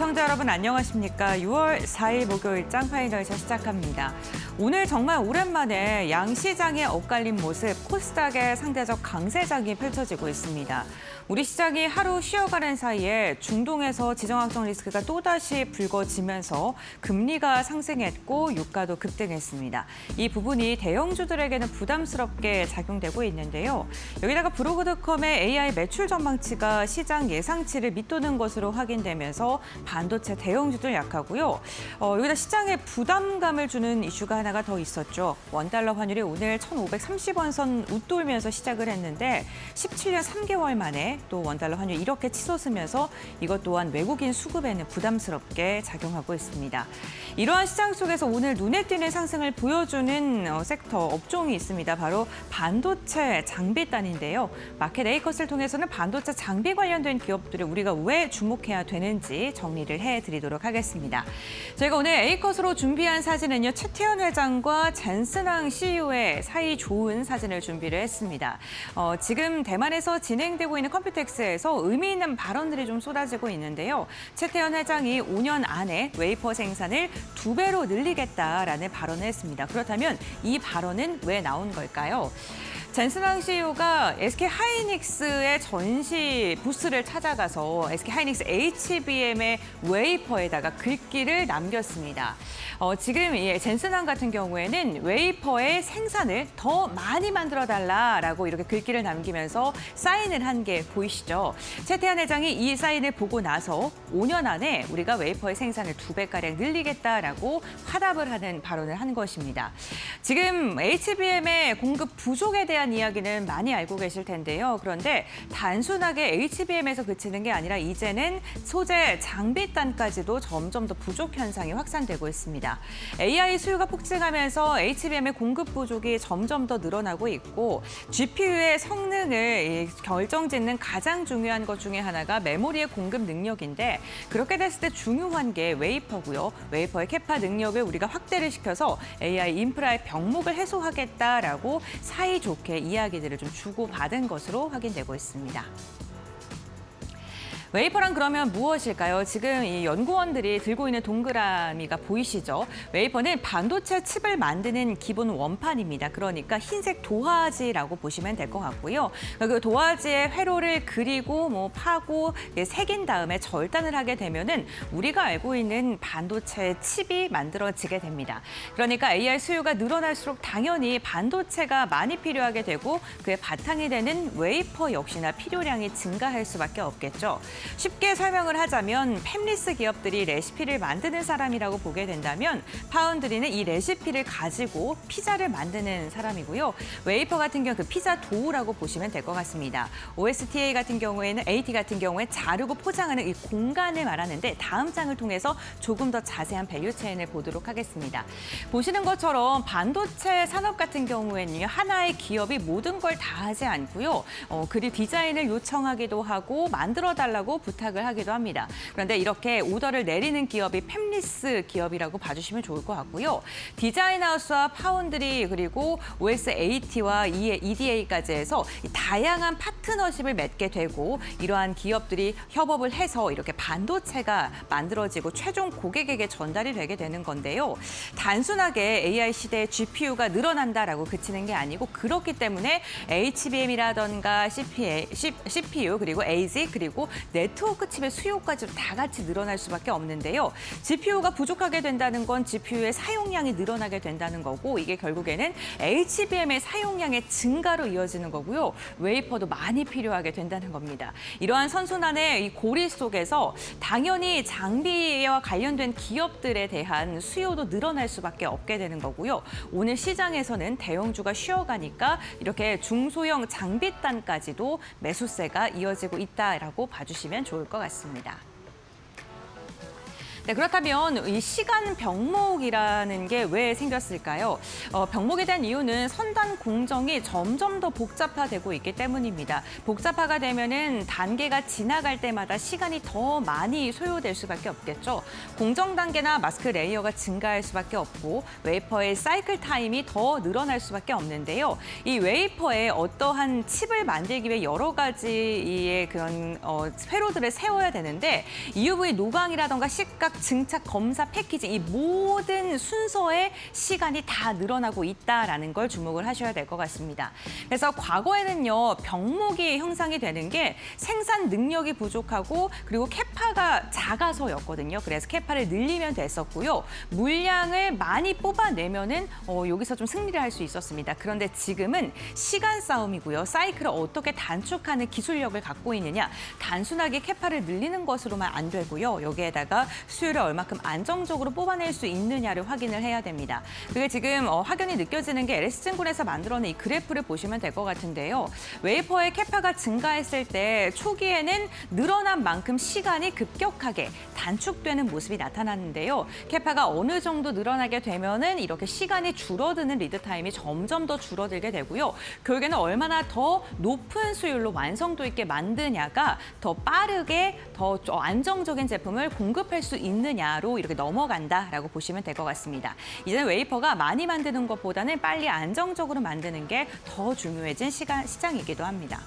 시청자 여러분 안녕하십니까? 6월 4일 목요일 짱파이널에서 시작합니다. 오늘 정말 오랜만에 양시장의 엇갈린 모습, 코스닥의 상대적 강세장이 펼쳐지고 있습니다. 우리 시장이 하루 쉬어가는 사이에 중동에서 지정학적 리스크가 또다시 불거지면서 금리가 상승했고 유가도 급등했습니다. 이 부분이 대형주들에게는 부담스럽게 작용되고 있는데요. 여기다가 브로그드컴의 AI 매출 전망치가 시장 예상치를 밑도는 것으로 확인되면서 반도체 대형주들 약하고요. 여기다 시장에 부담감을 주는 이슈가 하나가 더 있었죠. 원달러 환율이 오늘 1,530원 선 웃돌면서 시작을 했는데 17년 3개월 만에 또 원달러 환율이 이렇게 치솟으면서 이것 또한 외국인 수급에는 부담스럽게 작용하고 있습니다. 이러한 시장 속에서 오늘 눈에 띄는 상승을 보여주는 섹터, 업종이 있습니다. 바로 반도체 장비단인데요. 마켓 에이컷을 통해서는 반도체 장비 관련된 기업들을 우리가 왜 주목해야 되는지 정리를 해드리도록 하겠습니다. 저희가 오늘 에이컷으로 준비한 사진은요. 최태원 회장과 젠슨항 CEO의 사이 좋은 사진을 준비를 했습니다. 지금 대만에서 진행되고 있는 컴퓨텍스에서 의미 있는 발언들이 좀 쏟아지고 있는데요. 최태원 회장이 5년 안에 웨이퍼 생산을 2배로 늘리겠다라는 발언을 했습니다. 그렇다면 이 발언은 왜 나온 걸까요? 젠슨항 CEO가 SK하이닉스의 전시 부스를 찾아가서 SK하이닉스 HBM의 웨이퍼에다가 글귀를 남겼습니다. 지금 젠슨항 같은 경우에는 웨이퍼의 생산을 더 많이 만들어달라라고 이렇게 글귀를 남기면서 사인을 한 게 보이시죠? 최태원 회장이 이 사인을 보고 나서 5년 안에 우리가 웨이퍼의 생산을 2배가량 늘리겠다라고 화답을 하는 발언을 한 것입니다. 지금 HBM의 공급 부족에 대한 이야기는 많이 알고 계실 텐데요. 그런데 단순하게 HBM에서 그치는 게 아니라 이제는 소재 장비단까지도 점점 더 부족 현상이 확산되고 있습니다. AI 수요가 폭증하면서 HBM의 공급 부족이 점점 더 늘어나고 있고 GPU의 성능을 결정짓는 가장 중요한 것 중에 하나가 메모리의 공급 능력인데 그렇게 됐을 때 중요한 게 웨이퍼고요. 웨이퍼의 캐파 능력을 우리가 확대를 시켜서 AI 인프라의 병목을 해소하겠다라고 사이좋게 이야기들을 좀 주고받은 것으로 확인되고 있습니다. 웨이퍼란 그러면 무엇일까요? 지금 이 연구원들이 들고 있는 동그라미가 보이시죠? 웨이퍼는 반도체 칩을 만드는 기본 원판입니다. 그러니까 흰색 도화지라고 보시면 될 것 같고요. 그 도화지에 회로를 그리고 파고 새긴 다음에 절단을 하게 되면은 우리가 알고 있는 반도체 칩이 만들어지게 됩니다. 그러니까 AI 수요가 늘어날수록 당연히 반도체가 많이 필요하게 되고 그의 바탕이 되는 웨이퍼 역시나 필요량이 증가할 수밖에 없겠죠. 쉽게 설명을 하자면 팹리스 기업들이 레시피를 만드는 사람이라고 보게 된다면 파운드리는 이 레시피를 가지고 피자를 만드는 사람이고요. 웨이퍼 같은 경우 그 피자 도우라고 보시면 될 것 같습니다. OSTA 같은 경우에는 AT 같은 경우에 자르고 포장하는 이 공간을 말하는데 다음 장을 통해서 조금 더 자세한 밸류 체인을 보도록 하겠습니다. 보시는 것처럼 반도체 산업 같은 경우에는요. 하나의 기업이 모든 걸 다 하지 않고요. 그리고 디자인을 요청하기도 하고 만들어달라고 부탁을 하기도 합니다. 그런데 이렇게 오더를 내리는 기업이 팹리스 기업이라고 봐주시면 좋을 것 같고요. 디자인하우스와 파운드리 그리고 OSAT와 EDA까지 해서 다양한 파트너십을 맺게 되고 이러한 기업들이 협업을 해서 이렇게 반도체가 만들어지고 최종 고객에게 전달이 되게 되는 건데요. 단순하게 AI 시대의 GPU가 늘어난다라고 그치는 게 아니고 그렇기 때문에 HBM이라던가 CPU 그리고 ASIC 그리고 네트워크 칩의 수요까지 다 같이 늘어날 수밖에 없는데요. GPU가 부족하게 된다는 건 GPU의 사용량이 늘어나게 된다는 거고 이게 결국에는 HBM의 사용량의 증가로 이어지는 거고요. 웨이퍼도 많이 필요하게 된다는 겁니다. 이러한 선순환의 이 고리 속에서 당연히 장비와 관련된 기업들에 대한 수요도 늘어날 수밖에 없게 되는 거고요. 오늘 시장에서는 대형주가 쉬어가니까 이렇게 중소형 장비단까지도 매수세가 이어지고 있다라고 봐주시면 좋을 것 같습니다. 네, 그렇다면 이 시간 병목이라는 게 왜 생겼을까요? 병목에 대한 이유는 선단 공정이 점점 더 복잡화되고 있기 때문입니다. 복잡화가 되면은 단계가 지나갈 때마다 시간이 더 많이 소요될 수밖에 없겠죠. 공정 단계나 마스크 레이어가 증가할 수밖에 없고 웨이퍼의 사이클 타임이 더 늘어날 수밖에 없는데요. 이 웨이퍼에 어떠한 칩을 만들기 위해 여러 가지의 그런 회로들을 세워야 되는데 EUV 노광이라던가 식각, 증착, 검사, 패키징 이 모든 순서의 시간이 다 늘어나고 있다라는 걸 주목을 하셔야 될 것 같습니다. 그래서 과거에는요, 병목이 형성이 되는 게 생산 능력이 부족하고 그리고 캐파가 작아서였거든요. 그래서 캐파를 늘리면 됐었고요. 물량을 많이 뽑아내면은 여기서 좀 승리를 할 수 있었습니다. 그런데 지금은 시간 싸움이고요. 사이클을 어떻게 단축하는 기술력을 갖고 있느냐. 단순하게 캐파를 늘리는 것으로만 안 되고요. 여기에다가 수요를 얼마큼 안정적으로 뽑아낼 수 있느냐를 확인을 해야 됩니다. 그게 지금 확연히 느껴지는 게 LS증권에서 만들어낸 이 그래프를 보시면 될 것 같은데요. 웨이퍼의 캐파가 증가했을 때 초기에는 늘어난 만큼 시간이 급격하게 단축되는 모습이 나타났는데요. 캐파가 어느 정도 늘어나게 되면은 이렇게 시간이 줄어드는 리드 타임이 점점 더 줄어들게 되고요. 결국에는 얼마나 더 높은 수율로 완성도 있게 만드냐가 더 빠르게 더 안정적인 제품을 공급할 수 있느냐로 이렇게 넘어간다라고 보시면 될 것 같습니다. 이제는 웨이퍼가 많이 만드는 것보다는 빨리 안정적으로 만드는 게 더 중요해진 시장이기도 합니다.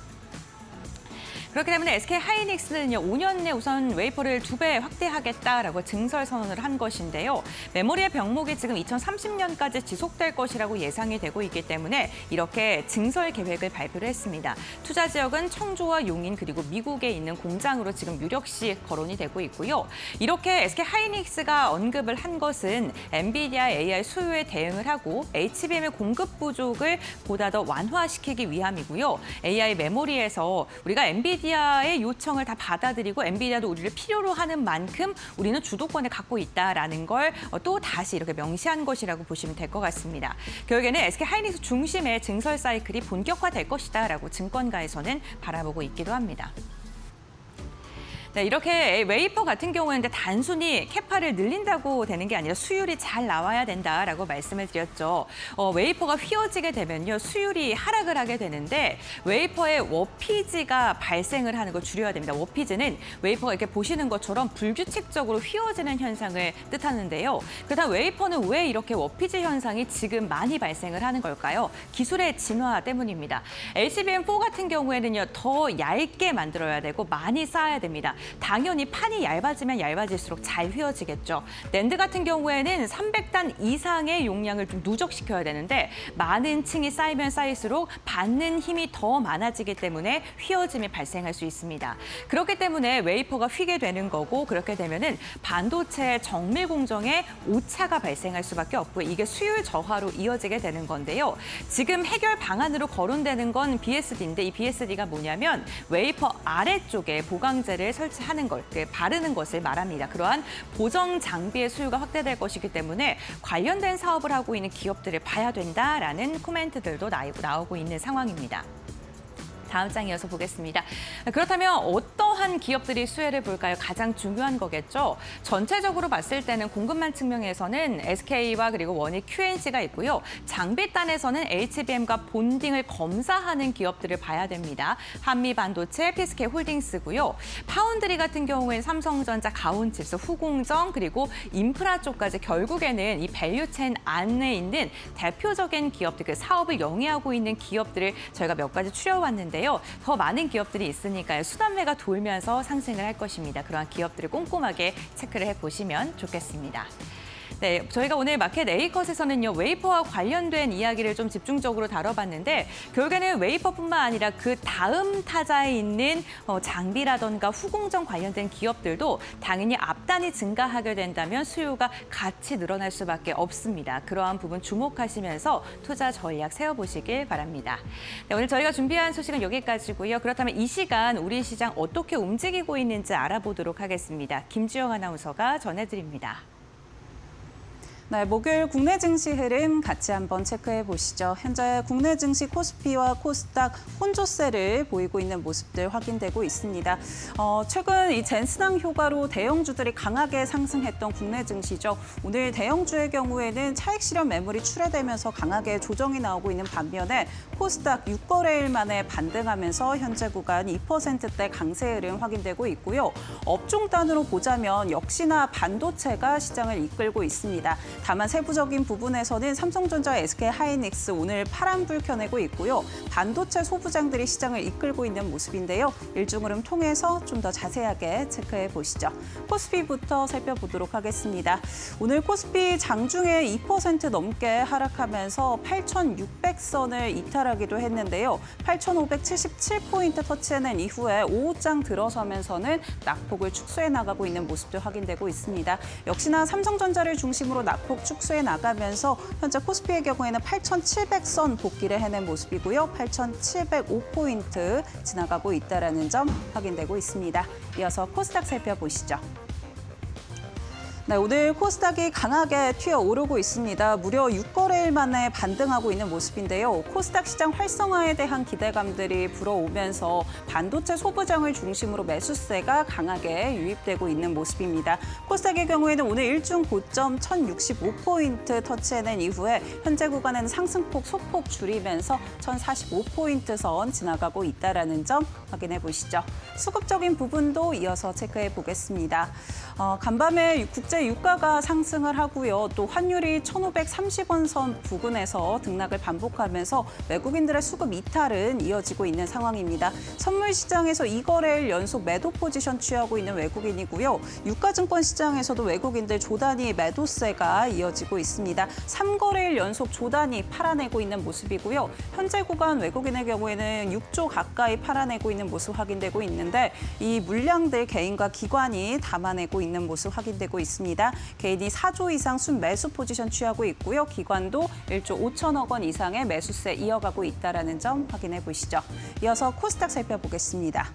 그렇기 때문에 SK하이닉스는요, 5년 내 우선 웨이퍼를 2배 확대하겠다라고 증설 선언을 한 것인데요. 메모리의 병목이 지금 2030년까지 지속될 것이라고 예상이 되고 있기 때문에 이렇게 증설 계획을 발표를 했습니다. 투자 지역은 청주와 용인 그리고 미국에 있는 공장으로 지금 유력시 거론이 되고 있고요. 이렇게 SK하이닉스가 언급을 한 것은 엔비디아 AI 수요에 대응을 하고 HBM의 공급 부족을 보다 더 완화시키기 위함이고요. AI 메모리에서 우리가 엔비디아의 요청을 다 받아들이고 엔비디아도 우리를 필요로 하는 만큼 우리는 주도권을 갖고 있다라는 걸 또 다시 이렇게 명시한 것이라고 보시면 될 것 같습니다. 결국에는 SK하이닉스 중심의 증설 사이클이 본격화될 것이다라고 증권가에서는 바라보고 있기도 합니다. 네, 이렇게 웨이퍼 같은 경우에는 단순히 캐파를 늘린다고 되는 게 아니라 수율이 잘 나와야 된다라고 말씀을 드렸죠. 웨이퍼가 휘어지게 되면요, 수율이 하락을 하게 되는데 웨이퍼의 워피지가 발생을 하는 걸 줄여야 됩니다. 워피지는 웨이퍼가 이렇게 보시는 것처럼 불규칙적으로 휘어지는 현상을 뜻하는데요. 그렇다면 웨이퍼는 왜 이렇게 워피지 현상이 지금 많이 발생을 하는 걸까요? 기술의 진화 때문입니다. HBM4 같은 경우에는요, 더 얇게 만들어야 되고 많이 쌓아야 됩니다. 당연히 판이 얇아지면 얇아질수록 잘 휘어지겠죠. 낸드 같은 경우에는 300단 이상의 용량을 좀 누적시켜야 되는데 많은 층이 쌓이면 쌓일수록 받는 힘이 더 많아지기 때문에 휘어짐이 발생할 수 있습니다. 그렇기 때문에 웨이퍼가 휘게 되는 거고 그렇게 되면은 반도체 정밀 공정에 오차가 발생할 수밖에 없고 이게 수율 저하로 이어지게 되는 건데요. 지금 해결 방안으로 거론되는 건 BSD인데 이 BSD가 뭐냐면 웨이퍼 아래쪽에 보강재를 설치하는 걸, 바르는 것을 말합니다. 그러한 보정 장비의 수요가 확대될 것이기 때문에 관련된 사업을 하고 있는 기업들을 봐야 된다라는 코멘트들도 나오고 있는 상황입니다. 다음 장 이어서 보겠습니다. 그렇다면 어떠한 기업들이 수혜를 볼까요? 가장 중요한 거겠죠. 전체적으로 봤을 때는 공급망 측면에서는 SK와 그리고 원익 QNC가 있고요. 장비단에서는 HBM과 본딩을 검사하는 기업들을 봐야 됩니다. 한미반도체, PSK홀딩스고요. 파운드리 같은 경우에는 삼성전자, 가온칩스, 후공정 그리고 인프라 쪽까지 결국에는 이 밸류체인 안에 있는 대표적인 기업들, 그 사업을 영위하고 있는 기업들을 저희가 몇 가지 추려왔는데 더 많은 기업들이 있으니까요. 순환매가 돌면서 상승을 할 것입니다. 그러한 기업들을 꼼꼼하게 체크를 해보시면 좋겠습니다. 네, 저희가 오늘 마켓 A컷에서는요, 웨이퍼와 관련된 이야기를 좀 집중적으로 다뤄봤는데 결국에는 웨이퍼뿐만 아니라 그 다음 타자에 있는 장비라던가 후공정 관련된 기업들도 당연히 앞단이 증가하게 된다면 수요가 같이 늘어날 수밖에 없습니다. 그러한 부분 주목하시면서 투자 전략 세워보시길 바랍니다. 네, 오늘 저희가 준비한 소식은 여기까지고요. 그렇다면 이 시간 우리 시장 어떻게 움직이고 있는지 알아보도록 하겠습니다. 김주영 아나운서가 전해드립니다. 네, 목요일 국내 증시 흐름 같이 한번 체크해 보시죠. 현재 국내 증시 코스피와 코스닥 혼조세를 보이고 있는 모습들 확인되고 있습니다. 최근 이 젠스낭 효과로 대형주들이 강하게 상승했던 국내 증시죠. 오늘 대형주의 경우에는 차익 실현 매물이 출회되면서 강하게 조정이 나오고 있는 반면에 코스닥 6거래일 만에 반등하면서 현재 구간 2%대 강세 흐름 확인되고 있고요. 업종 단으로 보자면 역시나 반도체가 시장을 이끌고 있습니다. 다만 세부적인 부분에서는 삼성전자, SK하이닉스 오늘 파란불 켜내고 있고요. 반도체 소부장들이 시장을 이끌고 있는 모습인데요. 일중 흐름 통해서 좀 더 자세하게 체크해 보시죠. 코스피부터 살펴보도록 하겠습니다. 오늘 코스피 장중에 2% 넘게 하락하면서 8,600선을 이탈하기도 했는데요. 8,577포인트 터치해낸 이후에 오후장 들어서면서는 낙폭을 축소해 나가고 있는 모습도 확인되고 있습니다. 역시나 삼성전자를 중심으로 낙폭 축소해 나가면서 현재 코스피의 경우에는 8,700선 복귀를 해낸 모습이고요. 8,705포인트 지나가고 있다는 점 확인되고 있습니다. 이어서 코스닥 살펴보시죠. 네, 오늘 코스닥이 강하게 튀어오르고 있습니다. 무려 6거래일 만에 반등하고 있는 모습인데요. 코스닥 시장 활성화에 대한 기대감들이 불어오면서 반도체 소부장을 중심으로 매수세가 강하게 유입되고 있는 모습입니다. 코스닥의 경우에는 오늘 일중 고점 1,065포인트 터치해낸 이후에 현재 구간에는 상승폭 소폭 줄이면서 1,045포인트 선 지나가고 있다는 점 확인해 보시죠. 수급적인 부분도 이어서 체크해 보겠습니다. 간밤에 국제 유가가 상승을 하고요. 또 환율이 1,530원 선 부근에서 등락을 반복하면서 외국인들의 수급 이탈은 이어지고 있는 상황입니다. 선물 시장에서 2거래일 연속 매도 포지션 취하고 있는 외국인이고요. 유가증권 시장에서도 외국인들 조단위 매도세가 이어지고 있습니다. 3거래일 연속 조단위 팔아내고 있는 모습이고요. 현재 구간 외국인의 경우에는 6조 가까이 팔아내고 있는 모습 확인되고 있는데 이 물량들 개인과 기관이 담아내고 있는 모습 확인되고 있습니다. 개인이 4조 이상 순매수 포지션 취하고 있고요. 기관도 1조 5천억 원 이상의 매수세 이어가고 있다는 점 확인해 보시죠. 이어서 코스닥 살펴보겠습니다.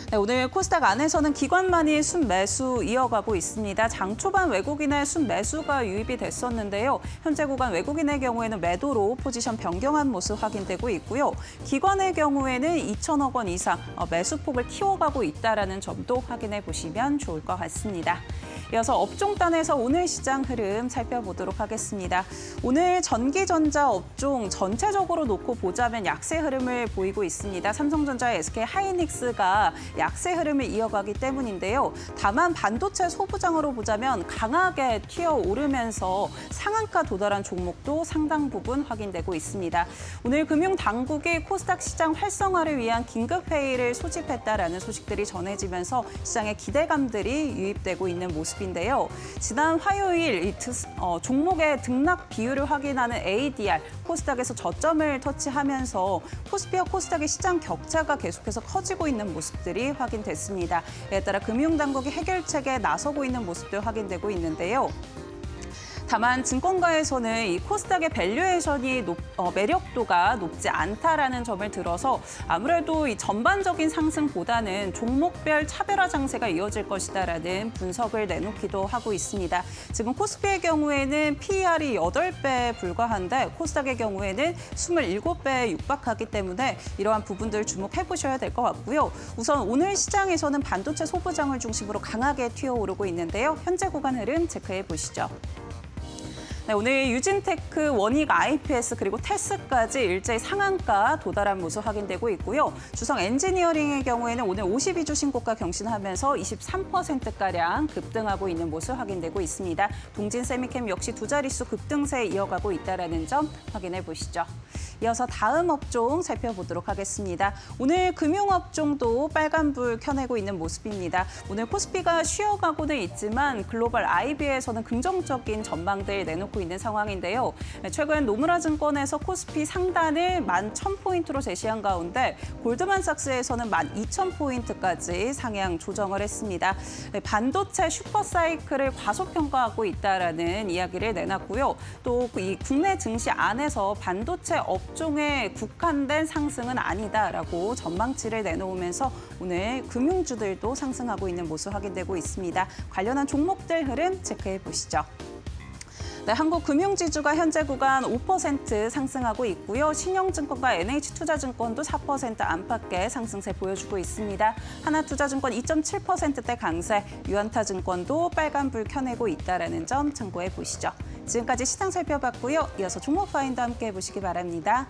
네, 오늘 코스닥 안에서는 기관만이 순매수 이어가고 있습니다. 장 초반 외국인의 순매수가 유입이 됐었는데요. 현재 구간 외국인의 경우에는 매도로 포지션 변경한 모습 확인되고 있고요. 기관의 경우에는 2천억 원 이상 매수폭을 키워가고 있다는 점도 확인해 보시면 좋을 것 같습니다. 이어서 업종단에서 오늘 시장 흐름 살펴보도록 하겠습니다. 오늘 전기전자 업종 전체적으로 놓고 보자면 약세 흐름을 보이고 있습니다. 삼성전자, SK하이닉스가 약세 흐름을 이어가기 때문인데요. 다만 반도체 소부장으로 보자면 강하게 튀어오르면서 상한가 도달한 종목도 상당 부분 확인되고 있습니다. 오늘 금융당국이 코스닥 시장 활성화를 위한 긴급회의를 소집했다라는 소식들이 전해지면서 시장의 기대감들이 유입되고 있는 모습인데요. 지난 화요일 종목의 등락 비율을 확인하는 ADR, 코스닥에서 저점을 터치하면서 코스피와 코스닥의 시장 격차가 계속해서 커지고 있는 모습들이 확인됐습니다. 이에 따라 금융당국이 해결책에 나서고 있는 모습도 확인되고 있는데요. 다만 증권가에서는 이 코스닥의 밸류에이션이 매력도가 높지 않다라는 점을 들어서 아무래도 이 전반적인 상승보다는 종목별 차별화 장세가 이어질 것이다라는 분석을 내놓기도 하고 있습니다. 지금 코스피의 경우에는 PER이 8배에 불과한데 코스닥의 경우에는 27배에 육박하기 때문에 이러한 부분들 주목해 보셔야 될 것 같고요. 우선 오늘 시장에서는 반도체 소부장을 중심으로 강하게 튀어오르고 있는데요. 현재 구간 흐름 체크해 보시죠. 네, 오늘 유진테크, 원익 IPS 그리고 테스까지 일제히 상한가 도달한 모습 확인되고 있고요. 주성 엔지니어링의 경우에는 오늘 52주 신고가 경신하면서 23%가량 급등하고 있는 모습 확인되고 있습니다. 동진 세미캠 역시 두 자릿수 급등세 이어가고 있다는 점 확인해 보시죠. 이어서 다음 업종 살펴보도록 하겠습니다. 오늘 금융업종도 빨간불 켜내고 있는 모습입니다. 오늘 코스피가 쉬어가고는 있지만 글로벌 IB에서는 긍정적인 전망들 내놓고 있는 상황인데요. 최근 노무라 증권에서 코스피 상단을 11,000포인트로 제시한 가운데 골드만삭스에서는 12,000포인트까지 상향 조정을 했습니다. 반도체 슈퍼사이클을 과소평가하고 있다는 이야기를 내놨고요. 또 이 국내 증시 안에서 반도체 업종에 국한된 상승은 아니다라고 전망치를 내놓으면서 오늘 금융주들도 상승하고 있는 모습 확인되고 있습니다. 관련한 종목들 흐름 체크해 보시죠. 네, 한국금융지주가 현재 구간 5% 상승하고 있고요. 신영증권과 NH투자증권도 4% 안팎의 상승세 보여주고 있습니다. 하나투자증권 2.7%대 강세, 유한타증권도 빨간불 켜내고 있다는 점 참고해 보시죠. 지금까지 시장 살펴봤고요. 이어서 종목 파인더 함께 해보시기 바랍니다.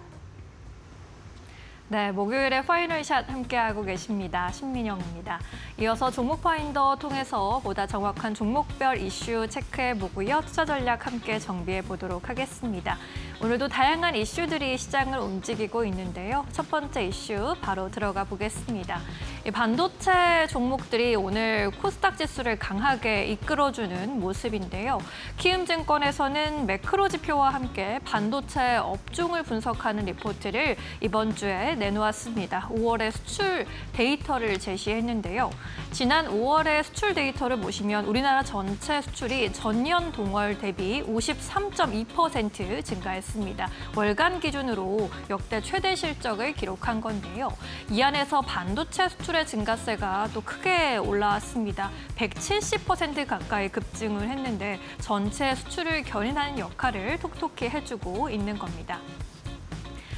네, 목요일에 파이널샷 함께하고 계십니다. 신민영입니다. 이어서 종목 파인더 통해서 보다 정확한 종목별 이슈 체크해보고요. 투자 전략 함께 정비해보도록 하겠습니다. 오늘도 다양한 이슈들이 시장을 움직이고 있는데요. 첫 번째 이슈 바로 들어가 보겠습니다. 이 반도체 종목들이 오늘 코스닥 지수를 강하게 이끌어주는 모습인데요. 키움증권에서는 매크로 지표와 함께 반도체 업종을 분석하는 리포트를 이번 주에 내놓았습니다. 5월의 수출 데이터를 제시했는데요. 지난 5월의 수출 데이터를 보시면 우리나라 전체 수출이 전년 동월 대비 53.2% 증가했습니다. 월간 기준으로 역대 최대 실적을 기록한 건데요. 이 안에서 반도체 수출의 증가세가 또 크게 올라왔습니다. 170% 가까이 급증을 했는데 전체 수출을 견인하는 역할을 톡톡히 해주고 있는 겁니다.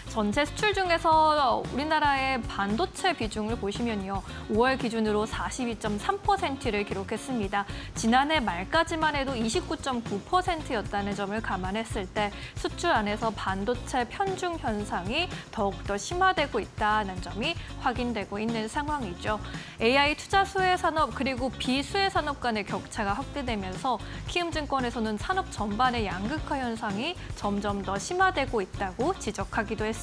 전체 수출 중에서 우리나라의 반도체 비중을 보시면요. 5월 기준으로 42.3%를 기록했습니다. 지난해 말까지만 해도 29.9%였다는 점을 감안했을 때 수출 안에서 반도체 편중 현상이 더욱더 심화되고 있다는 점이 확인되고 있는 상황이죠. AI 투자 수혜 산업 그리고 비수혜 산업 간의 격차가 확대되면서 키움증권에서는 산업 전반의 양극화 현상이 점점 더 심화되고 있다고 지적하기도 했습니다.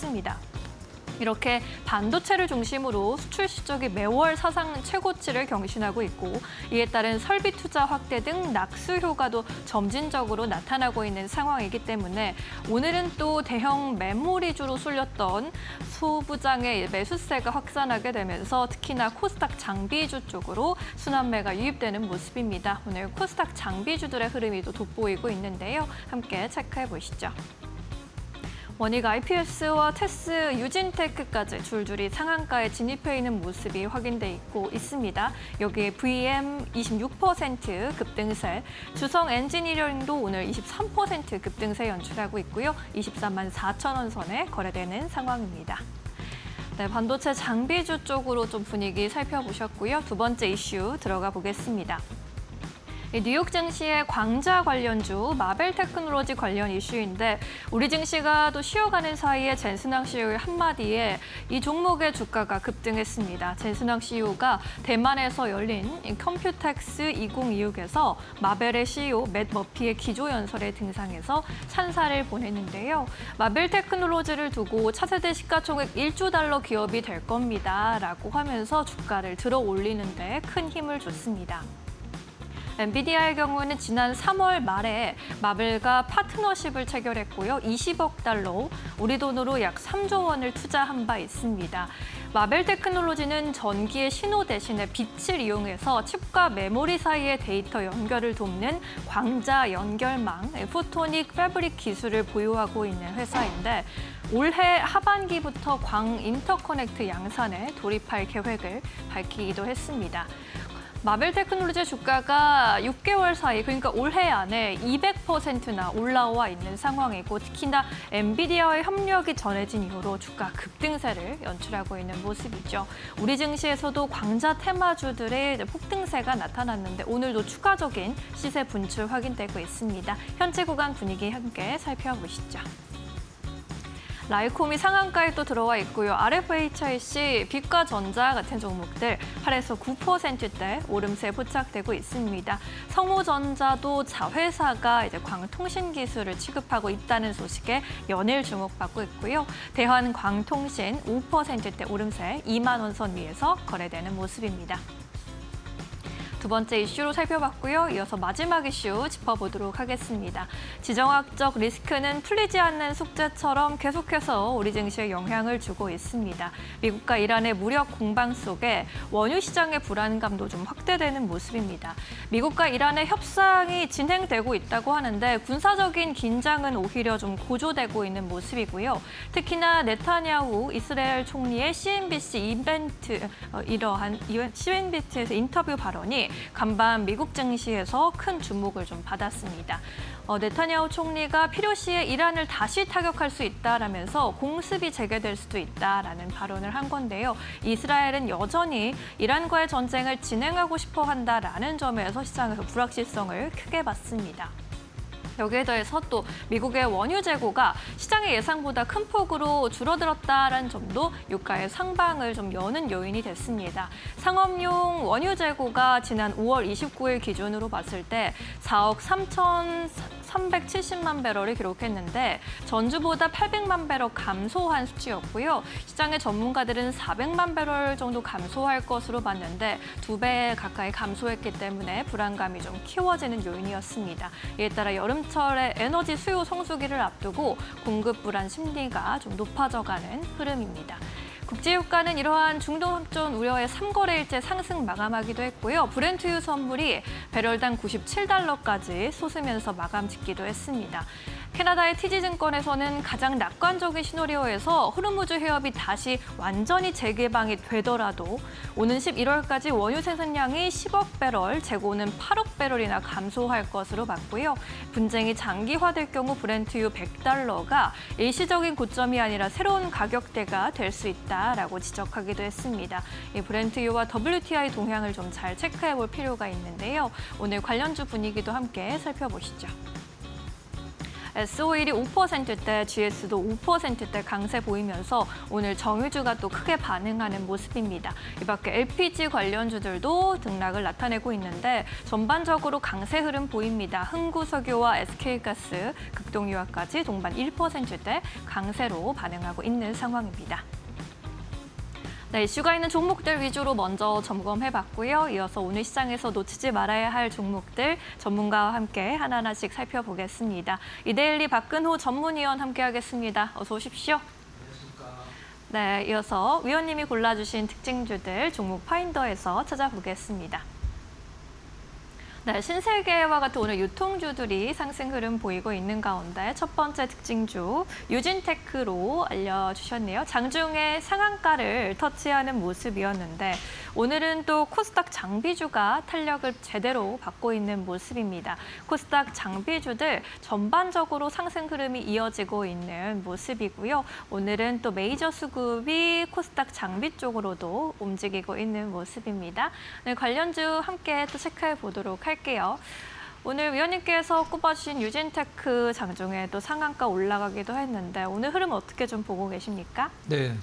이렇게 반도체를 중심으로 수출 실적이 매월 사상 최고치를 경신하고 있고 이에 따른 설비 투자 확대 등 낙수 효과도 점진적으로 나타나고 있는 상황이기 때문에 오늘은 또 대형 메모리주로 쏠렸던 소부장의 매수세가 확산하게 되면서 특히나 코스닥 장비주 쪽으로 순환매가 유입되는 모습입니다. 오늘 코스닥 장비주들의 흐름이 또 돋보이고 있는데요. 함께 체크해 보시죠. 원익 IPS와 테스, 유진테크까지 줄줄이 상한가에 진입해 있는 모습이 확인돼 있고 있습니다. 여기에 VM 26% 급등세, 주성 엔지니어링도 오늘 23% 급등세 연출하고 있고요. 24만 4천 원 선에 거래되는 상황입니다. 네, 반도체 장비주 쪽으로 좀 분위기 살펴보셨고요. 두 번째 이슈 들어가 보겠습니다. 뉴욕 증시의 광자 관련주, 마벨 테크놀로지 관련 이슈인데 우리 증시가 또 쉬어가는 사이에 젠슨항 CEO의 한마디에 이 종목의 주가가 급등했습니다. 젠슨항 CEO가 대만에서 열린 컴퓨텍스 2026에서 마벨의 CEO 맷 머피의 기조연설에 등장해서 찬사를 보냈는데요. 마벨 테크놀로지를 두고 차세대 시가총액 1조 달러 기업이 될 겁니다. 라고 하면서 주가를 들어 올리는 데 큰 힘을 줬습니다. 엔비디아의 경우는 지난 3월 말에 마벨과 파트너십을 체결했고요. 20억 달러, 우리 돈으로 약 3조 원을 투자한 바 있습니다. 마벨 테크놀로지는 전기의 신호 대신에 빛을 이용해서 칩과 메모리 사이의 데이터 연결을 돕는 광자 연결망, 포토닉 패브릭 기술을 보유하고 있는 회사인데 올해 하반기부터 광 인터커넥트 양산에 돌입할 계획을 밝히기도 했습니다. 마벨 테크놀로지 주가가 6개월 사이, 그러니까 올해 안에 200%나 올라와 있는 상황이고 특히나 엔비디아와의 협력이 전해진 이후로 주가 급등세를 연출하고 있는 모습이죠. 우리 증시에서도 광자 테마주들의 폭등세가 나타났는데 오늘도 추가적인 시세 분출 확인되고 있습니다. 현재 구간 분위기 함께 살펴보시죠. 라이콤이 상한가에 또 들어와 있고요. RFHIC, 빛과 전자 같은 종목들 8에서 9%대 오름세 포착되고 있습니다. 성호전자도 자회사가 이제 광통신 기술을 취급하고 있다는 소식에 연일 주목받고 있고요. 대한광통신 5%대 오름세 2만 원 선 위에서 거래되는 모습입니다. 두 번째 이슈로 살펴봤고요. 이어서 마지막 이슈 짚어보도록 하겠습니다. 지정학적 리스크는 풀리지 않는 숙제처럼 계속해서 우리 증시에 영향을 주고 있습니다. 미국과 이란의 무력 공방 속에 원유 시장의 불안감도 좀 확대되는 모습입니다. 미국과 이란의 협상이 진행되고 있다고 하는데 군사적인 긴장은 오히려 좀 고조되고 있는 모습이고요. 특히나 네타냐후 이스라엘 총리의 CNBC 이벤트, 이러한 CNBC에서 인터뷰 발언이 간밤 미국 증시에서 큰 주목을 좀 받았습니다. 네타냐후 총리가 필요시에 이란을 다시 타격할 수 있다라면서 공습이 재개될 수도 있다라는 발언을 한 건데요. 이스라엘은 여전히 이란과의 전쟁을 진행하고 싶어 한다라는 점에서 시장에서 불확실성을 크게 봤습니다. 여기에 더해서 또 미국의 원유 재고가 시장의 예상보다 큰 폭으로 줄어들었다라는 점도 유가의 상방을 좀 여는 요인이 됐습니다. 상업용 원유 재고가 지난 5월 29일 기준으로 봤을 때 4억 3,370만 배럴을 기록했는데 전주보다 800만 배럴 감소한 수치였고요. 시장의 전문가들은 400만 배럴 정도 감소할 것으로 봤는데 2배 가까이 감소했기 때문에 불안감이 좀 키워지는 요인이었습니다. 이에 따라 여름철에 에너지 수요 성수기를 앞두고 공급 불안 심리가 좀 높아져가는 흐름입니다. 국제유가는 이러한 중동 확전 우려의 3거래일째 상승 마감하기도 했고요. 브렌트유 선물이 배럴당 97달러까지 솟으면서 마감 짓기도 했습니다. 캐나다의 TG증권에서는 가장 낙관적인 시나리오에서 호르무즈 해협이 다시 완전히 재개방이 되더라도 오는 11월까지 원유 생산량이 10억 배럴, 재고는 8억 배럴이나 감소할 것으로 봤고요. 분쟁이 장기화될 경우 브렌트유 100달러가 일시적인 고점이 아니라 새로운 가격대가 될 수 있다라고 지적하기도 했습니다. 이 브렌트유와 WTI 동향을 좀 잘 체크해 볼 필요가 있는데요. 오늘 관련주 분위기도 함께 살펴보시죠. S-오일이 5%대, GS도 5%대 강세 보이면서 오늘 정유주가 또 크게 반응하는 모습입니다. 이 밖에 LPG 관련주들도 등락을 나타내고 있는데 전반적으로 강세 흐름 보입니다. 흥구석유와 SK가스, 극동유화까지 동반 1%대 강세로 반응하고 있는 상황입니다. 네, 이슈가 있는 종목들 위주로 먼저 점검해봤고요. 이어서 오늘 시장에서 놓치지 말아야 할 종목들 전문가와 함께 하나하나씩 살펴보겠습니다. 이데일리 박근호 전문위원 함께하겠습니다. 어서 오십시오. 네, 이어서 위원님이 골라주신 특징주들 종목 파인더에서 찾아보겠습니다. 네, 신세계와 같은 오늘 유통주들이 상승 흐름 보이고 있는 가운데 첫 번째 특징주 유진테크로 알려주셨네요. 장중에 상한가를 터치하는 모습이었는데 오늘은 또 코스닥 장비주가 탄력을 제대로 받고 있는 모습입니다. 코스닥 장비주들 전반적으로 상승 흐름이 이어지고 있는 모습이고요. 오늘은 또 메이저 수급이 코스닥 장비 쪽으로도 움직이고 있는 모습입니다. 네, 관련주 함께 또 체크해 보도록 할게요. 오늘 위원님께서 꼽아주신 유진테크 장중에 또 상한가 올라가기도 했는데 오늘 흐름 어떻게 좀 보고 계십니까? 네,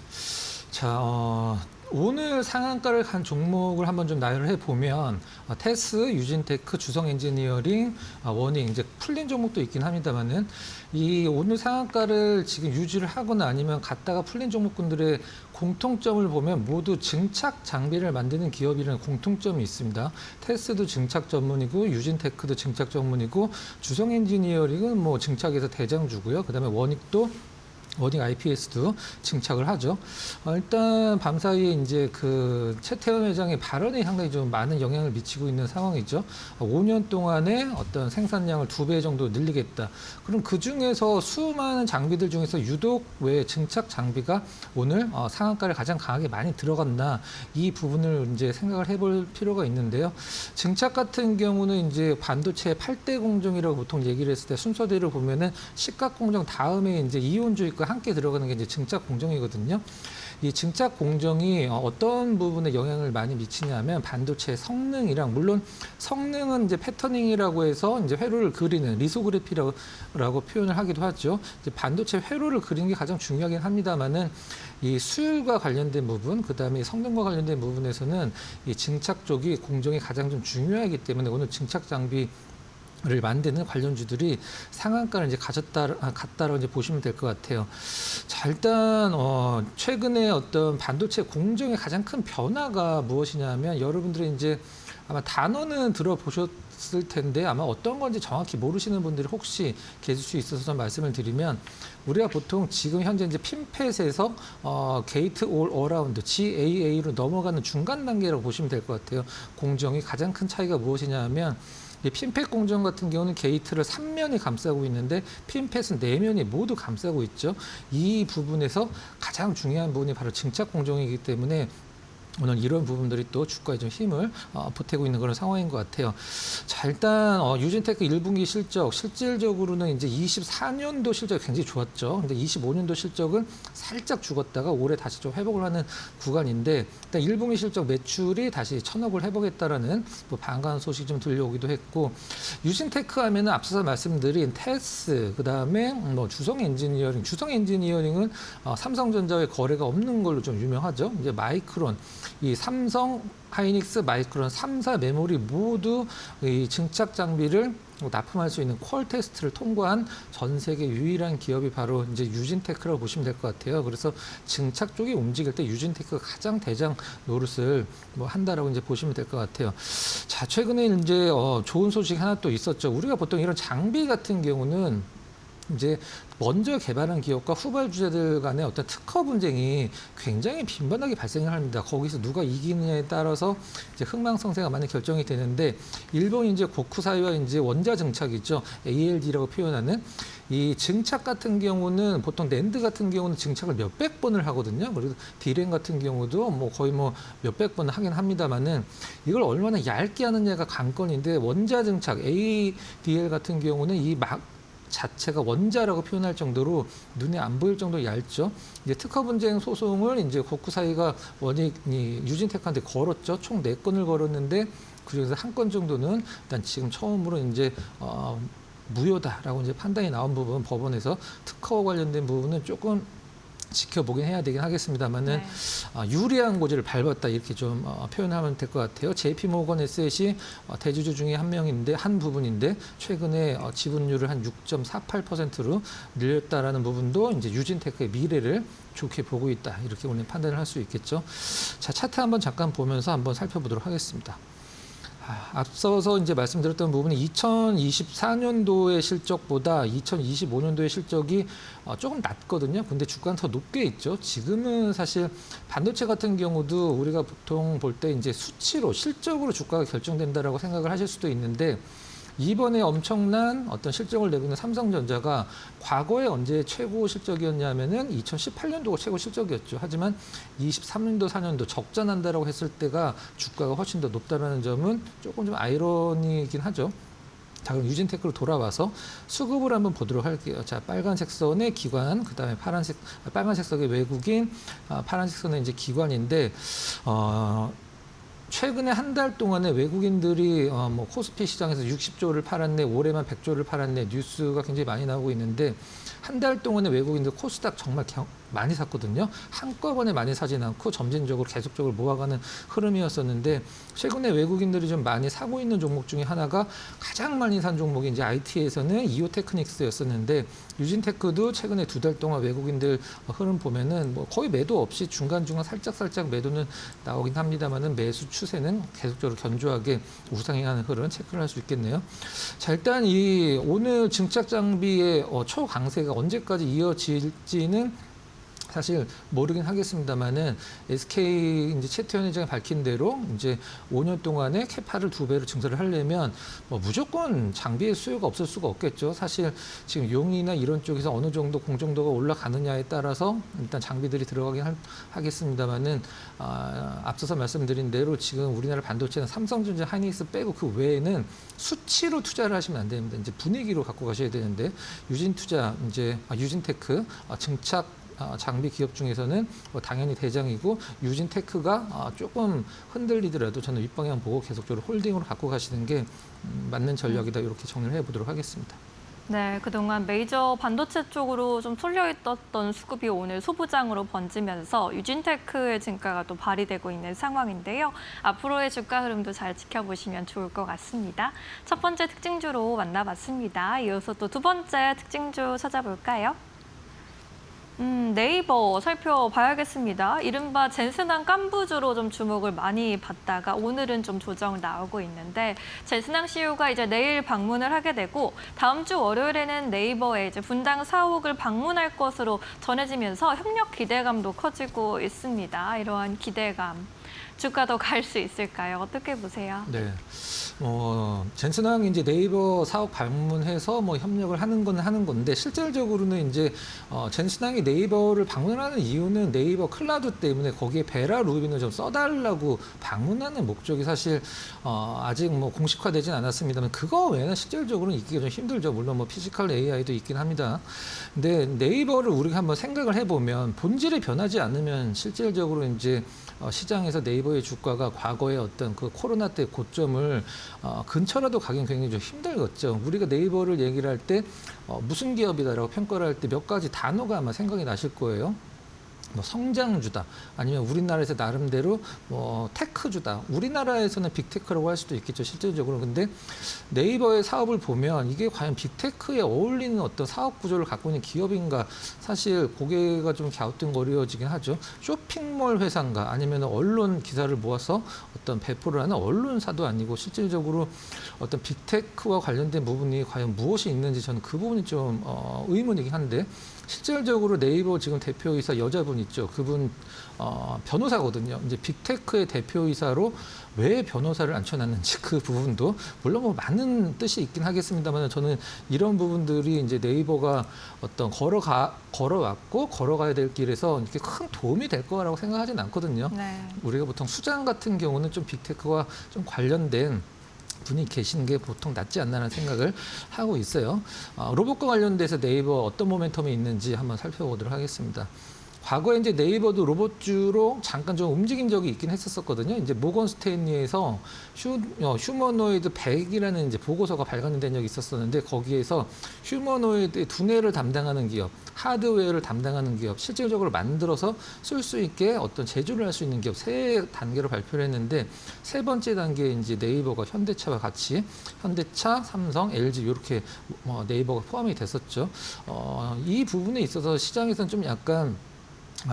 자 오늘 상한가를 간 종목을 한번 좀 나열을 해보면 테스, 유진테크, 주성엔지니어링, 워닝 이제 풀린 종목도 있긴 합니다만은 이 오늘 상한가를 지금 유지를 하거나 아니면 갔다가 풀린 종목군들의 공통점을 보면 모두 증착 장비를 만드는 기업이라는 공통점이 있습니다. 테스도 증착 전문이고 유진테크도 증착 전문이고 주성엔지니어링은 뭐 증착에서 대장주고요. 그다음에 워닝 IPS도 증착을 하죠. 일단 밤사이에 이제 그 최태원 회장의 발언이 상당히 좀 많은 영향을 미치고 있는 상황이죠. 5년 동안에 어떤 생산량을 2배 정도 늘리겠다. 그럼 그 중에서 수많은 장비들 중에서 유독 왜 증착 장비가 오늘 상한가를 가장 강하게 많이 들어갔나 이 부분을 이제 생각을 해볼 필요가 있는데요. 증착 같은 경우는 이제 반도체 8대 공정이라고 보통 얘기를 했을 때 순서대로 보면은 식각 공정 다음에 이제 이온주입과 함께 들어가는 게 이제 증착 공정이거든요. 이 증착 공정이 어떤 부분에 영향을 많이 미치냐면 반도체 성능이랑 물론 성능은 이제 패터닝이라고 해서 이제 회로를 그리는 리소그래피라고 표현을 하기도 하죠. 이제 반도체 회로를 그리는 게 가장 중요하긴 합니다만은 이 수율과 관련된 부분, 그다음에 성능과 관련된 부분에서는 이 증착 쪽이 공정이 가장 좀 중요하기 때문에 오늘 증착 장비 를 만드는 관련주들이 상한가를 이제 갔다라고 이제 보시면 될 것 같아요. 자, 일단 최근에 어떤 반도체 공정의 가장 큰 변화가 무엇이냐면 여러분들이 이제 아마 단어는 들어보셨을 텐데 아마 어떤 건지 정확히 모르시는 분들이 혹시 계실 수 있어서 좀 말씀을 드리면 우리가 보통 지금 현재 이제 핀펫에서 게이트 올 어라운드 GAA로 넘어가는 중간 단계라고 보시면 될 것 같아요. 공정이 가장 큰 차이가 무엇이냐면 이 핀펫 공정 같은 경우는 게이트를 3면이 감싸고 있는데 핀펫은 4면이 모두 감싸고 있죠. 이 부분에서 가장 중요한 부분이 바로 증착 공정이기 때문에 오늘 이런 부분들이 또 주가에 좀 힘을 보태고 있는 그런 상황인 것 같아요. 자, 일단 유진테크 1분기 실적 실질적으로는 이제 24년도 실적이 굉장히 좋았죠. 근데 25년도 실적은 살짝 죽었다가 올해 다시 좀 회복을 하는 구간인데 일단 1분기 실적 매출이 다시 1,000억을 회복했다라는 뭐 반가운 소식이 좀 들려오기도 했고 유진테크 하면은 앞서서 말씀드린 테스 그다음에 뭐 주성 엔지니어링은 삼성전자의 거래가 없는 걸로 좀 유명하죠. 이제 마이크론 이 삼성, 하이닉스, 마이크론 3사 메모리 모두 이 증착 장비를 납품할 수 있는 퀄 테스트를 통과한 전 세계 유일한 기업이 바로 이제 유진테크라고 보시면 될 것 같아요. 그래서 증착 쪽이 움직일 때 유진테크가 가장 대장 노릇을 뭐 한다라고 이제 보시면 될 것 같아요. 자, 최근에 이제 좋은 소식이 하나 또 있었죠. 우리가 보통 이런 장비 같은 경우는 이제 먼저 개발한 기업과 후발주자들 간의 어떤 특허 분쟁이 굉장히 빈번하게 발생을 합니다. 거기서 누가 이기느냐에 따라서 이제 흥망성쇠가 많이 결정이 되는데 일본 이제 고쿠사이와 이제 원자 증착이죠. ALD라고 표현하는 이 증착 같은 경우는 보통 낸드 같은 경우는 증착을 몇백 번을 하거든요. 그리고 디램 같은 경우도 뭐 거의 뭐 몇백 번을 하긴 합니다만은 이걸 얼마나 얇게 하느냐가 관건인데 원자 증착 ADL 같은 경우는 이 자체가 원자라고 표현할 정도로 눈에 안 보일 정도로 얇죠. 이제 특허 분쟁 소송을 이제 고쿠사이가 유진테크한테 걸었죠. 총 4건을 걸었는데 그중에서 1건 정도는 일단 지금 처음으로 이제 무효다라고 이제 판단이 나온 부분 법원에서 특허 관련된 부분은 조금 지켜보긴 해야 되긴 하겠습니다만은 네. 유리한 고지를 밟았다 이렇게 좀 표현하면 될 것 같아요. JP모건 에셋이 대주주 중에 한 부분인데 최근에 지분율을 한 6.48%로 늘렸다라는 부분도 이제 유진테크의 미래를 좋게 보고 있다 이렇게 오늘 판단을 할 수 있겠죠. 자, 차트 한번 잠깐 보면서 한번 살펴보도록 하겠습니다. 앞서서 이제 말씀드렸던 부분이 2024년도의 실적보다 2025년도의 실적이 조금 낮거든요. 근데 주가는 더 높게 있죠. 지금은 사실 반도체 같은 경우도 우리가 보통 볼 때 이제 수치로 실적으로 주가가 결정된다라고 생각을 하실 수도 있는데 이번에 엄청난 어떤 실적을 내고 있는 삼성전자가 과거에 언제 최고 실적이었냐면은 2018년도가 최고 실적이었죠. 하지만 23년도, 4년도 적자 난다라고 했을 때가 주가가 훨씬 더 높다라는 점은 조금 좀 아이러니이긴 하죠. 자, 그럼 유진테크로 돌아와서 수급을 한번 보도록 할게요. 자, 빨간색 선의 기관, 그다음에 빨간색 선의 외국인, 파란색 선의 이제 기관인데 최근에 한 달 동안에 외국인들이 뭐 코스피 시장에서 60조를 팔았네, 올해만 100조를 팔았네 뉴스가 굉장히 많이 나오고 있는데 한 달 동안에 외국인들 코스닥 정말 많이 샀거든요. 한꺼번에 많이 사진 않고 점진적으로 계속적으로 모아가는 흐름이었었는데 최근에 외국인들이 좀 많이 사고 있는 종목 중에 하나가 가장 많이 산 종목이 이제 IT에서는 이오테크닉스였었는데 유진테크도 최근에 2달 동안 외국인들 흐름 보면은 뭐 거의 매도 없이 중간중간 살짝 매도는 나오긴 합니다만은 매수 추세는 계속적으로 견조하게 우상향하는 흐름 체크를 할 수 있겠네요. 자, 일단 이 오늘 증착 장비의 초강세가 언제까지 이어질지는 사실 모르긴 하겠습니다만은 SK 이제 최태원 회장이 밝힌 대로 이제 5년 동안에 캐파를 2배로 증설을 하려면 뭐 무조건 장비의 수요가 없을 수가 없겠죠. 사실 지금 용이나 이런 쪽에서 어느 정도 공정도가 올라가느냐에 따라서 일단 장비들이 들어가긴 하겠습니다만은 앞서서 말씀드린 대로 지금 우리나라 반도체는 삼성전자, 하이닉스 빼고 그 외에는 수치로 투자를 하시면 안 됩니다. 이제 분위기로 갖고 가셔야 되는데 유진테크 증착 장비 기업 중에서는 당연히 대장이고 유진테크가 조금 흔들리더라도 저는 윗방향 보고 계속적으로 홀딩으로 갖고 가시는 게 맞는 전략이다 이렇게 정리를 해보도록 하겠습니다. 네, 그동안 메이저 반도체 쪽으로 좀 쏠려있었던 수급이 오늘 소부장으로 번지면서 유진테크의 증가가 또 발휘되고 있는 상황인데요. 앞으로의 주가 흐름도 잘 지켜보시면 좋을 것 같습니다. 첫 번째 특징주로 만나봤습니다. 이어서 또 두 번째 특징주 찾아볼까요? 네이버 살펴봐야겠습니다. 이른바 젠스낭 깐부주로 좀 주목을 많이 받다가 오늘은 좀 조정 나오고 있는데 젠스낭 CEO가 이제 내일 방문을 하게 되고 다음 주 월요일에는 네이버에 이제 분당 사옥을 방문할 것으로 전해지면서 협력 기대감도 커지고 있습니다. 이러한 기대감. 주가도 갈 수 있을까요? 어떻게 보세요? 네. 젠슨항이 이제 네이버 사업 방문해서 뭐 협력을 하는 건 하는 건데 실질적으로는 이제 젠슨항이 네이버를 방문하는 이유는 네이버 클라우드 때문에 거기에 베라 루비를 좀 써달라고 방문하는 목적이 사실 아직 뭐 공식화되진 않았습니다만 그거 외에는 실질적으로는 있기가 좀 힘들죠. 물론 뭐 피지컬 AI도 있긴 합니다. 근데 네이버를 우리가 한번 생각을 해보면 본질이 변하지 않으면 실질적으로 이제 시장에서 네이버의 주가가 과거의 어떤 그 코로나 때 고점을 근처라도 가긴 굉장히 좀 힘들겠죠. 우리가 네이버를 얘기를 할 때 무슨 기업이다라고 평가를 할 때 몇 가지 단어가 아마 생각이 나실 거예요. 뭐 성장주다, 아니면 우리나라에서 나름대로 뭐 테크주다. 우리나라에서는 빅테크라고 할 수도 있겠죠, 실질적으로. 근데 네이버의 사업을 보면 이게 과연 빅테크에 어울리는 어떤 사업 구조를 갖고 있는 기업인가, 사실 고개가 좀 갸우뚱거려지긴 하죠. 쇼핑몰 회사인가, 아니면 언론 기사를 모아서 어떤 배포를 하는 언론사도 아니고 실질적으로 어떤 빅테크와 관련된 부분이 과연 무엇이 있는지 저는 그 부분이 좀 의문이긴 한데, 실질적으로 네이버 지금 대표이사 여자분 있죠. 그분 변호사거든요. 이제 빅테크의 대표이사로 왜 변호사를 앉혀놨는지 그 부분도 물론 뭐 많은 뜻이 있긴 하겠습니다만 저는 이런 부분들이 이제 네이버가 어떤 걸어왔고 걸어가야 될 길에서 이렇게 큰 도움이 될 거라고 생각하진 않거든요. 네. 우리가 보통 수장 같은 경우는 좀 빅테크와 좀 관련된 분이 계시는 게 보통 낫지 않나라는 생각을 하고 있어요. 로봇과 관련돼서 네이버 어떤 모멘텀이 있는지 한번 살펴보도록 하겠습니다. 과거에 이제 네이버도 로봇주로 잠깐 좀 움직인 적이 있긴 했었거든요. 이제 모건 스탠리에서 휴머노이드 100이라는 이제 보고서가 발간된 적이 있었었는데 거기에서 휴머노이드의 두뇌를 담당하는 기업, 하드웨어를 담당하는 기업, 실질적으로 만들어서 쓸 수 있게 어떤 제조를 할 수 있는 기업 세 단계로 발표를 했는데 세 번째 단계에 이제 네이버가 현대차와 같이 현대차, 삼성, LG 이렇게 네이버가 포함이 됐었죠. 이 부분에 있어서 시장에서는 좀 약간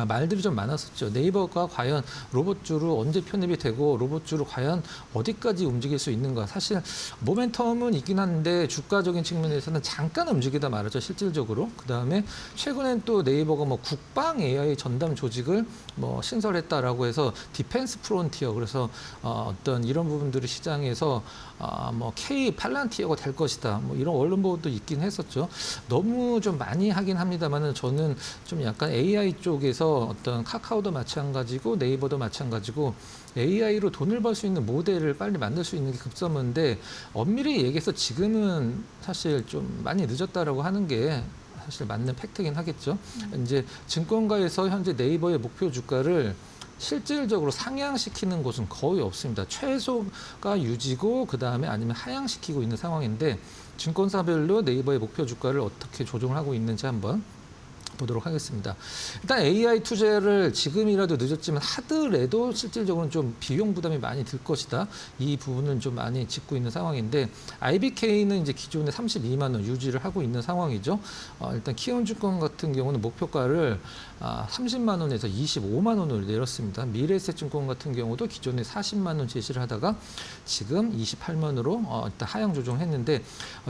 말들이 좀 많았었죠. 네이버가 과연 로봇주로 언제 편입이 되고 로봇주로 과연 어디까지 움직일 수 있는가. 사실 모멘텀은 있긴 한데 주가적인 측면에서는 잠깐 움직이다 말았죠. 실질적으로. 그다음에 최근엔 또 네이버가 뭐 국방 AI 전담 조직을 뭐 신설했다라고 해서 디펜스 프론티어, 그래서 어떤 이런 부분들이 시장에서 뭐 K 팔란티어가 될 것이다. 뭐 이런 언론 보도도 있긴 했었죠. 너무 좀 많이 하긴 합니다만은 저는 좀 약간 AI 쪽에서 어떤 카카오도 마찬가지고 네이버도 마찬가지고 AI로 돈을 벌 수 있는 모델을 빨리 만들 수 있는 게 급선무인데 엄밀히 얘기해서 지금은 사실 좀 많이 늦었다라고 하는 게 사실 맞는 팩트긴 하겠죠. 이제 증권가에서 현재 네이버의 목표 주가를 실질적으로 상향시키는 곳은 거의 없습니다. 최소가 유지고 그다음에 아니면 하향시키고 있는 상황인데 증권사별로 네이버의 목표 주가를 어떻게 조정을 하고 있는지 한번 보도록 하겠습니다. 일단 AI 투자를 지금이라도 늦었지만 하더라도 실질적으로는 좀 비용 부담이 많이 들 것이다. 이 부분은 좀 많이 짚고 있는 상황인데 IBK는 이제 기존에 32만 원 유지를 하고 있는 상황이죠. 일단 키움증권 같은 경우는 목표가를 30만 원에서 25만 원으로 내렸습니다. 미래에셋증권 같은 경우도 기존에 40만 원 제시를 하다가 지금 28만으로 일단 하향 조정했는데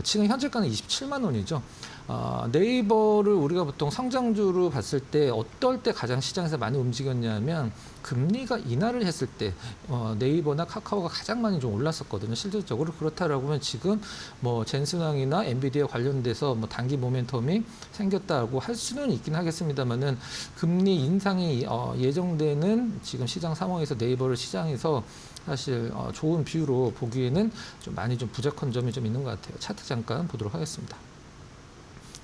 지금 현재가는 27만 원이죠. 네이버를 우리가 보통 성장주로 봤을 때 어떨 때 가장 시장에서 많이 움직였냐면 금리가 인하를 했을 때 네이버나 카카오가 가장 많이 좀 올랐었거든요. 실질적으로 그렇다라고 하면 지금 뭐 젠슨항이나 엔비디아 관련돼서 뭐 단기 모멘텀이 생겼다고 할 수는 있긴 하겠습니다만은 금리 인상이 예정되는 지금 시장 상황에서 네이버를 시장에서 사실 좋은 뷰로 보기에는 좀 많이 좀 부족한 점이 좀 있는 것 같아요. 차트 잠깐 보도록 하겠습니다.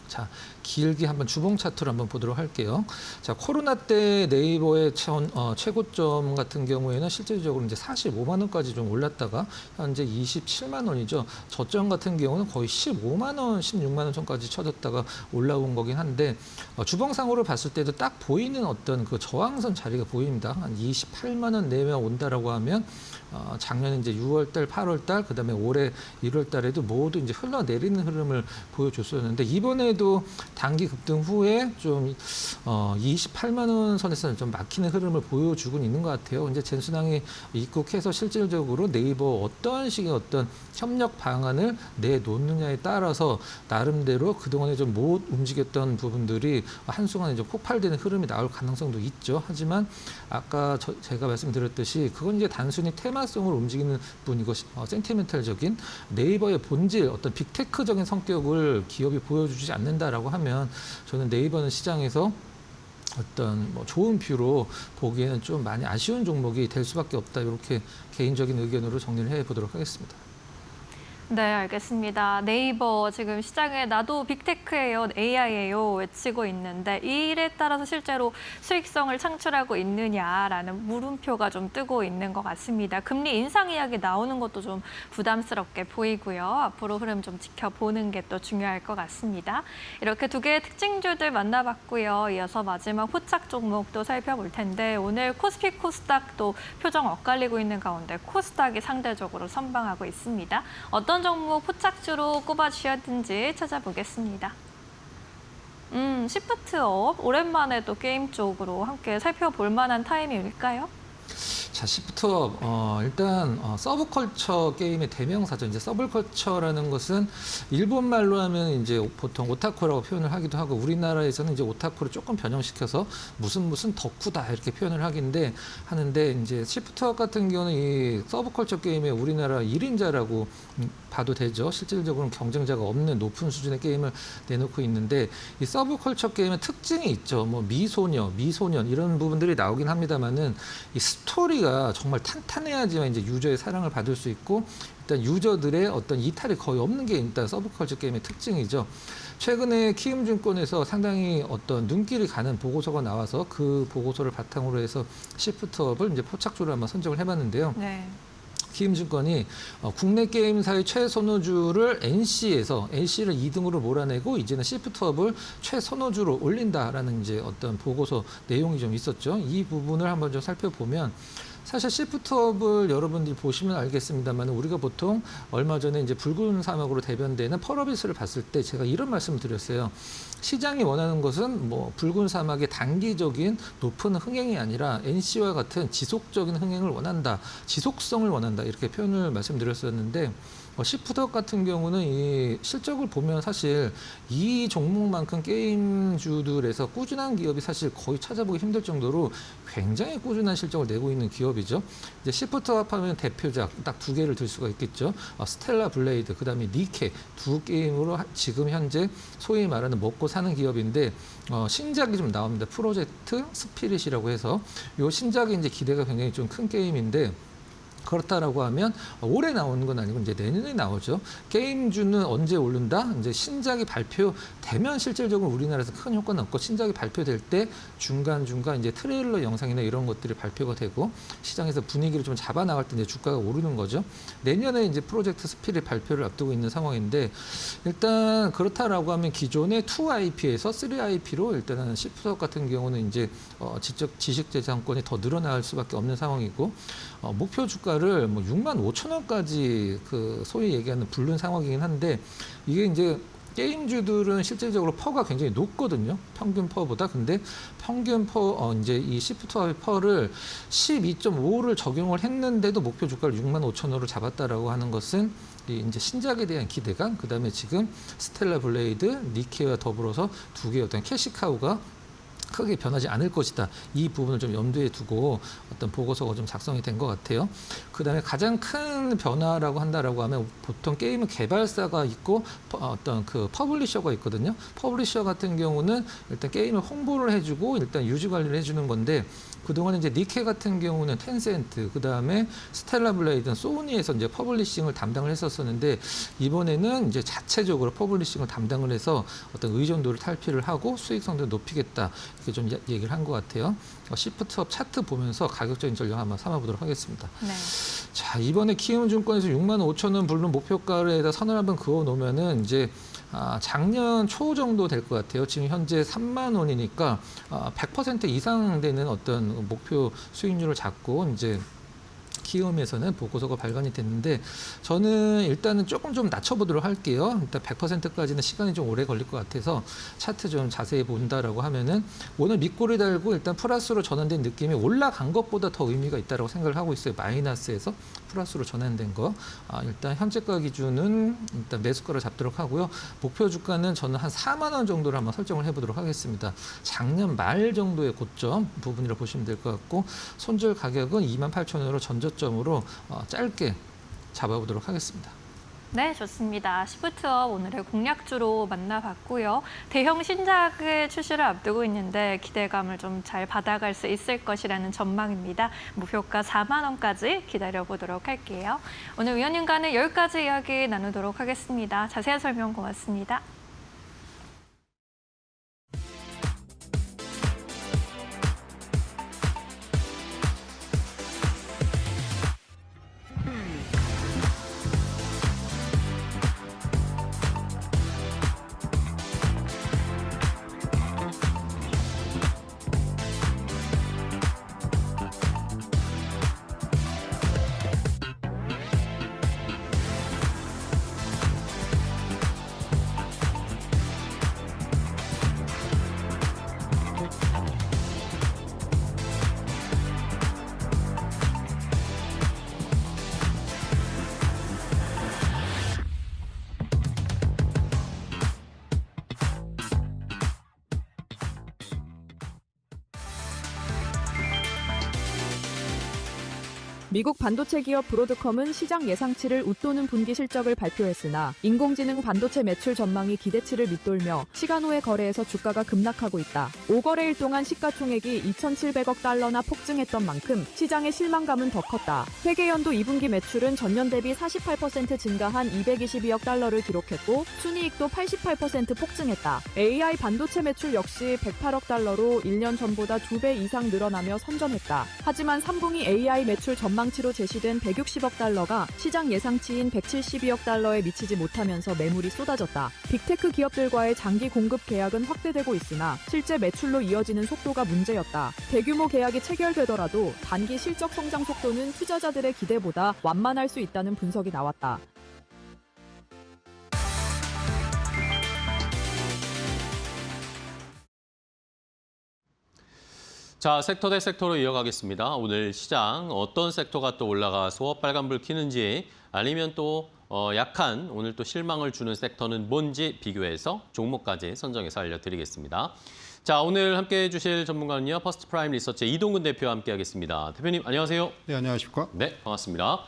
자, 길게 한번 주봉 차트로 한번 보도록 할게요. 자, 코로나 때 네이버의 최고점 같은 경우에는 실질적으로 이제 45만 원까지 좀 올랐다가 현재 27만 원이죠. 저점 같은 경우는 거의 15만 원, 16만 원 전까지 쳐졌다가 올라온 거긴 한데 주봉상으로 봤을 때도 딱 보이는 어떤 그 저항선 자리가 보입니다. 한 28만 원 내면 온다라고 하면 작년 이제 6월달, 8월달, 그다음에 올해 1월달에도 모두 이제 흘러내리는 흐름을 보여줬었는데 이번에도 이번에도 단기 급등 후에 좀 28만 원 선에서는 좀 막히는 흐름을 보여주고 있는 것 같아요. 이제 젠순항이 입국해서 실질적으로 네이버 어떤 식의 어떤 협력 방안을 내놓느냐에 따라서 나름대로 그동안에 좀 못 움직였던 부분들이 한순간에 좀 폭발되는 흐름이 나올 가능성도 있죠. 하지만 아까 제가 말씀드렸듯이 그건 이제 단순히 테마성으로 움직이는 분이고 센티멘탈적인 네이버의 본질 어떤 빅테크적인 성격을 기업이 보여주지 않는다라고 하면 저는 네이버는 시장에서 어떤 뭐 좋은 뷰로 보기에는 좀 많이 아쉬운 종목이 될 수밖에 없다. 이렇게 개인적인 의견으로 정리를 해보도록 하겠습니다. 네, 알겠습니다. 네이버 지금 시장에 나도 빅테크예요, AI예요 외치고 있는데 이 일에 따라서 실제로 수익성을 창출하고 있느냐라는 물음표가 좀 뜨고 있는 것 같습니다. 금리 인상 이야기 나오는 것도 좀 부담스럽게 보이고요. 앞으로 흐름 좀 지켜보는 게 또 중요할 것 같습니다. 이렇게 두 개의 특징주들 만나봤고요. 이어서 마지막 호착 종목도 살펴볼 텐데 오늘 코스피 코스닥도 표정 엇갈리고 있는 가운데 코스닥이 상대적으로 선방하고 있습니다. 어떤 종목 포착주로 꼽아주셨는지 찾아보겠습니다. 시프트업, 오랜만에 또 게임 쪽으로 함께 살펴볼 만한 타이밍일까요? 자, 시프트업 일단 서브컬처 게임의 대명사죠. 이제 서브컬처라는 것은 일본 말로 하면 이제 보통 오타쿠라고 표현을 하기도 하고 우리나라에서는 이제 오타쿠를 조금 변형시켜서 무슨 덕후다 이렇게 표현을 하는데 이제 시프트업 같은 경우는 이 서브컬처 게임의 우리나라 1인자라고 봐도 되죠. 실질적으로는 경쟁자가 없는 높은 수준의 게임을 내놓고 있는데 이 서브컬처 게임의 특징이 있죠. 뭐 미소년 이런 부분들이 나오긴 합니다만은 이 스토리가 정말 탄탄해야지만 이제 유저의 사랑을 받을 수 있고 일단 유저들의 어떤 이탈이 거의 없는 게 일단 서브컬처 게임의 특징이죠. 최근에 키움증권에서 상당히 어떤 눈길이 가는 보고서가 나와서 그 보고서를 바탕으로 해서 시프트업을 이제 포착주로 한번 선정을 해봤는데요. 네. 키움증권이 국내 게임사의 최선호주를 NC를 2등으로 몰아내고 이제는 시프트업을 최선호주로 올린다라는 이제 어떤 보고서 내용이 좀 있었죠. 이 부분을 한번 좀 살펴보면 사실 시프트업을 여러분들이 보시면 알겠습니다만 우리가 보통 얼마 전에 이제 붉은 사막으로 대변되는 펄어비스를 봤을 때 제가 이런 말씀을 드렸어요. 시장이 원하는 것은 뭐 붉은 사막의 단기적인 높은 흥행이 아니라 NC와 같은 지속적인 흥행을 원한다. 지속성을 원한다. 이렇게 표현을 말씀드렸었는데 시프트업 같은 경우는 이 실적을 보면 사실 이 종목만큼 게임주들에서 꾸준한 기업이 사실 거의 찾아보기 힘들 정도로 굉장히 꾸준한 실적을 내고 있는 기업이죠. 이제 시프트업 하면 대표작 딱 두 개를 들 수가 있겠죠. 스텔라 블레이드, 그다음에 니케 두 게임으로 지금 현재 소위 말하는 먹고 사는 기업인데 신작이 좀 나옵니다. 프로젝트 스피릿이라고 해서 이 신작이 이제 기대가 굉장히 좀 큰 게임인데 그렇다라고 하면 올해 나오는 건 아니고 이제 내년에 나오죠. 게임주는 언제 오른다? 이제 신작이 발표되면 실질적으로 우리나라에서 큰 효과는 없고 신작이 발표될 때 중간중간 이제 트레일러 영상이나 이런 것들이 발표가 되고 시장에서 분위기를 좀 잡아 나갈 때 이제 주가가 오르는 거죠. 내년에 이제 프로젝트 스피릿 발표를 앞두고 있는 상황인데 일단 그렇다라고 하면 기존의 2IP에서 3IP로 일단은 시프트업 같은 경우는 이제 지식재산권이 더 늘어날 수밖에 없는 상황이고 목표 주가를 뭐 6만 5천 원까지 그 소위 얘기하는 부른 상황이긴 한데 이게 이제 게임주들은 실질적으로 퍼가 굉장히 높거든요. 평균 퍼보다. 근데 평균 이제 이 시프트업의 퍼를 12.5를 적용을 했는데도 목표 주가를 6만 5천 원으로 잡았다라고 하는 것은 이제 신작에 대한 기대감, 그다음에 지금 스텔라 블레이드, 니케와 더불어서 두 개의 어떤 캐시카우가 크게 변하지 않을 것이다. 이 부분을 좀 염두에 두고 어떤 보고서가 좀 작성이 된 것 같아요. 그다음에 가장 큰 변화라고 한다라고 하면 보통 게임은 개발사가 있고 어떤 그 퍼블리셔가 있거든요. 퍼블리셔 같은 경우는 일단 게임을 홍보를 해주고 일단 유지 관리를 해주는 건데 그동안 이제 니케 같은 경우는 텐센트, 그다음에 스텔라 블레이드는 소니에서 이제 퍼블리싱을 담당을 했었었는데 이번에는 이제 자체적으로 퍼블리싱을 담당을 해서 어떤 의존도를 탈피를 하고 수익성도 높이겠다. 이렇게 좀 얘기를 한 것 같아요. 시프트업 차트 보면서 가격적인 전략 한번 삼아보도록 하겠습니다. 네. 자, 이번에 키움증권에서 6만 5천 원 부른 목표가에다 선을 한번 그어 놓으면은 이제 작년 초 정도 될 것 같아요. 지금 현재 3만 원이니까 100% 이상 되는 어떤 목표 수익률을 잡고 이제 키움에서는 보고서가 발간이 됐는데 저는 일단은 조금 좀 낮춰보도록 할게요. 일단 100%까지는 시간이 좀 오래 걸릴 것 같아서 차트 좀 자세히 본다라고 하면은 오늘 밑꼬리 달고 일단 플러스로 전환된 느낌이 올라간 것보다 더 의미가 있다고 생각을 하고 있어요. 마이너스에서 플러스로 전환된 거. 일단 현재가 기준은 일단 매수가를 잡도록 하고요. 목표 주가는 저는 한 4만 원 정도를 한번 설정을 해보도록 하겠습니다. 작년 말 정도의 고점 부분이라고 보시면 될 것 같고 손절 가격은 28,000원으로 전저점으로 짧게 잡아보도록 하겠습니다. 네, 좋습니다. 시프트업 오늘의 공략주로 만나봤고요. 대형 신작의 출시를 앞두고 있는데 기대감을 좀 잘 받아갈 수 있을 것이라는 전망입니다. 목표가 4만 원까지 기다려보도록 할게요. 오늘 위원님과는 여기까지 이야기 나누도록 하겠습니다. 자세한 설명 고맙습니다. 미국 반도체 기업 브로드컴은 시장 예상치를 웃도는 분기 실적을 발표했으나 인공지능 반도체 매출 전망이 기대치를 밑돌며 시간 후의 거래에서 주가가 급락하고 있다. 5거래일 동안 시가총액이 2,700억 달러나 폭증했던 만큼 시장의 실망감은 더 컸다. 회계연도 2분기 매출은 전년 대비 48% 증가한 222억 달러를 기록했고 순이익도 88% 폭증했다. AI 반도체 매출 역시 108억 달러로 1년 전보다 2배 이상 늘어나며 선전했다. 하지만 3분기 AI 매출 전망치로 제시된 160억 달러가 시장 예상치인 172억 달러에 미치지 못하면서 매물이 쏟아졌다. 빅테크 기업들과의 장기 공급 계약은 확대되고 있으나 실제 매출로 이어지는 속도가 문제였다. 대규모 계약이 체결되더라도 단기 실적 성장 속도는 투자자들의 기대보다 완만할 수 있다는 분석이 나왔다. 자, 섹터 대 섹터로 이어가겠습니다. 오늘 시장 어떤 섹터가 또 올라가서 빨간불 켜는지 아니면 또 약한 오늘 또 실망을 주는 섹터는 뭔지 비교해서 종목까지 선정해서 알려드리겠습니다. 자, 오늘 함께해 주실 전문가는요. 퍼스트 프라임 리서치 이동근 대표와 함께하겠습니다. 대표님 안녕하세요. 네, 안녕하십니까? 네, 반갑습니다.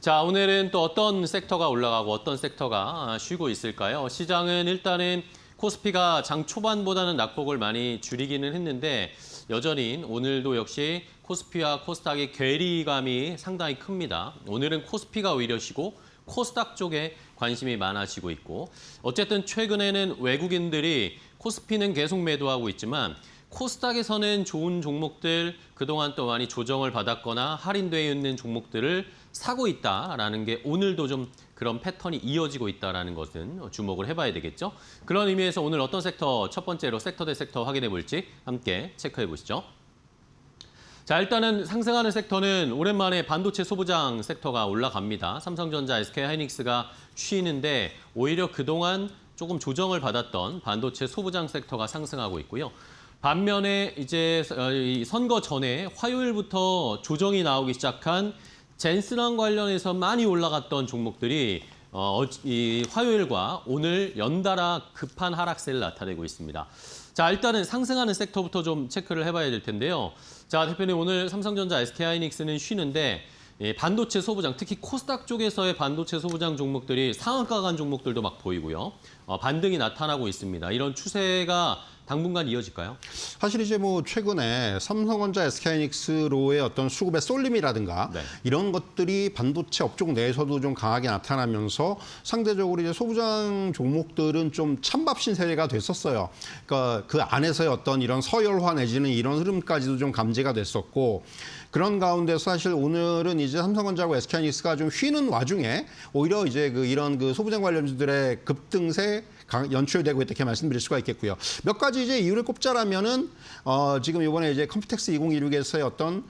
자, 오늘은 또 어떤 섹터가 올라가고 어떤 섹터가 쉬고 있을까요? 시장은 일단은 코스피가 장 초반보다는 낙폭을 많이 줄이기는 했는데 여전히 오늘도 역시 코스피와 코스닥의 괴리감이 상당히 큽니다. 오늘은 코스피가 오히려 쉬고 코스닥 쪽에 관심이 많아지고 있고 어쨌든 최근에는 외국인들이 코스피는 계속 매도하고 있지만 코스닥에서는 좋은 종목들 그동안 또 많이 조정을 받았거나 할인되어 있는 종목들을 사고 있다라는 게 오늘도 좀 그런 패턴이 이어지고 있다는 것은 주목을 해봐야 되겠죠. 그런 의미에서 오늘 어떤 섹터, 첫 번째로 섹터 대 섹터 확인해 볼지 함께 체크해 보시죠. 자, 일단은 상승하는 섹터는 오랜만에 반도체 소부장 섹터가 올라갑니다. 삼성전자, SK하이닉스가 쉬는데 오히려 그동안 조금 조정을 받았던 반도체 소부장 섹터가 상승하고 있고요. 반면에 이제 선거 전에 화요일부터 조정이 나오기 시작한 젠스랑 관련해서 많이 올라갔던 종목들이 이 화요일과 오늘 연달아 급한 하락세를 나타내고 있습니다. 자, 일단은 상승하는 섹터부터 좀 체크를 해봐야 될 텐데요. 자, 대표님 오늘 삼성전자, SK하이닉스는 쉬는데 반도체 소부장, 특히 코스닥 쪽에서의 반도체 소부장 종목들이 상한가 간 종목들도 막 보이고요. 반등이 나타나고 있습니다. 이런 추세가 당분간 이어질까요? 사실 이제 뭐 최근에 삼성전자, SK하이닉스로의 어떤 수급의 쏠림이라든가 네. 이런 것들이 반도체 업종 내에서도 좀 강하게 나타나면서 상대적으로 이제 소부장 종목들은 좀 찬밥 신세가 됐었어요. 그러니까 그 안에서의 어떤 이런 서열화 내지는 이런 흐름까지도 좀 감지가 됐었고 그런 가운데서 사실 오늘은 이제 삼성전자하고 SK하이닉스가 좀 쉬는 와중에 오히려 이제 이런 소부장 관련주들의 급등세 연출되고 있다 이렇게 말씀드릴 수가 있겠고요. 몇 가지 이제 이유를 꼽자라면은 지금 이번에 이제 컴퓨텍스 2016에서의 어떤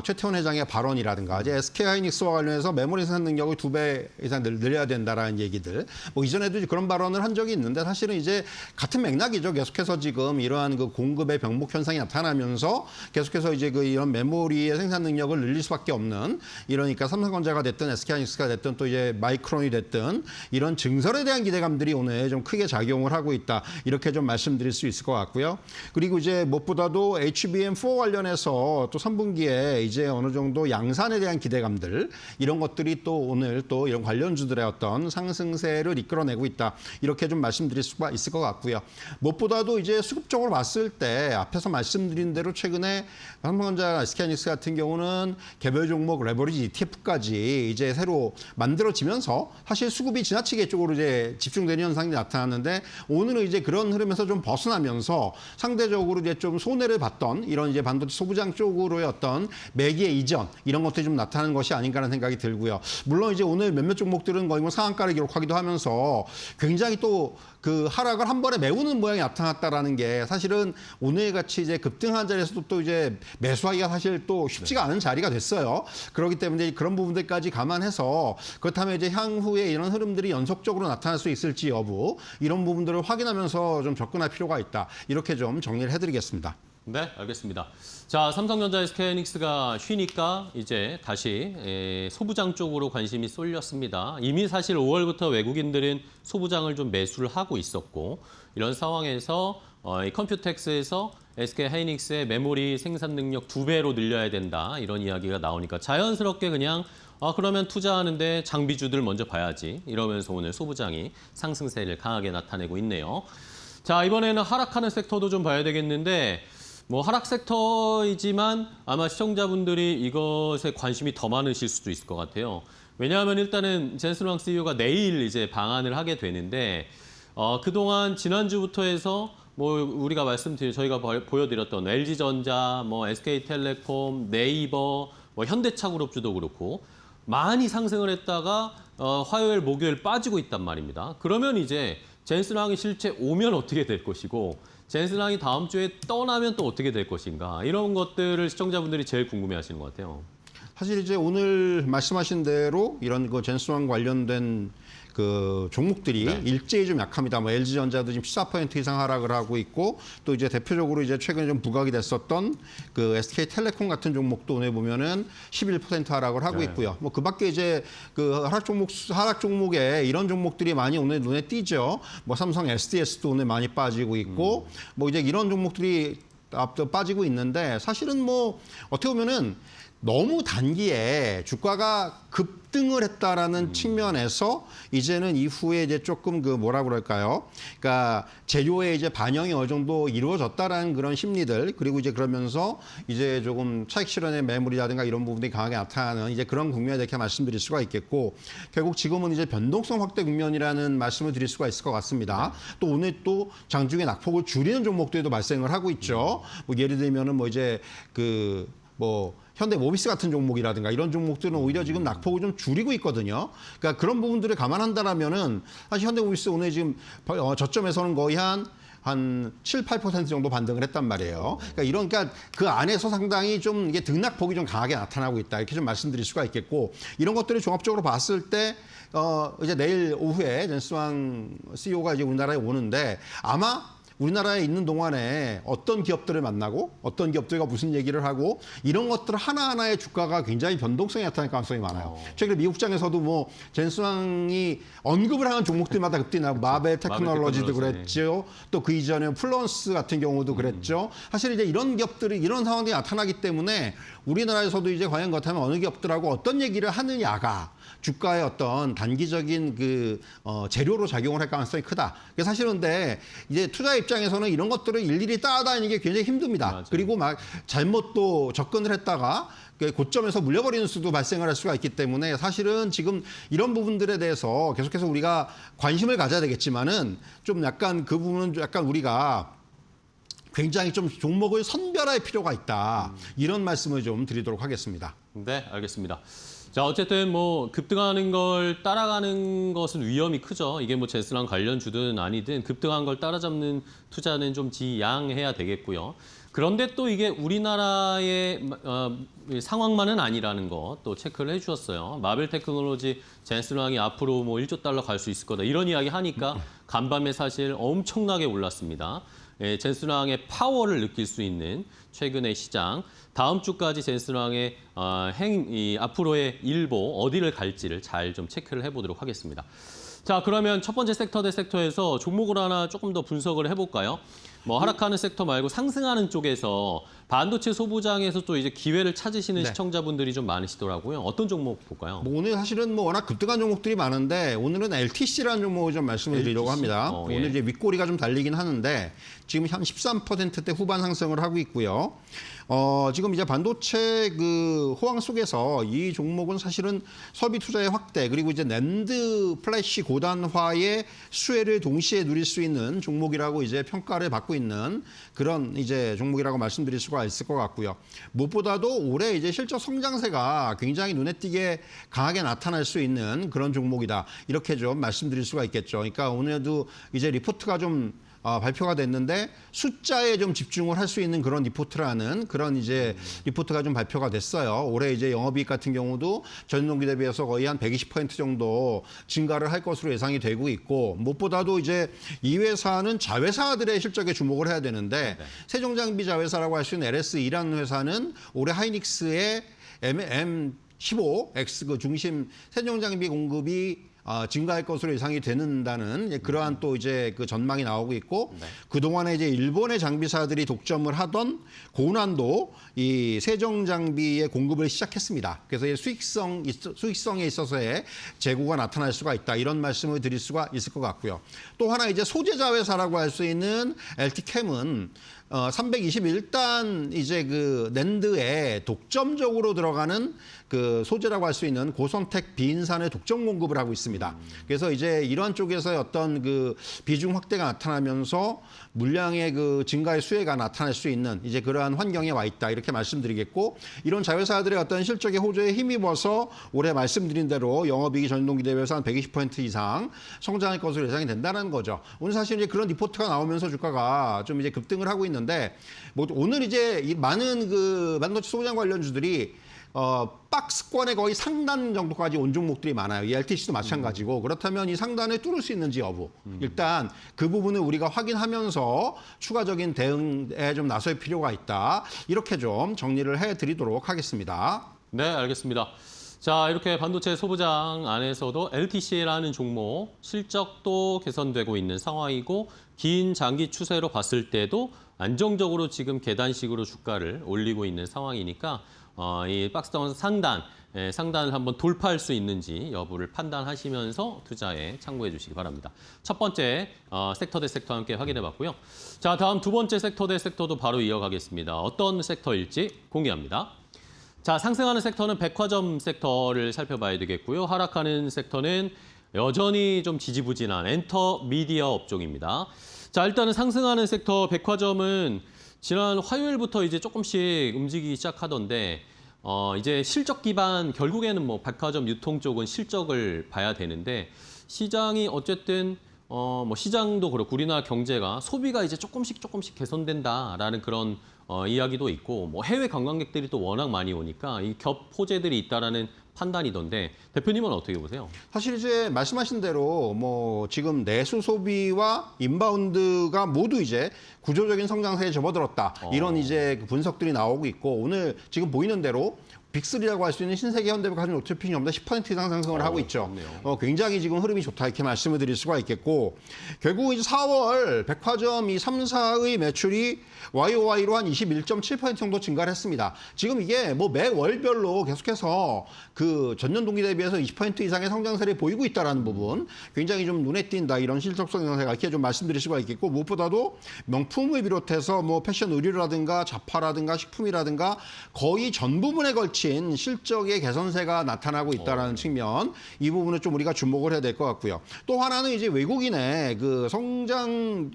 최태원 회장의 발언이라든가 이제 SK 하이닉스와 관련해서 메모리 생산 능력을 2배 이상 늘려야 된다라는 얘기들. 뭐 이전에도 그런 발언을 한 적이 있는데 사실은 이제 같은 맥락이죠. 계속해서 지금 이러한 그 공급의 병목 현상이 나타나면서 계속해서 이제 그 이런 메모리의 생산 능력을 늘릴 수밖에 없는 이러니까 삼성전자가 됐든 SK 하이닉스가 됐든 또 이제 마이크론이 됐든 이런 증설에 대한 기대감들이 오늘 좀 크게 작용을 하고 있다. 이렇게 좀 말씀드릴 수 있을 것 같고요. 그리고 이제 무엇보다도 HBM4 관련해서 또 3분기에 이제 어느 정도 양산에 대한 기대감들 이런 것들이 또 오늘 또 이런 관련주들의 어떤 상승세를 이끌어내고 있다. 이렇게 좀 말씀드릴 수가 있을 것 같고요. 무엇보다도 이제 수급적으로 봤을 때 앞에서 말씀드린 대로 최근에 삼성전자, SK하이닉스 같은 경우는 개별 종목 레버리지 ETF까지 이제 새로 만들어지면서 사실 수급이 지나치게 쪽으로 이제 집중되는 현상이 나타났는데 오늘은 이제 그런 흐름에서 좀 벗어나면서 상대적으로 이제 좀 손해를 봤던 이런 이제 반도체 소부장 쪽으로의 어떤 매기의 이전 이런 것들이 좀 나타나는 것이 아닌가라는 생각이 들고요. 물론 이제 오늘 몇몇 종목들은 거의 뭐 상한가를 기록하기도 하면서 굉장히 또 그 하락을 한 번에 메우는 모양이 나타났다라는 게 사실은 오늘 같이 이제 급등한 자리에서도 또 이제 매수하기가 사실 또 쉽지가 않은 자리가 됐어요. 그렇기 때문에 그런 부분들까지 감안해서 그렇다면 이제 향후에 이런 흐름들이 연속적으로 나타날 수 있을지 여부 이런 부분들을 확인하면서 좀 접근할 필요가 있다. 이렇게 좀 정리를 해드리겠습니다. 네, 알겠습니다. 자, 삼성전자, SK하이닉스가 쉬니까 이제 다시 소부장 쪽으로 관심이 쏠렸습니다. 이미 사실 5월부터 외국인들은 소부장을 좀 매수를 하고 있었고 이런 상황에서 이 컴퓨텍스에서 SK하이닉스의 메모리 생산 능력 2배로 늘려야 된다 이런 이야기가 나오니까 자연스럽게 그냥 그러면 투자하는데 장비주들 먼저 봐야지 이러면서 오늘 소부장이 상승세를 강하게 나타내고 있네요. 자, 이번에는 하락하는 섹터도 좀 봐야 되겠는데 뭐 하락 섹터이지만 아마 시청자분들이 이것에 관심이 더 많으실 수도 있을 것 같아요. 왜냐하면 일단은 젠슨 왕 CEO가 내일 이제 방한을 하게 되는데 그동안 지난주부터 해서 뭐 우리가 저희가 보여드렸던 LG전자, 뭐 SK텔레콤, 네이버, 뭐 현대차그룹주도 그렇고 많이 상승을 했다가 화요일, 목요일 빠지고 있단 말입니다. 그러면 이제 젠슨 왕이 실제 오면 어떻게 될 것이고 젠슨 왕이 다음 주에 떠나면 또 어떻게 될 것인가 이런 것들을 시청자분들이 제일 궁금해하시는 것 같아요. 사실 이제 오늘 말씀하신 대로 이런 그 젠슨 왕 관련된 그 종목들이 일제히 좀 약합니다. 뭐 LG전자도 지금 14% 이상 하락을 하고 있고 또 이제 대표적으로 이제 최근에 좀 부각이 됐었던 그 SK텔레콤 같은 종목도 오늘 보면은 11% 하락을 하고 있고요. 뭐 그밖에 이제 그 하락 종목에 이런 종목들이 많이 오늘 눈에 띄죠. 뭐 삼성 SDS도 오늘 많이 빠지고 있고 뭐 이제 이런 종목들이 앞서 빠지고 있는데 사실은 뭐 어떻게 보면은 너무 단기에 주가가 급등을 했다라는 측면에서 이제는 이후에 이제 조금 그 뭐라 그럴까요? 그러니까 재료의 이제 반영이 어느 정도 이루어졌다라는 그런 심리들 그리고 이제 그러면서 이제 조금 차익 실현의 매물이라든가 이런 부분들이 강하게 나타나는 이제 그런 국면에 이렇게 말씀드릴 수가 있겠고 결국 지금은 이제 변동성 확대 국면이라는 말씀을 드릴 수가 있을 것 같습니다. 또 오늘 또 장중에 낙폭을 줄이는 종목들도 발생을 하고 있죠. 뭐 예를 들면은 뭐 이제 현대모비스 같은 종목이라든가 이런 종목들은 오히려 지금 낙폭을 좀 줄이고 있거든요. 그러니까 그런 부분들을 감안한다라면은 사실 현대모비스 오늘 지금 저점에서는 거의 한 7, 8% 정도 반등을 했단 말이에요. 그러니까 그 안에서 상당히 좀 이게 등락폭이 좀 강하게 나타나고 있다. 이렇게 좀 말씀드릴 수가 있겠고 이런 것들을 종합적으로 봤을 때 이제 내일 오후에 젠슨 왕 CEO가 이제 우리나라에 오는데 아마 우리나라에 있는 동안에 어떤 기업들을 만나고 어떤 기업들과 무슨 얘기를 하고 이런 것들 하나하나의 주가가 굉장히 변동성이 나타날 가능성이 많아요. 최근에 미국장에서도 뭐 젠슨 왕이 언급을 하는 종목들마다 급등이 나고 마벨 테크놀로지도 그랬죠. 또 그 이전에 플런스 같은 경우도 그랬죠. 사실 이제 이런 기업들이 이런 상황이 나타나기 때문에 우리나라에서도 이제 과연 그렇다면 어느 기업들하고 어떤 얘기를 하느냐가 주가의 어떤 단기적인 그 재료로 작용을 할 가능성이 크다. 사실은 근데 이제 투자 입장에서는 이런 것들을 일일이 따라다니는 게 굉장히 힘듭니다. 맞아요. 그리고 막 잘못 또 접근을 했다가 고점에서 물려버리는 수도 발생을 할 수가 있기 때문에 사실은 지금 이런 부분들에 대해서 계속해서 우리가 관심을 가져야 되겠지만은 좀 약간 그 부분은 약간 우리가 굉장히 좀 종목을 선별할 필요가 있다. 이런 말씀을 좀 드리도록 하겠습니다. 네, 알겠습니다. 자, 어쨌든 뭐 급등하는 걸 따라가는 것은 위험이 크죠. 이게 뭐 젠슨랑 관련주든 아니든 급등한 걸 따라잡는 투자는 좀 지양해야 되겠고요. 그런데 또 이게 우리나라의 상황만은 아니라는 거 또 체크를 해주셨어요. 마벨 테크놀로지 젠슨왕이 앞으로 뭐 1조 달러 갈 수 있을 거다 이런 이야기 하니까 간밤에 사실 엄청나게 올랐습니다. 예, 젠슨왕의 파워를 느낄 수 있는 최근의 시장. 다음 주까지 젠슨왕의 앞으로의 일보 어디를 갈지를 잘 좀 체크를 해보도록 하겠습니다. 자, 그러면 첫 번째 섹터 대 섹터에서 종목을 하나 조금 더 분석을 해볼까요? 뭐 하락하는 섹터 말고 상승하는 쪽에서 반도체 소부장에서 또 이제 기회를 찾으시는 네. 시청자분들이 좀 많으시더라고요. 어떤 종목 볼까요? 뭐 오늘 사실은 뭐 워낙 급등한 종목들이 많은데 오늘은 LTC라는 종목을 좀 말씀을 드리려고 LTC? 합니다. 예. 오늘 이제 윗꼬리가 좀 달리긴 하는데 지금 한 13%대 후반 상승을 하고 있고요. 지금 이제 반도체 그 호황 속에서 이 종목은 사실은 설비 투자의 확대 그리고 이제 낸드 플래시 고단화의 수혜를 동시에 누릴 수 있는 종목이라고 이제 평가를 받고 있는 그런 이제 종목이라고 말씀드릴 수가 있을 것 같고요. 무엇보다도 올해 이제 실적 성장세가 굉장히 눈에 띄게 강하게 나타날 수 있는 그런 종목이다. 이렇게 좀 말씀드릴 수가 있겠죠. 그러니까 오늘도 이제 리포트가 좀 발표가 됐는데 숫자에 좀 집중을 할 수 있는 그런 리포트라는 그런 이제 리포트가 좀 발표가 됐어요. 올해 이제 영업이익 같은 경우도 전년동기 대비해서 거의 한 120% 정도 증가를 할 것으로 예상이 되고 있고 무엇보다도 이제 이 회사는 자회사들의 실적에 주목을 해야 되는데 세종장비 자회사라고 할 수 있는 LS2라는 회사는 올해 하이닉스의 M15X 그 중심 세종장비 공급이 증가할 것으로 예상이 되는다는 그러한 또 이제 그 전망이 나오고 있고 그동안에 이제 일본의 장비사들이 독점을 하던 고난도 이 세종 장비의 공급을 시작했습니다. 그래서 이 수익성에 있어서의 재고가 나타날 수가 있다. 이런 말씀을 드릴 수가 있을 것 같고요. 또 하나 이제 소재자 회사라고 할 수 있는 LT캠은 321단 이제 그 낸드에 독점적으로 들어가는 그 소재라고 할 수 있는 고선택 비인산의 독점 공급을 하고 있습니다. 그래서 이제 이러한 쪽에서의 어떤 그 비중 확대가 나타나면서 물량의 그 증가의 수혜가 나타날 수 있는 이제 그러한 환경에 와 있다. 이렇게 말씀드리겠고 이런 자회사들의 어떤 실적의 호조에 힘입어서 올해 말씀드린 대로 영업이익이 전년동기 대비해서 한 120% 이상 성장할 것으로 예상이 된다는 거죠. 오늘 사실 이제 그런 리포트가 나오면서 주가가 좀 이제 급등을 하고 있는데 뭐 오늘 이제 이 많은 그 반도체 소부장 관련주들이 박스권의 거의 상단 정도까지 온 종목들이 많아요. 이 LTC도 마찬가지고 그렇다면 이 상단을 뚫을 수 있는지 여부 일단 그 부분을 우리가 확인하면서 추가적인 대응에 좀 나설 필요가 있다. 이렇게 좀 정리를 해드리도록 하겠습니다. 네, 알겠습니다. 자, 이렇게 반도체 소부장 안에서도 LTC라는 종목 실적도 개선되고 있는 상황이고 긴 장기 추세로 봤을 때도 안정적으로 지금 계단식으로 주가를 올리고 있는 상황이니까 이 박스다운 상단을 한번 돌파할 수 있는지 여부를 판단하시면서 투자에 참고해 주시기 바랍니다. 첫 번째 섹터 대 섹터 함께 확인해 봤고요. 자, 다음 두 번째 섹터 대 섹터도 바로 이어가겠습니다. 어떤 섹터일지 공개합니다. 자, 상승하는 섹터는 백화점 섹터를 살펴봐야 되겠고요. 하락하는 섹터는 여전히 좀 지지부진한 엔터 미디어 업종입니다. 자, 일단은 상승하는 섹터 백화점은 지난 화요일부터 이제 조금씩 움직이기 시작하던데 이제 실적 기반 결국에는 뭐 백화점 유통 쪽은 실적을 봐야 되는데 시장이 어쨌든 뭐 시장도 그렇고 우리나라 경제가 소비가 이제 조금씩 개선된다라는 그런 이야기도 있고 뭐 해외 관광객들이 또 워낙 많이 오니까 이 겹 호재들이 있다라는 판단이던데 대표님은 어떻게 보세요? 사실 이제 말씀하신 대로 뭐 지금 내수 소비와 인바운드가 모두 이제 구조적인 성장세에 접어들었다. 이런 이제 그 분석들이 나오고 있고 오늘 지금 보이는 대로 빅3라고 할 수 있는 신세계, 현대백화점, 롯데피니엄도 10% 이상 상승을 하고 있죠. 굉장히 지금 흐름이 좋다 이렇게 말씀을 드릴 수가 있겠고 결국 이제 4월 백화점 이 3사의 매출이 YOY로 한 21.7% 정도 증가를 했습니다. 지금 이게 뭐 매 월별로 계속해서 그 전년 동기 대비해서 20% 이상의 성장세를 보이고 있다라는 부분 굉장히 좀 눈에 띈다 이런 실적 성장세가 이렇게 좀 말씀드릴 수가 있겠고 무엇보다도 명품을 비롯해서 뭐 패션 의류라든가 자파라든가 식품이라든가 거의 전 부분에 걸친 거친 실적의 개선세가 나타나고 있다는 측면, 이 부분을 좀 우리가 주목을 해야 될 것 같고요. 또 하나는 이제 외국인의 그 성장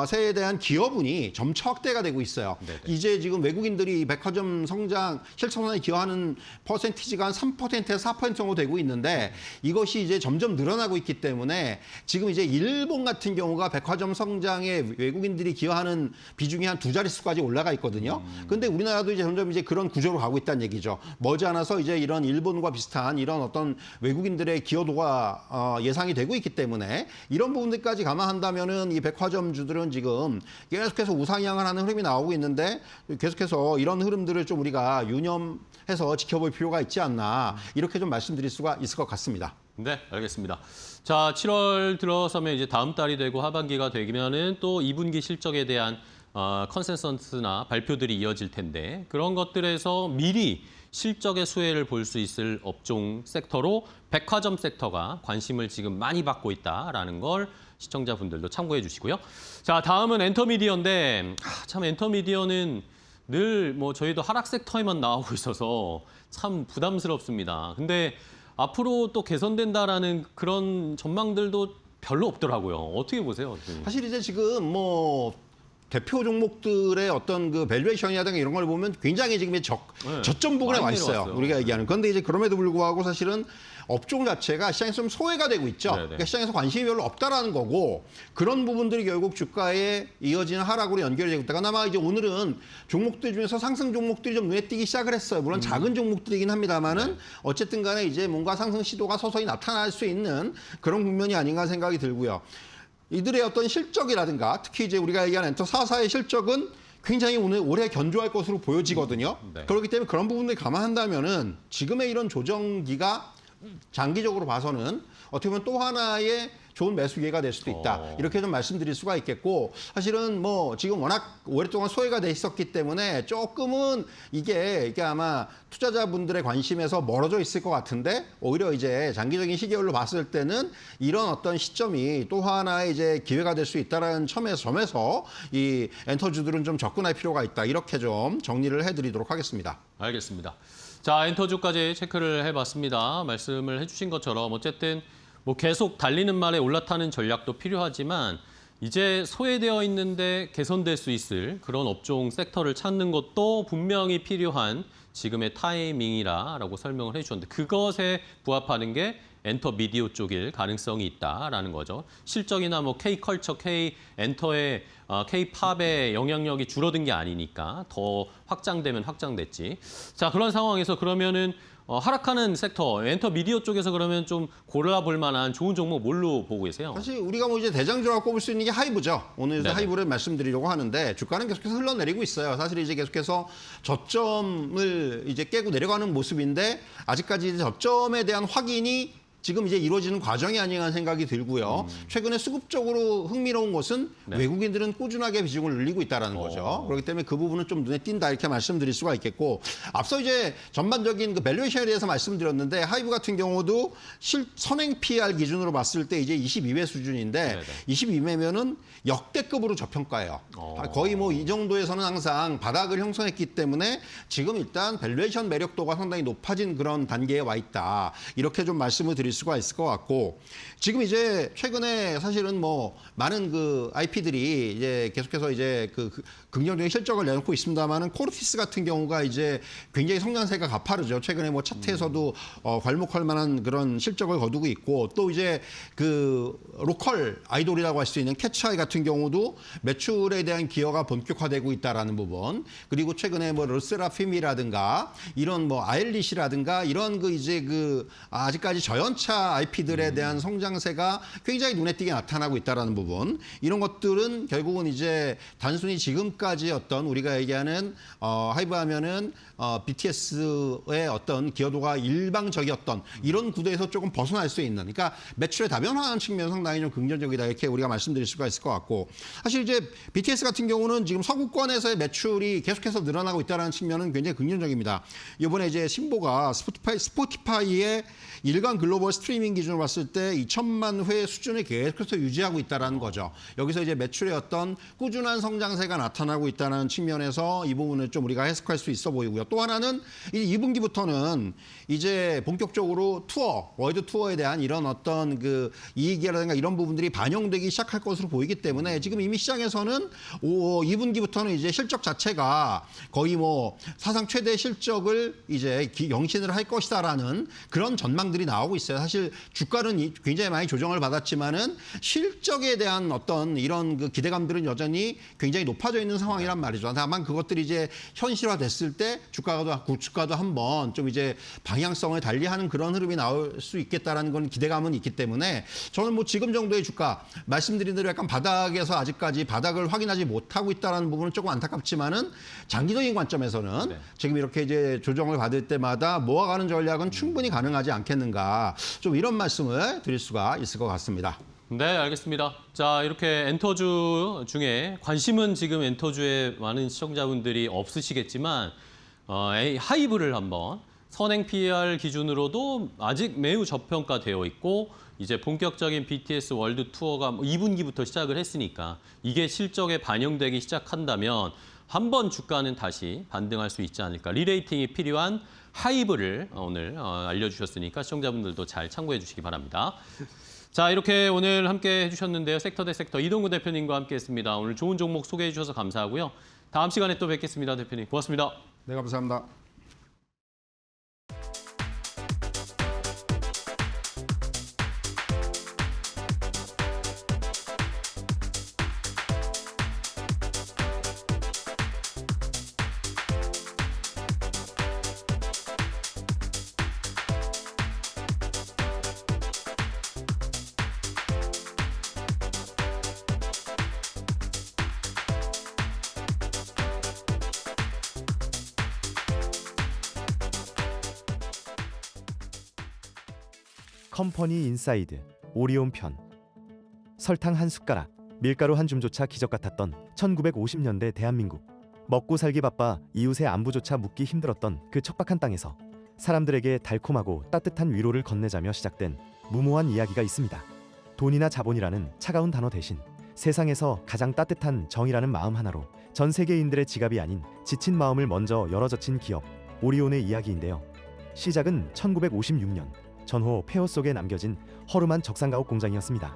세에 대한 기여분이 점차 확대가 되고 있어요. 네네. 이제 지금 외국인들이 백화점 성장 실적선에 기여하는 퍼센티지가 한 3%에서 4% 정도 되고 있는데, 이것이 이제 점점 늘어나고 있기 때문에 지금 이제 일본 같은 경우가 백화점 성장에 외국인들이 기여하는 비중이 한 2자릿수까지 올라가 있거든요. 근데 우리나라도 이제 점점 이제 그런 구조로 가고 있다는 얘기죠. 머지않아서 이제 이런 일본과 비슷한 이런 어떤 외국인들의 기여도가 예상이 되고 있기 때문에 이런 부분들까지 감안한다면은 이 백화점주들은 지금 계속해서 우상향을 하는 흐름이 나오고 있는데, 계속해서 이런 흐름들을 좀 우리가 유념해서 지켜볼 필요가 있지 않나, 이렇게 좀 말씀드릴 수가 있을 것 같습니다. 네, 알겠습니다. 자, 7월 들어서면 이제 다음 달이 되고 하반기가 되면은 또 2분기 실적에 대한 컨센서스나 발표들이 이어질 텐데, 그런 것들에서 미리 실적의 수혜를 볼 수 있을 업종 섹터로 백화점 섹터가 관심을 지금 많이 받고 있다라는 걸 시청자분들도 참고해 주시고요. 자, 다음은 엔터미디어인데, 참 엔터미디어는 늘 뭐 저희도 하락 섹터에만 나오고 있어서 참 부담스럽습니다. 근데 앞으로 또 개선된다라는 그런 전망들도 별로 없더라고요. 어떻게 보세요? 사실 이제 지금 뭐 대표 종목들의 어떤 그 밸류에이션이라든가 이런 걸 보면 굉장히 지금 저점 부근에 와 많이 있어요. 내려왔어요. 우리가 얘기하는. 그런데 이제 그럼에도 불구하고 사실은 업종 자체가 시장에서 좀 소외가 되고 있죠. 네네. 그러니까 시장에서 관심이 별로 없다라는 거고, 그런 부분들이 결국 주가에 이어지는 하락으로 연결이 되고 있다. 그나마 이제 오늘은 종목들 중에서 상승 종목들이 좀 눈에 띄기 시작을 했어요. 물론 작은 종목들이긴 합니다만은 어쨌든 간에 이제 뭔가 상승 시도가 서서히 나타날 수 있는 그런 국면이 아닌가 생각이 들고요. 이들의 어떤 실적이라든가 특히 이제 우리가 얘기하는 엔터 4사의 실적은 굉장히 올해 견조할 것으로 보여지거든요. 네. 그렇기 때문에 그런 부분들 감안한다면은 지금의 이런 조정기가 장기적으로 봐서는 어떻게 보면 또 하나의 좋은 매수 기회가 될 수도 있다. 이렇게 좀 말씀드릴 수가 있겠고, 사실은 뭐 지금 워낙 오랫동안 소외가 돼 있었기 때문에 조금은 이게 아마 투자자분들의 관심에서 멀어져 있을 것 같은데, 오히려 이제 장기적인 시계열로 봤을 때는 이런 어떤 시점이 또 하나의 이제 기회가 될 수 있다라는 점에서 이 엔터주들은 좀 접근할 필요가 있다. 이렇게 좀 정리를 해드리도록 하겠습니다. 알겠습니다. 자, 엔터주까지 체크를 해봤습니다. 말씀을 해주신 것처럼 어쨌든 뭐 계속 달리는 말에 올라타는 전략도 필요하지만, 이제 소외되어 있는데 개선될 수 있을 그런 업종 섹터를 찾는 것도 분명히 필요한 지금의 타이밍이라고 설명을 해주셨는데, 그것에 부합하는 게 엔터미디어 쪽일 가능성이 있다라는 거죠. 실적이나 뭐 K컬처, K엔터의 K팝의 영향력이 줄어든 게 아니니까 더 확장되면 확장됐지. 자, 그런 상황에서 그러면은 하락하는 섹터, 엔터미디어 쪽에서 그러면 좀 골라볼 만한 좋은 종목 뭘로 보고 계세요? 사실 우리가 뭐 이제 대장주라고 꼽을 수 있는 게 하이브죠. 오늘 네네. 하이브를 말씀드리려고 하는데, 주가는 계속해서 흘러내리고 있어요. 사실 이제 계속해서 저점을 이제 깨고 내려가는 모습인데, 아직까지 이제 저점에 대한 확인이 지금 이제 이루어지는 과정이 아닌가 생각이 들고요. 최근에 수급적으로 흥미로운 것은 네. 외국인들은 꾸준하게 비중을 늘리고 있다는 거죠. 그렇기 때문에 그 부분은 좀 눈에 띈다 이렇게 말씀드릴 수가 있겠고, 앞서 이제 전반적인 그 밸류에이션에 대해서 말씀드렸는데, 하이브 같은 경우도 선행 PER 기준으로 봤을 때 이제 22배 수준인데, 네네. 22배면은 역대급으로 저평가예요. 거의 뭐 이 정도에서는 항상 바닥을 형성했기 때문에 지금 일단 밸류에이션 매력도가 상당히 높아진 그런 단계에 와 있다. 이렇게 좀 말씀을 드릴 수가 있을 것 같고, 지금 이제 최근에 사실은 뭐 많은 그 IP들이 이제 계속해서 이제 그 긍정적인 실적을 내놓고 있습니다만은, 코르티스 같은 경우가 이제 굉장히 성장세가 가파르죠. 최근에 뭐 차트에서도 괄목할 만한 그런 실적을 거두고 있고, 또 이제 그 로컬 아이돌이라고 할 수 있는 캐치아이 같은 경우도 매출에 대한 기여가 본격화되고 있다라는 부분, 그리고 최근에 뭐 르세라핌이라든가 이런 뭐 아일리시라든가 이런 그 이제 그 아직까지 저연차 IP들에 대한 성장세가 굉장히 눈에 띄게 나타나고 있다라는 부분, 이런 것들은 결국은 이제 단순히 지금까지 어떤 우리가 얘기하는 하이브 하면은 BTS의 어떤 기여도가 일방적이었던 이런 구도에서 조금 벗어날 수 있는, 그러니까 매출의 다변화하는 측면 상당히 좀 긍정적이다 이렇게 우리가 말씀드릴 수가 있을 것 같고, 사실 이제 BTS 같은 경우는 지금 서구권에서의 매출이 계속해서 늘어나고 있다는 측면은 굉장히 긍정적입니다. 이번에 이제 신보가 스포티파이의 일간 글로벌 글로벌 스트리밍 기준으로 봤을 때 2천만 회 수준을 계속해서 유지하고 있다는 거죠. 여기서 이제 매출의 어떤 꾸준한 성장세가 나타나고 있다는 측면에서 이 부분을 좀 우리가 해석할 수 있어 보이고요. 또 하나는 이 2분기부터는 이제 본격적으로 월드 투어에 대한 이런 어떤 그 이익이라든가 이런 부분들이 반영되기 시작할 것으로 보이기 때문에 지금 이미 시장에서는 2분기부터는 이제 실적 자체가 거의 뭐 사상 최대 실적을 이제 영신을 할 것이다라는 그런 전망들이 나오고 있어요. 사실 주가는 굉장히 많이 조정을 받았지만은 실적에 대한 어떤 이런 그 기대감들은 여전히 굉장히 높아져 있는 상황이란 말이죠. 다만 그것들이 이제 현실화됐을 때 주가도 한번 좀 이제 방향성을 달리하는 그런 흐름이 나올 수 있겠다라는 건 기대감은 있기 때문에 저는 뭐 지금 정도의 주가 말씀드린 대로 약간 바닥에서 아직까지 바닥을 확인하지 못하고 있다는 부분은 조금 안타깝지만은 장기적인 관점에서는 네. 지금 이렇게 이제 조정을 받을 때마다 모아가는 전략은 충분히 가능하지 않겠는가 좀 이런 말씀을 드릴 수가 있을 것 같습니다. 네, 알겠습니다. 자, 이렇게 엔터주 중에 관심은 지금 엔터주에 많은 시청자분들이 없으시겠지만 하이브를 한번 선행 PER 기준으로도 아직 매우 저평가되어 있고 이제 본격적인 BTS 월드 투어가 2분기부터 시작을 했으니까 이게 실적에 반영되기 시작한다면 한번 주가는 다시 반등할 수 있지 않을까. 리레이팅이 필요한 하이브를 오늘 알려주셨으니까 시청자분들도 잘 참고해 주시기 바랍니다. 자, 이렇게 오늘 함께 해주셨는데요. 섹터 대 섹터 이동구 대표님과 함께했습니다. 오늘 좋은 종목 소개해 주셔서 감사하고요. 다음 시간에 또 뵙겠습니다, 대표님. 고맙습니다. 네, 감사합니다. 컴퍼니 인사이드 오리온 편. 설탕 한 숟가락, 밀가루 한 줌조차 기적 같았던 1950년대 대한민국. 먹고 살기 바빠 이웃의 안부조차 묻기 힘들었던 그 척박한 땅에서 사람들에게 달콤하고 따뜻한 위로를 건네자며 시작된 무모한 이야기가 있습니다. 돈이나 자본이라는 차가운 단어 대신 세상에서 가장 따뜻한 정이라는 마음 하나로 전 세계인들의 지갑이 아닌 지친 마음을 먼저 열어젖힌 기업 오리온의 이야기인데요. 시작은 1956년 전호 폐허 속에 남겨진 허름한 적산가옥 공장이었습니다.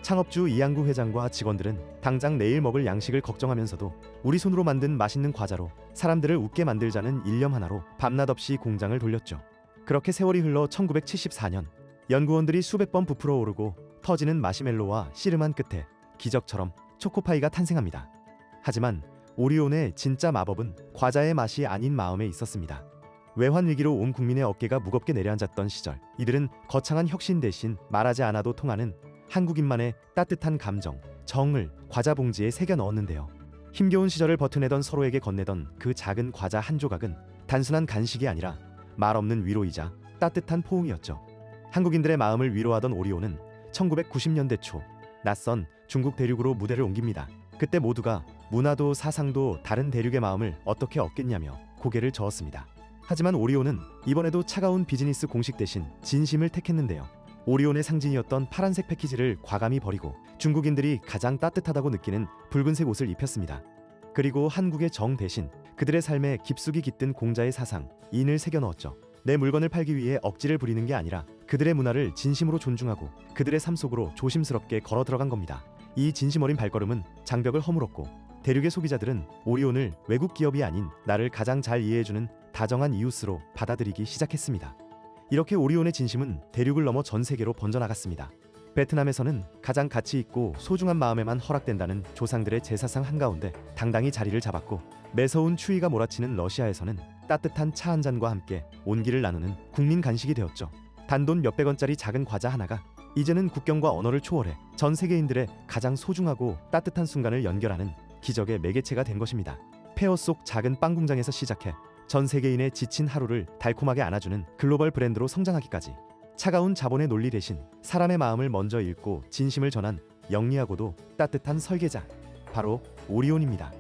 창업주 이양구 회장과 직원들은 당장 내일 먹을 양식을 걱정하면서도 우리 손으로 만든 맛있는 과자로 사람들을 웃게 만들자는 일념 하나로 밤낮 없이 공장을 돌렸죠. 그렇게 세월이 흘러 1974년 연구원들이 수백 번 부풀어 오르고 터지는 마시멜로와 씨름한 끝에 기적처럼 초코파이가 탄생합니다. 하지만 오리온의 진짜 마법은 과자의 맛이 아닌 마음에 있었습니다. 외환위기로 온 국민의 어깨가 무겁게 내려앉았던 시절, 이들은 거창한 혁신 대신 말하지 않아도 통하는 한국인만의 따뜻한 감정, 정을 과자 봉지에 새겨 넣었는데요. 힘겨운 시절을 버텨내던 서로에게 건네던 그 작은 과자 한 조각은 단순한 간식이 아니라 말 없는 위로이자 따뜻한 포옹이었죠. 한국인들의 마음을 위로하던 오리온은 1990년대 초 낯선 중국 대륙으로 무대를 옮깁니다. 그때 모두가 문화도 사상도 다른 대륙의 마음을 어떻게 얻겠냐며 고개를 저었습니다. 하지만 오리온은 이번에도 차가운 비즈니스 공식 대신 진심을 택했는데요. 오리온의 상징이었던 파란색 패키지를 과감히 버리고 중국인들이 가장 따뜻하다고 느끼는 붉은색 옷을 입혔습니다. 그리고 한국의 정 대신 그들의 삶에 깊숙이 깃든 공자의 사상, 인을 새겨 넣었죠. 내 물건을 팔기 위해 억지를 부리는 게 아니라 그들의 문화를 진심으로 존중하고 그들의 삶 속으로 조심스럽게 걸어 들어간 겁니다. 이 진심 어린 발걸음은 장벽을 허물었고 대륙의 소비자들은 오리온을 외국 기업이 아닌 나를 가장 잘 이해해주는 다정한 이웃으로 받아들이기 시작했습니다. 이렇게 오리온의 진심은 대륙을 넘어 전 세계로 번져나갔습니다. 베트남에서는 가장 가치 있고 소중한 마음에만 허락된다는 조상들의 제사상 한가운데 당당히 자리를 잡았고, 매서운 추위가 몰아치는 러시아에서는 따뜻한 차 한 잔과 함께 온기를 나누는 국민 간식이 되었죠. 단돈 몇백 원짜리 작은 과자 하나가 이제는 국경과 언어를 초월해 전 세계인들의 가장 소중하고 따뜻한 순간을 연결하는 기적의 매개체가 된 것입니다. 폐허 속 작은 빵 공장에서 시작해 전 세계인의 지친 하루를 달콤하게 안아주는 글로벌 브랜드로 성장하기까지, 차가운 자본의 논리 대신 사람의 마음을 먼저 읽고 진심을 전한 영리하고도 따뜻한 설계자, 바로 오리온입니다.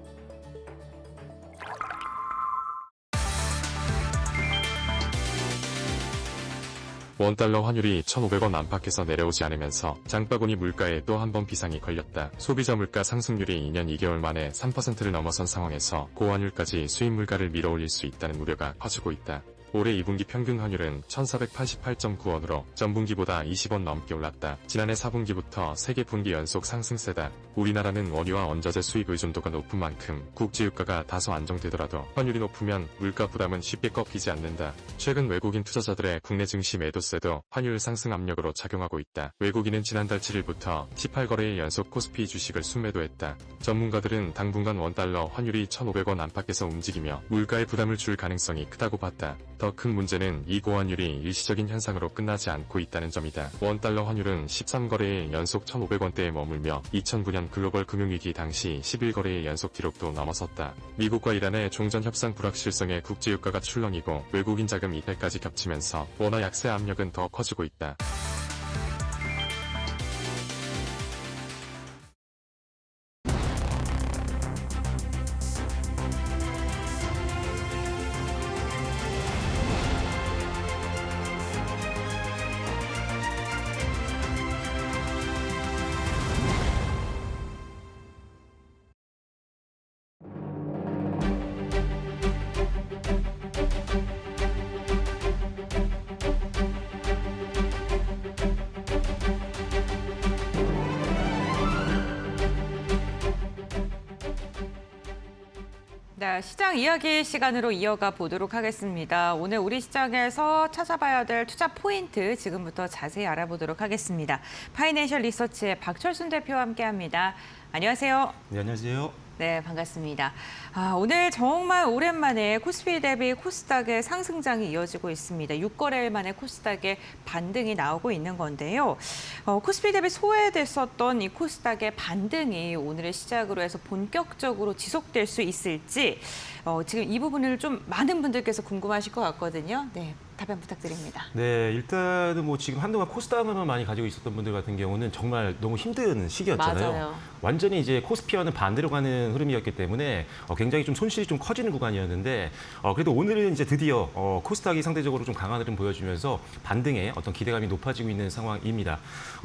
원달러 환율이 1,500원 안팎에서 내려오지 않으면서 장바구니 물가에 또 한 번 비상이 걸렸다. 소비자 물가 상승률이 2년 2개월 만에 3%를 넘어선 상황에서 고환율까지 수입 물가를 밀어올릴 수 있다는 우려가 커지고 있다. 올해 2분기 평균 환율은 1,488.9원으로 전분기보다 20원 넘게 올랐다. 지난해 4분기부터 세계 분기 연속 상승세다. 우리나라는 원유와 원자재 수입 의존도가 높은 만큼 국제유가가 다소 안정되더라도 환율이 높으면 물가 부담은 쉽게 꺾이지 않는다. 최근 외국인 투자자들의 국내 증시 매도세도 환율 상승 압력으로 작용하고 있다. 외국인은 지난달 7일부터 18거래일 연속 코스피 주식을 순매도했다. 전문가들은 당분간 원달러 환율이 1,500원 안팎에서 움직이며 물가에 부담을 줄 가능성이 크다고 봤다. 더 큰 문제는 이 고환율이 일시적인 현상으로 끝나지 않고 있다는 점이다. 원달러 환율은 13거래일 연속 1,500원대에 머물며 2009년 글로벌 금융위기 당시 11거래일 연속 기록도 넘어섰다. 미국과 이란의 종전 협상 불확실성에 국제유가가 출렁이고 외국인 자금 이탈까지 겹치면서 원화 약세 압력은 더 커지고 있다. 네, 시장 이야기 시간으로 이어가 보도록 하겠습니다. 오늘 우리 시장에서 찾아봐야 될 투자 포인트 지금부터 자세히 알아보도록 하겠습니다. 파이낸셜 리서치의 박철순 대표와 함께합니다. 안녕하세요. 네, 안녕하세요. 네, 반갑습니다. 오늘 정말 오랜만에 코스피 대비 코스닥의 상승장이 이어지고 있습니다. 6거래일 만에 코스닥의 반등이 나오고 있는 건데요. 코스피 대비 소외됐었던 이 코스닥의 반등이 오늘의 시작으로 해서 본격적으로 지속될 수 있을지 지금 이 부분을 좀 많은 분들께서 궁금하실 것 같거든요. 네, 답변 부탁드립니다. 네, 일단은 뭐 지금 한동안 코스닥만 많이 가지고 있었던 분들 같은 경우는 정말 너무 힘든 시기였잖아요. 맞아요. 완전히 이제 코스피와는 반대로 가는 흐름이었기 때문에 굉장히 좀 손실이 좀 커지는 구간이었는데 그래도 오늘은 이제 드디어 코스닥이 상대적으로 좀 강한 흐름 보여주면서 반등에 어떤 기대감이 높아지고 있는 상황입니다.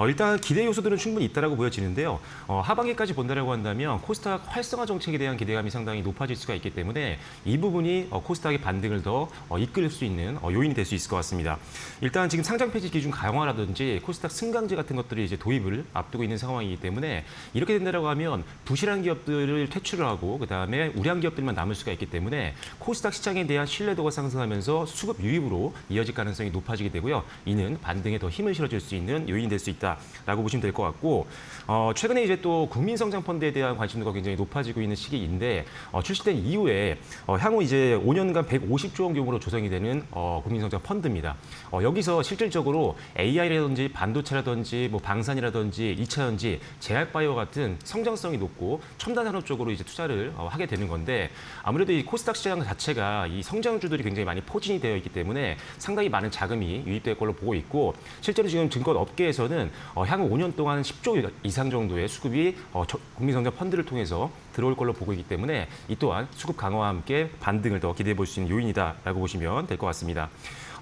일단 기대 요소들은 충분히 있다라고 보여지는데요. 하반기까지 본다라고 한다면 코스닥 활성화 정책에 대한 기대감이 상당히 높아질 수가 있기 때문에 이 부분이 코스닥의 반등을 더 이끌 수 있는 요인이 될 수 있을 것 같습니다. 일단 지금 상장 폐지 기준 강화라든지 코스닥 승강제 같은 것들이 이제 도입을 앞두고 있는 상황이기 때문에 이렇게 된다라고 하면 부실한 기업들을 퇴출을 하고 그다음에 우량 기업들만 남을 수가 있기 때문에 코스닥 시장에 대한 신뢰도가 상승하면서 수급 유입으로 이어질 가능성이 높아지게 되고요. 이는 반등에 더 힘을 실어줄 수 있는 요인이 될 수 있다라고 보시면 될 것 같고 최근에 이제 또 국민성장 펀드에 대한 관심도가 굉장히 높아지고 있는 시기인데 출시된 이후에 향후 이제 5년간 150조 원 규모로 조성이 되는 국민성장 펀드입니다. 여기서 실질적으로 AI라든지 반도체라든지 뭐 방산이라든지 2차전지, 제약바이오 같은 성장성이 높고 첨단 산업 쪽으로 이제 투자를 하게 되는 건데 아무래도 이 코스닥 시장 자체가 이 성장주들이 굉장히 많이 포진이 되어 있기 때문에 상당히 많은 자금이 유입될 걸로 보고 있고 실제로 지금 증권 업계에서는 향후 5년 동안 10조 이상 정도의 수급이 국민성장 펀드를 통해서 들어올 걸로 보고 있기 때문에 이 또한 수급 강화와 함께 반등을 더 기대해 볼 수 있는 요인이다라고 보시면 될 것 같습니다.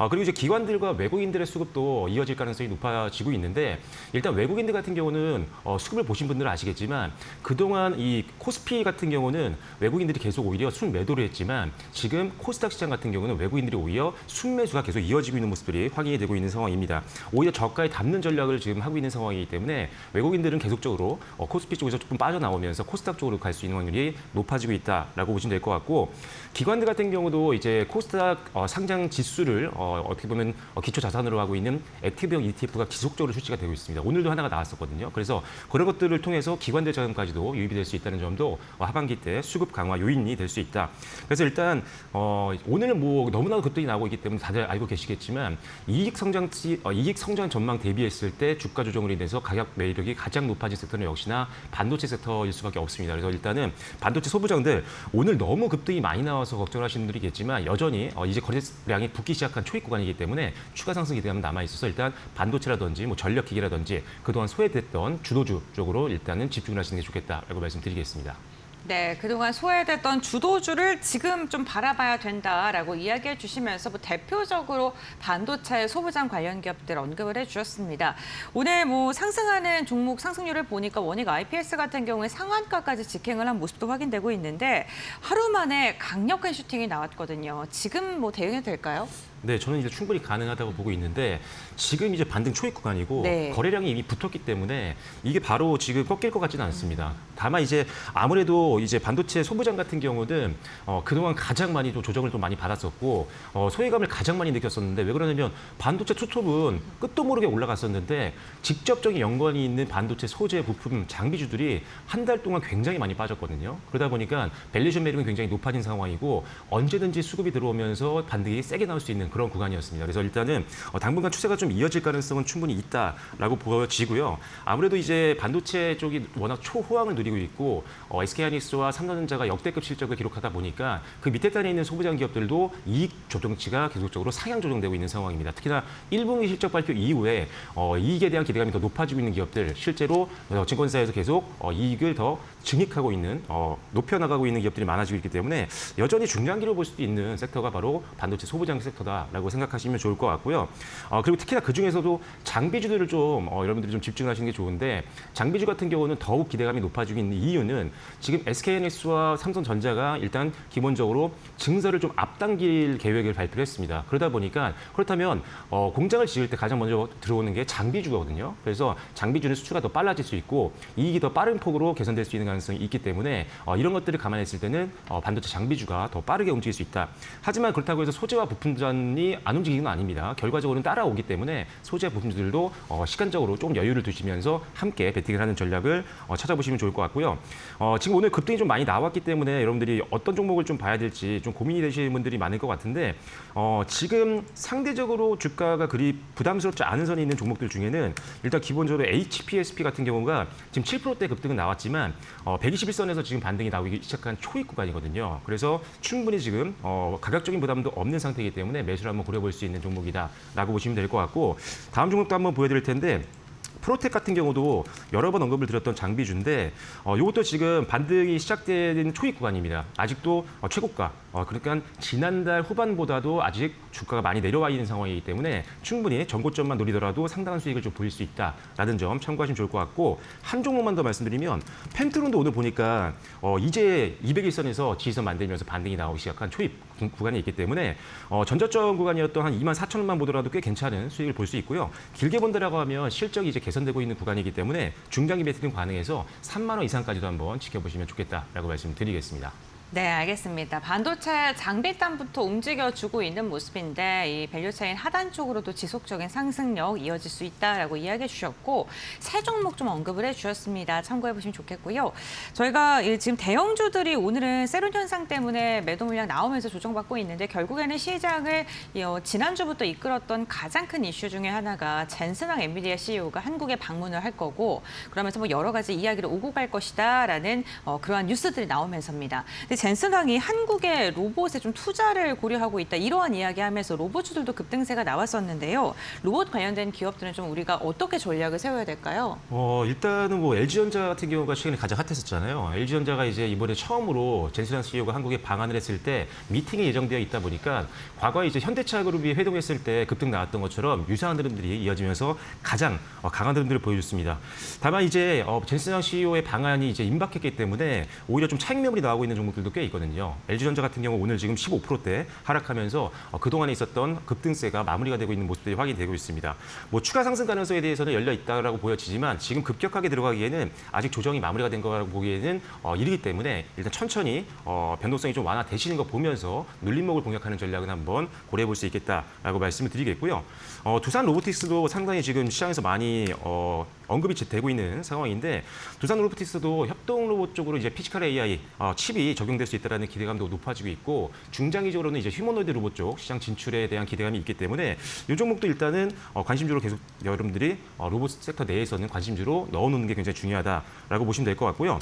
그리고 이제 기관들과 외국인들의 수급도 이어질 가능성이 높아지고 있는데 일단 외국인들 같은 경우는 수급을 보신 분들은 아시겠지만 그동안 이 코스피 같은 경우는 외국인들이 계속 오히려 순매도를 했지만 지금 코스닥 시장 같은 경우는 외국인들이 오히려 순매수가 계속 이어지고 있는 모습들이 확인이 되고 있는 상황입니다. 오히려 저가에 담는 전략을 지금 하고 있는 상황이기 때문에 외국인들은 계속적으로 코스피 쪽에서 조금 빠져나오면서 코스닥 쪽으로 갈 수 있는 확률이 높아지고 있다라고 보시면 될 것 같고 기관들 같은 경우도 이제 코스닥 상장 지수를 어떻게 보면 기초 자산으로 하고 있는 액티브형 ETF가 지속적으로 출시가 되고 있습니다. 오늘도 하나가 나왔었거든요. 그래서 그런 것들을 통해서 기관들 자금까지도 유입이 될 수 있다는 점도 하반기 때 수급 강화 요인이 될 수 있다. 그래서 일단 오늘은 뭐 너무나도 급등이 나오고 있기 때문에 다들 알고 계시겠지만 이익 성장 전망 대비했을 때 주가 조정으로 인해서 가격 매력이 가장 높아진 섹터는 역시나 반도체 섹터일 수밖에 없습니다. 그래서 일단은 반도체 소부장들 오늘 너무 급등이 많이 나와서 걱정하시는 분들이 있겠지만 여전히 이제 거래량이 붙기 시작한 초입 구간이기 때문에 추가 상승 기대감은 남아 있어서 일단 반도체라든지 뭐 전력기기라든지 그동안 소외됐던 주도주 쪽으로 일단은 집중을 하시는 게 좋겠다라고 말씀드리겠습니다. 네, 그동안 소외됐던 주도주를 지금 좀 바라봐야 된다라고 이야기해 주시면서 뭐 대표적으로 반도체 소부장 관련 기업들 언급을 해주셨습니다. 오늘 뭐 상승하는 종목 상승률을 보니까 원익 IPS 같은 경우에 상한가까지 직행을 한 모습도 확인되고 있는데 하루 만에 강력한 슈팅이 나왔거든요. 지금 뭐 대응이 될까요? 네, 저는 이제 충분히 가능하다고 보고 있는데 지금 이제 반등 초입 구간이고 네. 거래량이 이미 붙었기 때문에 이게 바로 지금 꺾일 것 같지는 않습니다. 다만 이제 아무래도 이제 반도체 소부장 같은 경우는 그동안 가장 많이 또 조정을 좀 많이 받았었고 소외감을 가장 많이 느꼈었는데 왜 그러냐면 반도체 투톱은 끝도 모르게 올라갔었는데 직접적인 연관이 있는 반도체 소재 부품 장비주들이 한 달 동안 굉장히 많이 빠졌거든요. 그러다 보니까 밸류에이션 매력은 굉장히 높아진 상황이고 언제든지 수급이 들어오면서 반등이 세게 나올 수 있는 그런 구간이었습니다. 그래서 일단은 당분간 추세가 좀 이어질 가능성은 충분히 있다라고 보여지고요. 아무래도 이제 반도체 쪽이 워낙 초호황을 누리고 있고 SK하이닉스와 삼성전자가 역대급 실적을 기록하다 보니까 그 밑에 단에 있는 소부장 기업들도 이익 조정치가 계속적으로 상향 조정되고 있는 상황입니다. 특히나 1분기 실적 발표 이후에 이익에 대한 기대감이 더 높아지고 있는 기업들 실제로 증권사에서 계속 이익을 더 증액하고 있는 높여나가고 있는 기업들이 많아지고 있기 때문에 여전히 중장기로 볼 수도 있는 섹터가 바로 반도체 소부장 섹터다라고 생각하시면 좋을 것 같고요. 그리고 특히나 그중에서도 장비주들을 좀 여러분들이 좀 집중하시는 게 좋은데 장비주 같은 경우는 더욱 기대감이 높아지고 있는 이유는 지금 SK하이닉스와 삼성전자가 일단 기본적으로 증설을 좀 앞당길 계획을 발표를 했습니다. 그러다 보니까 그렇다면 공장을 지을 때 가장 먼저 들어오는 게 장비주거든요. 그래서 장비주는 수주가 더 빨라질 수 있고 이익이 더 빠른 폭으로 개선될 수 있는 가능성이 있기 때문에 이런 것들을 감안했을 때는 반도체 장비주가 더 빠르게 움직일 수 있다. 하지만 그렇다고 해서 소재와 부품전이 안 움직이는 건 아닙니다. 결과적으로는 따라오기 때문에 소재 부품들도 시간적으로 조금 여유를 두시면서 함께 베팅을 하는 전략을 찾아보시면 좋을 것 같고요. 지금 오늘 급등이 좀 많이 나왔기 때문에 여러분들이 어떤 종목을 좀 봐야 될지 좀 고민이 되시는 분들이 많을 것 같은데 지금 상대적으로 주가가 그리 부담스럽지 않은 선이 있는 종목들 중에는 일단 기본적으로 HPSP 같은 경우가 지금 7%대 급등은 나왔지만 121선에서 지금 반등이 나오기 시작한 초입 구간이거든요. 그래서 충분히 지금 가격적인 부담도 없는 상태이기 때문에 매수를 한번 고려볼 수 있는 종목이다라고 보시면 될 것 같고 다음 종목도 한번 보여드릴 텐데 프로텍 같은 경우도 여러 번 언급을 드렸던 장비주인데 이것도 지금 반등이 시작된 초입 구간입니다. 아직도 최고가. 그러니까 지난달 후반보다도 아직 주가가 많이 내려와 있는 상황이기 때문에 충분히 전고점만 노리더라도 상당한 수익을 좀 보일 수 있다라는 점 참고하시면 좋을 것 같고 한 종목만 더 말씀드리면 펜트론도 오늘 보니까 이제 200일선에서 지지선 만들면서 반등이 나오기 시작한 초입 구간이 있기 때문에 전저점 구간이었던 한 24,000원만 보더라도 꽤 괜찮은 수익을 볼 수 있고요. 길게 본다라고 하면 실적이 이제 개선되고 있는 구간이기 때문에 중장기 베팅 가능해서 3만 원 이상까지도 한번 지켜보시면 좋겠다라고 말씀드리겠습니다. 네, 알겠습니다. 반도체 장비단부터 움직여주고 있는 모습인데 이 밸류체인 하단 쪽으로도 지속적인 상승력 이어질 수 있다라고 이야기해 주셨고 세 종목 좀 언급을 해주셨습니다. 참고해 보시면 좋겠고요. 저희가 지금 대형주들이 오늘은 세론 현상 때문에 매도 물량 나오면서 조정받고 있는데 결국에는 시장을 지난주부터 이끌었던 가장 큰 이슈 중에 하나가 젠슨왕 엔비디아 CEO가 한국에 방문을 할 거고 그러면서 뭐 여러 가지 이야기를 오고 갈 것이다라는 그러한 뉴스들이 나오면서입니다. 젠슨왕이 한국의 로봇에 좀 투자를 고려하고 있다 이러한 이야기하면서 로봇주들도 급등세가 나왔었는데요. 로봇 관련된 기업들은 좀 우리가 어떻게 전략을 세워야 될까요? 일단은 뭐 LG전자 같은 경우가 최근에 가장 핫했었잖아요. LG전자가 이제 이번에 처음으로 젠슨왕 CEO가 한국에 방한을 했을 때 미팅이 예정되어 있다 보니까 과거에 이제 현대차그룹이 회동했을 때 급등 나왔던 것처럼 유사한 흐름들이 이어지면서 가장 강한 흐름들을 보여줬습니다. 다만 이제 젠슨왕 CEO의 방한이 이제 임박했기 때문에 오히려 좀 차익 매물이 나오고 있는 종목들도 꽤 있거든요. LG전자 같은 경우 오늘 지금 15%대 하락하면서 그동안에 있었던 급등세가 마무리가 되고 있는 모습들이 확인되고 있습니다. 뭐 추가 상승 가능성에 대해서는 열려 있다라고 보여지지만 지금 급격하게 들어가기에는 아직 조정이 마무리가 된 거라고 보기에는 이르기 때문에 일단 천천히 변동성이 좀 완화되시는 거 보면서 눌림목을 공략하는 전략은 한번 고려해 볼 수 있겠다라고 말씀을 드리겠고요. 두산 로보틱스도 상당히 지금 시장에서 많이 언급이 되고 있는 상황인데 두산 로보틱스도 협동 로봇 쪽으로 이제 피지컬 AI 칩이 적용될 수 있다는 기대감도 높아지고 있고 중장기적으로는 이제 휴머노이드 로봇 쪽 시장 진출에 대한 기대감이 있기 때문에 이 종목도 일단은 관심주로 계속 여러분들이 로봇 섹터 내에서는 관심주로 넣어놓는 게 굉장히 중요하다라고 보시면 될 것 같고요.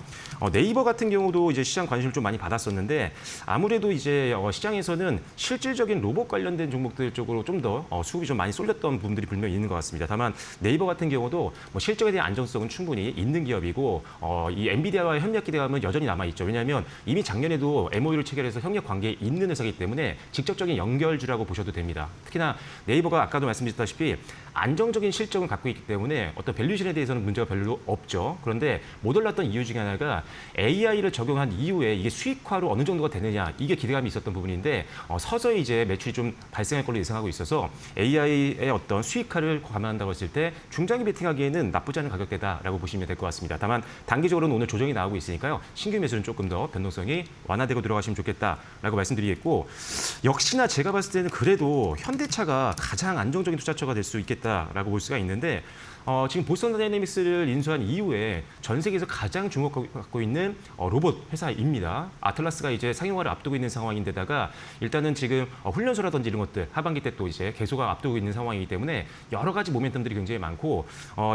네이버 같은 경우도 이제 시장 관심을 좀 많이 받았었는데 아무래도 이제 시장에서는 실질적인 로봇 관련된 종목들 쪽으로 좀 더 수급이 좀 많이 쏠렸던 부분들이 분명히 있는 것 같습니다. 다만 네이버 같은 경우도 뭐 실적에 대한 안정성은 충분히 있는 기업이고 이 엔비디아와의 협력 기대감은 여전히 남아있죠. 왜냐하면 이미 작년에도 MOU를 체결해서 협력 관계에 있는 회사이기 때문에 직접적인 연결주라고 보셔도 됩니다. 특히나 네이버가 아까도 말씀드렸다시피 안정적인 실적을 갖고 있기 때문에 어떤 밸류션에 대해서는 문제가 별로 없죠. 그런데 못 올랐던 이유 중에 하나가 AI를 적용한 이후에 이게 수익화로 어느 정도가 되느냐, 이게 기대감이 있었던 부분인데 서서히 이제 매출이 좀 발생할 걸로 예상하고 있어서 AI의 어떤 수익화를 감안한다고 했을 때 중장기 베팅하기에는 나쁘지 않은 가격대다라고 보시면 될 것 같습니다. 다만 단기적으로는 오늘 조정이 나오고 있으니까요. 신규 매수는 조금 더 변동성이 완화되고 들어가시면 좋겠다라고 말씀드리겠고, 역시나 제가 봤을 때는 그래도 현대차가 가장 안정적인 투자처가 될 수 있겠다라고 볼 수가 있는데 지금 보스턴 다이내믹스를 인수한 이후에 전 세계에서 가장 주목받고 있는 로봇 회사입니다. 아틀라스가 이제 상용화를 앞두고 있는 상황인데다가 일단은 지금 훈련소라든지 이런 것들 하반기 때 또 이제 개소가 앞두고 있는 상황이기 때문에 여러 가지 모멘텀들이 굉장히 많고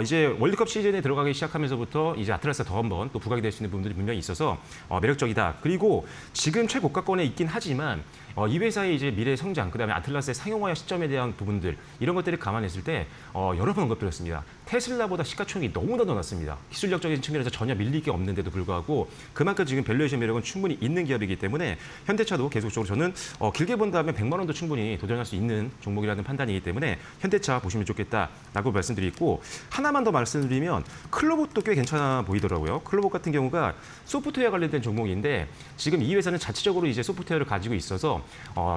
이제 월드컵 시즌에 들어가기 시작하면서부터 이제 아틀라스가 더 한번 또 부각이 될 수 있는 부분들이 분명히 있어서 매력적이다. 그리고 지금 최고가권에 있긴 하지만 이 회사의 이제 미래 성장, 그다음에 아틀라스의 상용화 시점에 대한 부분들 이런 것들을 감안했을 때 여러 번 언급드렸습니다. 테슬라보다 시가총액이 너무나도 낮습니다. 기술력적인 측면에서 전혀 밀릴 게 없는데도 불구하고 그만큼 지금 밸류에이션 매력은 충분히 있는 기업이기 때문에 현대차도 계속적으로 저는 길게 본다면 100만 원도 충분히 도전할 수 있는 종목이라는 판단이기 때문에 현대차 보시면 좋겠다라고 말씀드리고, 하나만 더 말씀드리면 클로봇도 꽤 괜찮아 보이더라고요. 클로봇 같은 경우가 소프트웨어 관련된 종목인데 지금 이 회사는 자체적으로 이제 소프트웨어를 가지고 있어서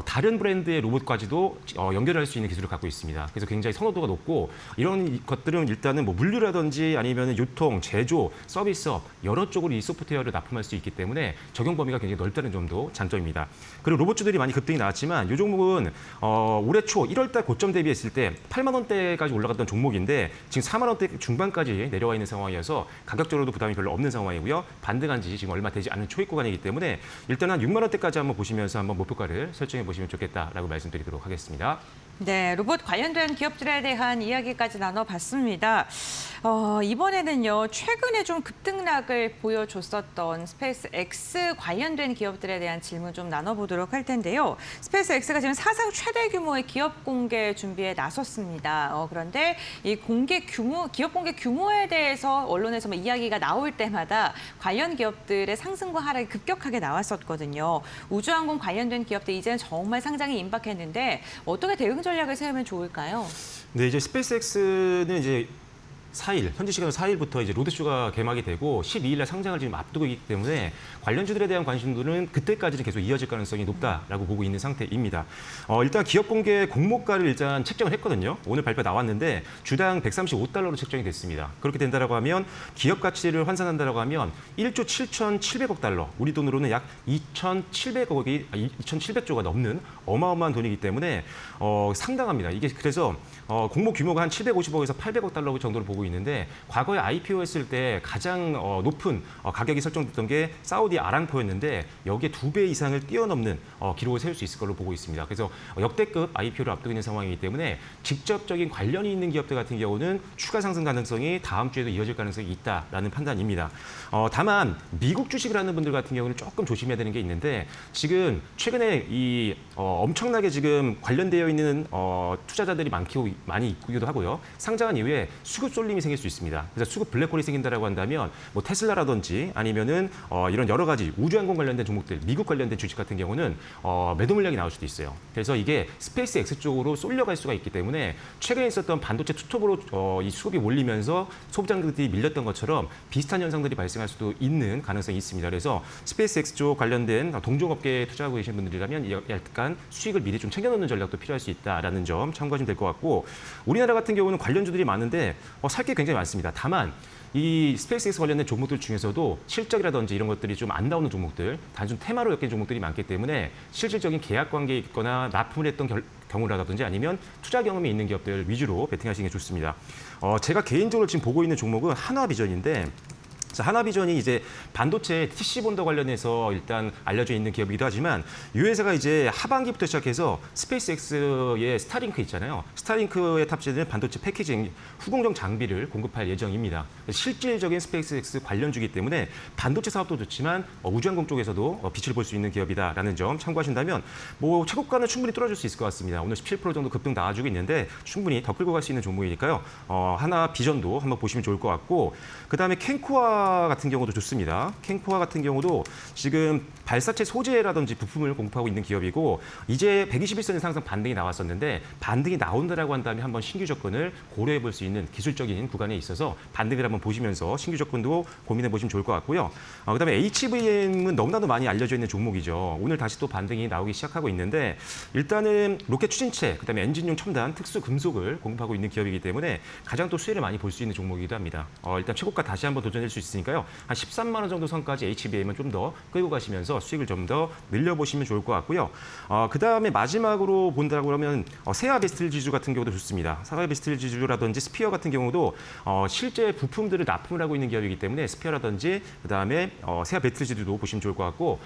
다른 브랜드의 로봇까지도 연결할 수 있는 기술을 갖고 있습니다. 그래서 굉장히 선호도가 높고 이런 것들은 일단은 뭐 물류라든지 아니면 유통, 제조, 서비스업 여러 쪽으로 이 소프트웨어를 납품할 수 있기 때문에 적용 범위가 굉장히 넓다는 점도 장점입니다. 그리고 로봇주들이 많이 급등이 나왔지만 이 종목은 올해 초 1월 달 고점 대비했을 때 8만 원대까지 올라갔던 종목인데 지금 4만 원대 중반까지 내려와 있는 상황이어서 가격적으로도 부담이 별로 없는 상황이고요. 반등한 지 지금 얼마 되지 않은 초입 구간이기 때문에 일단 한 6만 원대까지 한번 보시면서 한번 목표가를 설정해 보시면 좋겠다라고 말씀드리도록 하겠습니다. 네, 로봇 관련된 기업들에 대한 이야기까지 나눠봤습니다. 이번에는요, 최근에 좀 급등락을 보여줬었던 스페이스 X 관련된 기업들에 대한 질문 좀 나눠보도록 할 텐데요. 스페이스 X가 지금 사상 최대 규모의 기업 공개 준비에 나섰습니다. 그런데 이 기업 공개 규모에 대해서 언론에서 뭐 이야기가 나올 때마다 관련 기업들의 상승과 하락이 급격하게 나왔었거든요. 우주항공 관련된 기업들 이제는 정말 상장이 임박했는데 어떻게 대응 전략을 세우면 좋을까요? 네, 이제 스페이스X는 이제 4일, 현지 시간으로 4일부터 이제 로드쇼가 개막이 되고 12일 날 상장을 지금 앞두고 있기 때문에 관련주들에 대한 관심도는 그때까지는 계속 이어질 가능성이 높다라고 보고 있는 상태입니다. 일단 기업 공개 공모가를 일단 책정을 했거든요. 오늘 발표 나왔는데 주당 135달러로 책정이 됐습니다. 그렇게 된다라고 하면 기업 가치를 환산한다라고 하면 1조 7,700억 달러, 우리 돈으로는 약 2,700조가 넘는 어마어마한 돈이기 때문에 상당합니다. 이게 그래서 공모 규모가 한 750억에서 800억 달러 정도로 보고 있는데 과거에 IPO 했을 때 가장 높은 가격이 설정됐던 게 사우디 아람코였는데 여기에 2배 이상을 뛰어넘는 기록을 세울 수 있을 걸로 보고 있습니다. 그래서 역대급 IPO를 앞두고 있는 상황이기 때문에 직접적인 관련이 있는 기업들 같은 경우는 추가 상승 가능성이 다음 주에도 이어질 가능성이 있다라는 판단입니다. 다만 미국 주식을 하는 분들 같은 경우는 조금 조심해야 되는 게 있는데 지금 최근에 이 엄청나게 지금 관련되어 있는 투자자들이 많이 있기도 하고요. 상장한 이후에 수급 쏠림이 생길 수 있습니다. 그래서 수급 블랙홀이 생긴다라고 한다면 뭐 테슬라라든지 아니면은 이런 여러 가지 우주항공 관련된 종목들, 미국 관련된 주식 같은 경우는 매도 물량이 나올 수도 있어요. 그래서 이게 스페이스 X 쪽으로 쏠려갈 수가 있기 때문에 최근에 있었던 반도체 투톱으로 이 수급이 몰리면서 소비자들이 밀렸던 것처럼 비슷한 현상들이 발생할 수도 있는 가능성이 있습니다. 그래서 스페이스 X 쪽 관련된 동종업계에 투자하고 계신 분들이라면 약간 수익을 미리 좀 챙겨놓는 전략도 필요할 수 있다라는 점 참고하시면 될 것 같고, 우리나라 같은 경우는 관련주들이 많은데 살 게 굉장히 많습니다. 다만 이 스페이스X 관련된 종목들 중에서도 실적이라든지 이런 것들이 좀 안 나오는 종목들, 단순 테마로 엮인 종목들이 많기 때문에 실질적인 계약 관계에 있거나 납품을 했던 경우라든지 아니면 투자 경험이 있는 기업들 위주로 베팅하시는 게 좋습니다. 제가 개인적으로 지금 보고 있는 종목은 한화비전인데 그래서 하나비전이 이제 반도체 TC 본더 관련해서 일단 알려져 있는 기업이기도 하지만 이 회사가 이제 하반기부터 시작해서 스페이스X의 스타링크 있잖아요. 스타링크에 탑재된 반도체 패키징 후공정 장비를 공급할 예정입니다. 실질적인 스페이스X 관련주기 때문에 반도체 사업도 좋지만 우주항공 쪽에서도 빛을 볼 수 있는 기업이다라는 점 참고하신다면 뭐 최고가는 충분히 뚫어줄 수 있을 것 같습니다. 오늘 17% 정도 급등 나와주고 있는데 충분히 더 끌고 갈 수 있는 종목이니까요. 하나비전도 한번 보시면 좋을 것 같고 그다음에 캔코아 같은 경우도 좋습니다. 캔코아 같은 경우도 지금 발사체 소재라든지 부품을 공급하고 있는 기업이고 이제 121선 이상 반등이 나왔었는데 반등이 나온다라고 한다면 한번 신규 접근을 고려해 볼 수 있는 기술적인 구간에 있어서 반등을 한번 보시면서 신규 접근도 고민해 보시면 좋을 것 같고요. 그다음에 HVM은 너무나도 많이 알려져 있는 종목이죠. 오늘 다시 또 반등이 나오기 시작하고 있는데 일단은 로켓 추진체, 그다음에 엔진용 첨단 특수 금속을 공급하고 있는 기업이기 때문에 가장 또 수혜를 많이 볼 수 있는 종목이기도 합니다. 일단 최고가 다시 한번 도전할 수 있으니까요. 한 13만 원 정도 선까지 HBM은 좀 더 끌고 가시면서 수익을 좀 더 늘려보시면 좋을 것 같고요. 그다음에 마지막으로 본다고 하면 세아 베스틸 지주 같은 경우도 좋습니다. 세아 베스틸 지주라든지 스피어 같은 경우도 실제 부품들을 납품을 하고 있는 기업이기 때문에 스피어라든지 그다음에 세아 베스틸 지주도 보시면 좋을 것 같고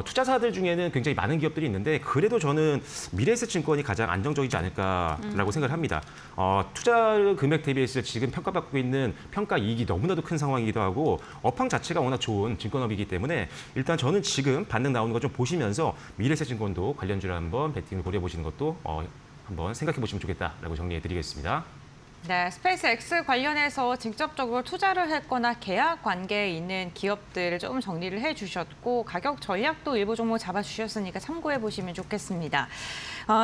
투자사들 중에는 굉장히 많은 기업들이 있는데 그래도 저는 미래에셋증권이 가장 안정적이지 않을까라고 생각을 합니다. 투자 금액 대비해서 지금 평가받고 있는 평가 이익이 너무나도 큰 상황이기도 하고 업황 자체가 워낙 좋은 증권업이기 때문에 일단 저는 지금 반등 나오는 거 좀 보시면서 미래에셋증권도 관련주를 한번 베팅을 고려해 보시는 것도 한번 생각해 보시면 좋겠다라고 정리해 드리겠습니다. 네, 스페이스X 관련해서 직접적으로 투자를 했거나 계약 관계에 있는 기업들을 조금 정리를 해주셨고 가격 전략도 일부 종목 잡아주셨으니까 참고해 보시면 좋겠습니다.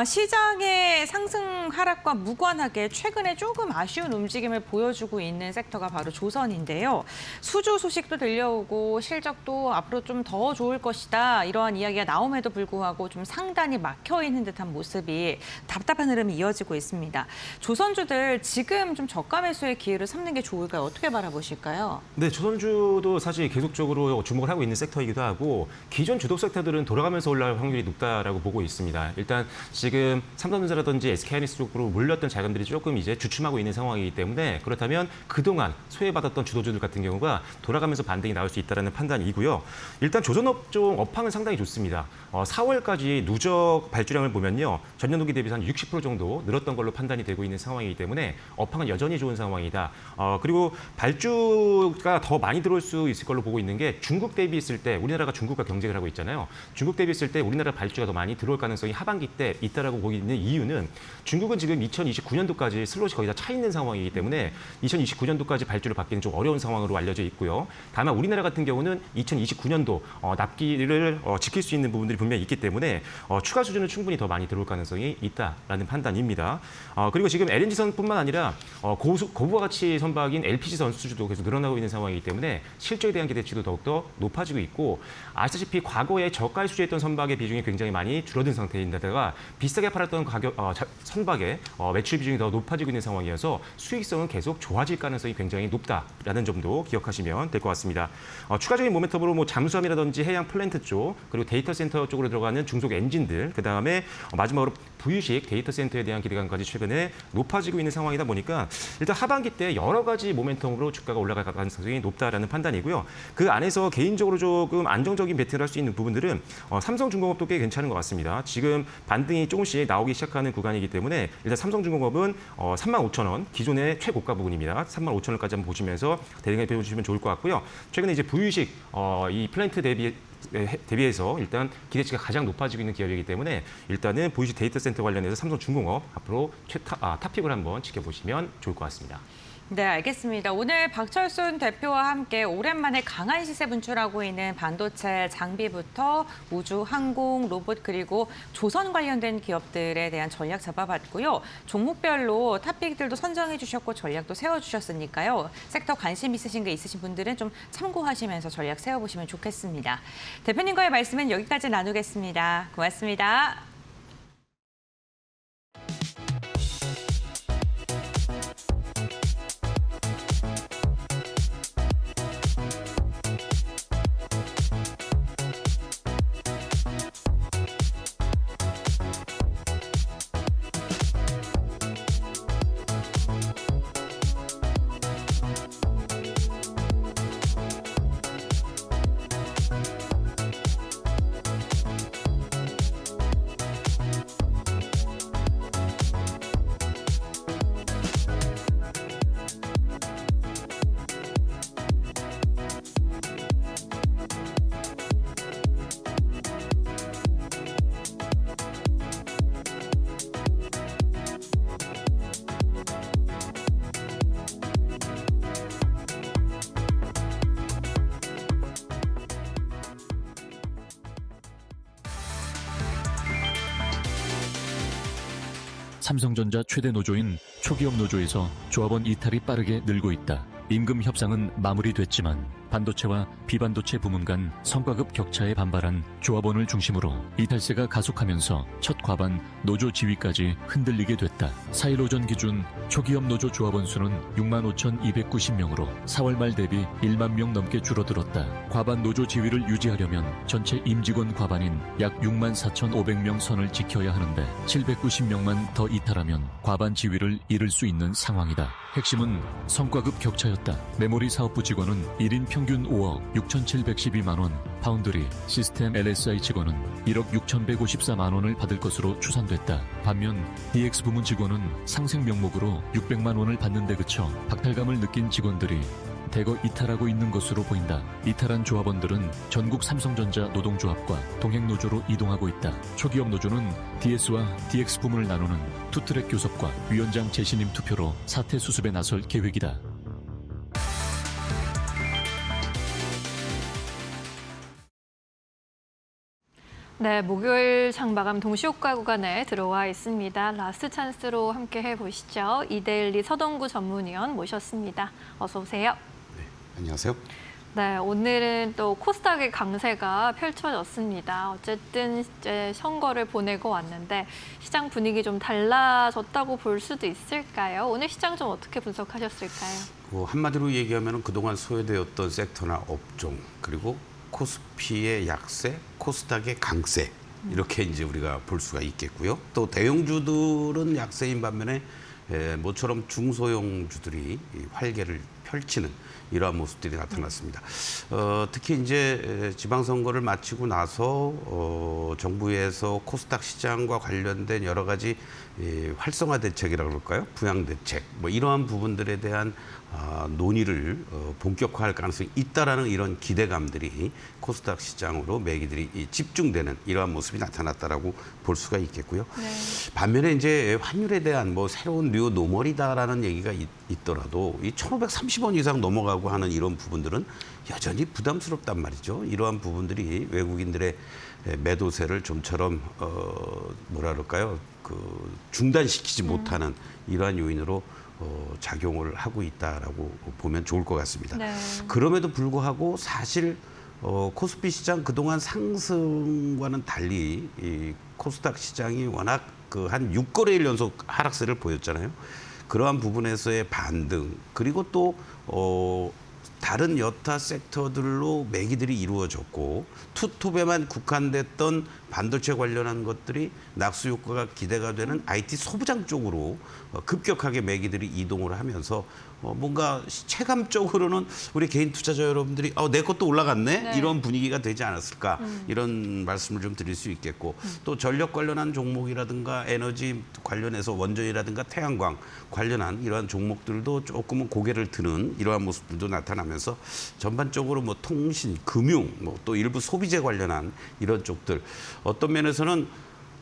시장의 상승 하락과 무관하게 최근에 조금 아쉬운 움직임을 보여주고 있는 섹터가 바로 조선인데요. 수주 소식도 들려오고 실적도 앞으로 좀 더 좋을 것이다 이러한 이야기가 나옴에도 불구하고 좀 상단이 막혀 있는 듯한 모습이 답답한 흐름이 이어지고 있습니다. 조선주들 지금 좀 저가 매수의 기회를 삼는 게 좋을까요? 어떻게 바라보실까요? 네, 조선주도 사실 계속적으로 주목을 하고 있는 섹터이기도 하고 기존 주도 섹터들은 돌아가면서 올라올 확률이 높다라고 보고 있습니다. 일단 지금 삼성전자라든지 SK하이닉스 쪽으로 몰렸던 자금들이 조금 이제 주춤하고 있는 상황이기 때문에 그렇다면 그동안 소외받았던 주도주들 같은 경우가 돌아가면서 반등이 나올 수 있다는 판단이고요. 일단 조선업종 업황은 상당히 좋습니다. 4월까지 누적 발주량을 보면요. 전년 동기 대비해서 한 60% 정도 늘었던 걸로 판단이 되고 있는 상황이기 때문에 업황은 여전히 좋은 상황이다. 그리고 발주가 더 많이 들어올 수 있을 걸로 보고 있는 게 중국 대비했을 때 우리나라가 중국과 경쟁을 하고 있잖아요. 중국 대비했을 때 우리나라 발주가 더 많이 들어올 가능성이 하반기 때 있다라고 보고 있는 이유는 중국은 지금 2029년도까지 슬롯이 거의 다 차 있는 상황이기 때문에 2029년도까지 발주를 받기는 좀 어려운 상황으로 알려져 있고요. 다만 우리나라 같은 경우는 2029년도 납기를 지킬 수 있는 부분들이 분명히 있기 때문에 추가 수주는 충분히 더 많이 들어올 가능성이 있다라는 판단입니다. 그리고 지금 LNG선뿐만 아니라 고부가 가치 선박인 LPG선 수주도 계속 늘어나고 있는 상황이기 때문에 실적에 대한 기대치도 더욱더 높아지고 있고 아시다시피 과거에 저가에 수주했던 선박의 비중이 굉장히 많이 줄어든 상태인데다가 비싸게 팔았던 선박의 매출 비중이 더 높아지고 있는 상황이어서 수익성은 계속 좋아질 가능성이 굉장히 높다라는 점도 기억하시면 될 것 같습니다. 추가적인 모멘텀으로 뭐 잠수함이라든지 해양 플랜트 쪽 그리고 데이터 센터 쪽으로 들어가는 중속 엔진들 그다음에 마지막으로 부유식 데이터 센터에 대한 기대감까지 최근에 높아지고 있는 상황이다 보니까 일단 하반기 때 여러 가지 모멘텀으로 주가가 올라갈 가능성이 높다라는 판단이고요. 그 안에서 개인적으로 조금 안정적인 베팅을 할 수 있는 부분들은 삼성중공업도 꽤 괜찮은 것 같습니다. 지금 반등이 조금씩 나오기 시작하는 구간이기 때문에 일단 삼성중공업은 35,000원 기존의 최고가 부분입니다. 35,000원까지 한번 보시면서 대응해 보시면 좋을 것 같고요. 최근에 이제 부유식 이 플랜트 대비해서 일단 기대치가 가장 높아지고 있는 기업이기 때문에 일단은 부유식 데이터 센터 관련해서 삼성중공업 앞으로 탑픽을 한번 지켜보시면 좋을 것 같습니다. 네, 알겠습니다. 오늘 박철순 대표와 함께 오랜만에 강한 시세 분출하고 있는 반도체 장비부터 우주, 항공, 로봇 그리고 조선 관련된 기업들에 대한 전략 잡아봤고요. 종목별로 탑픽들도 선정해 주셨고 전략도 세워주셨으니까요. 섹터 관심 있으신 게 있으신 분들은 좀 참고하시면서 전략 세워보시면 좋겠습니다. 대표님과의 말씀은 여기까지 나누겠습니다. 고맙습니다. 삼성전자 최대 노조인 초기업 노조에서 조합원 이탈이 빠르게 늘고 있다. 임금 협상은 마무리됐지만 반도체와 비반도체 부문 간 성과급 격차에 반발한 조합원을 중심으로 이탈세가 가속하면서 첫 과반 노조 지위까지 흔들리게 됐다. 4일 오전 기준 초기업 노조 조합원 수는 65,290명으로 4월 말 대비 1만 명 넘게 줄어들었다. 과반 노조 지위를 유지하려면 전체 임직원 과반인 약 64,500명 선을 지켜야 하는데 790명만 더 이탈하면 과반 지위를 잃을 수 있는 상황이다. 핵심은 성과급 격차였다. 메모리 사업부 직원은 1인 평균 5억 6,712만 원, 파운드리, 시스템 LSI 직원은 1억 6,154만 원을 받을 것으로 추산됐다. 반면 DX 부문 직원은 상생 명목으로 600만 원을 받는 데 그쳐 박탈감을 느낀 직원들이 대거 이탈하고 있는 것으로 보인다. 이탈한 조합원들은 전국 삼성전자 노동조합과 동행노조로 이동하고 있다. 초기업 노조는 DS와 DX 부문을 나누는 투트랙 교섭과 위원장 재신임 투표로 사태 수습에 나설 계획이다. 네, 목요일 장마감 동시효과 구간에 들어와 있습니다. 라스트 찬스로 함께 해보시죠. 이데일리 서동구 전문위원 모셨습니다. 어서 오세요. 네, 안녕하세요. 네, 오늘은 또 코스닥의 강세가 펼쳐졌습니다. 어쨌든 이제 선거를 보내고 왔는데 시장 분위기 좀 달라졌다고 볼 수도 있을까요? 오늘 시장 좀 어떻게 분석하셨을까요? 한마디로 얘기하면 그동안 소외되었던 섹터나 업종 그리고 코스피의 약세, 코스닥의 강세 이렇게 이제 우리가 볼 수가 있겠고요. 또 대형주들은 약세인 반면에 모처럼 중소형주들이 활개를 펼치는 이러한 모습들이 나타났습니다. 특히 이제 지방선거를 마치고 나서 정부에서 코스닥 시장과 관련된 여러 가지 활성화 대책이라고 그럴까요? 부양 대책 뭐 이러한 부분들에 대한 논의를 본격화할 가능성이 있다라는 이런 기대감들이 코스닥 시장으로 매기들이 집중되는 이러한 모습이 나타났다라고 볼 수가 있겠고요. 네. 반면에 이제 환율에 대한 뭐 새로운 뉴 노멀이다라는 얘기가 있더라도 이 1,530원 이상 넘어가고 하는 이런 부분들은 여전히 부담스럽단 말이죠. 이러한 부분들이 외국인들의 매도세를 좀처럼 뭐라 그럴까요? 중단시키지 못하는 이러한 요인으로 작용을 하고 있다라고 보면 좋을 것 같습니다. 네. 그럼에도 불구하고 사실 코스피 시장 그동안 상승과는 달리 이 코스닥 시장이 워낙 한 6거래일 연속 하락세를 보였잖아요. 그러한 부분에서의 반등 그리고 또 다른 여타 섹터들로 매기들이 이루어졌고 투톱에만 국한됐던 반도체 관련한 것들이 낙수 효과가 기대가 되는 IT 소부장 쪽으로 급격하게 매기들이 이동을 하면서 뭔가 체감적으로는 우리 개인 투자자 여러분들이 내 것도 올라갔네? 네. 이런 분위기가 되지 않았을까 이런 말씀을 좀 드릴 수 있겠고 또 전력 관련한 종목이라든가 에너지 관련해서 원전이라든가 태양광 관련한 이러한 종목들도 조금은 고개를 드는 이러한 모습들도 나타나면서 전반적으로 뭐 통신, 금융, 뭐 또 일부 소비재 관련한 이런 쪽들 어떤 면에서는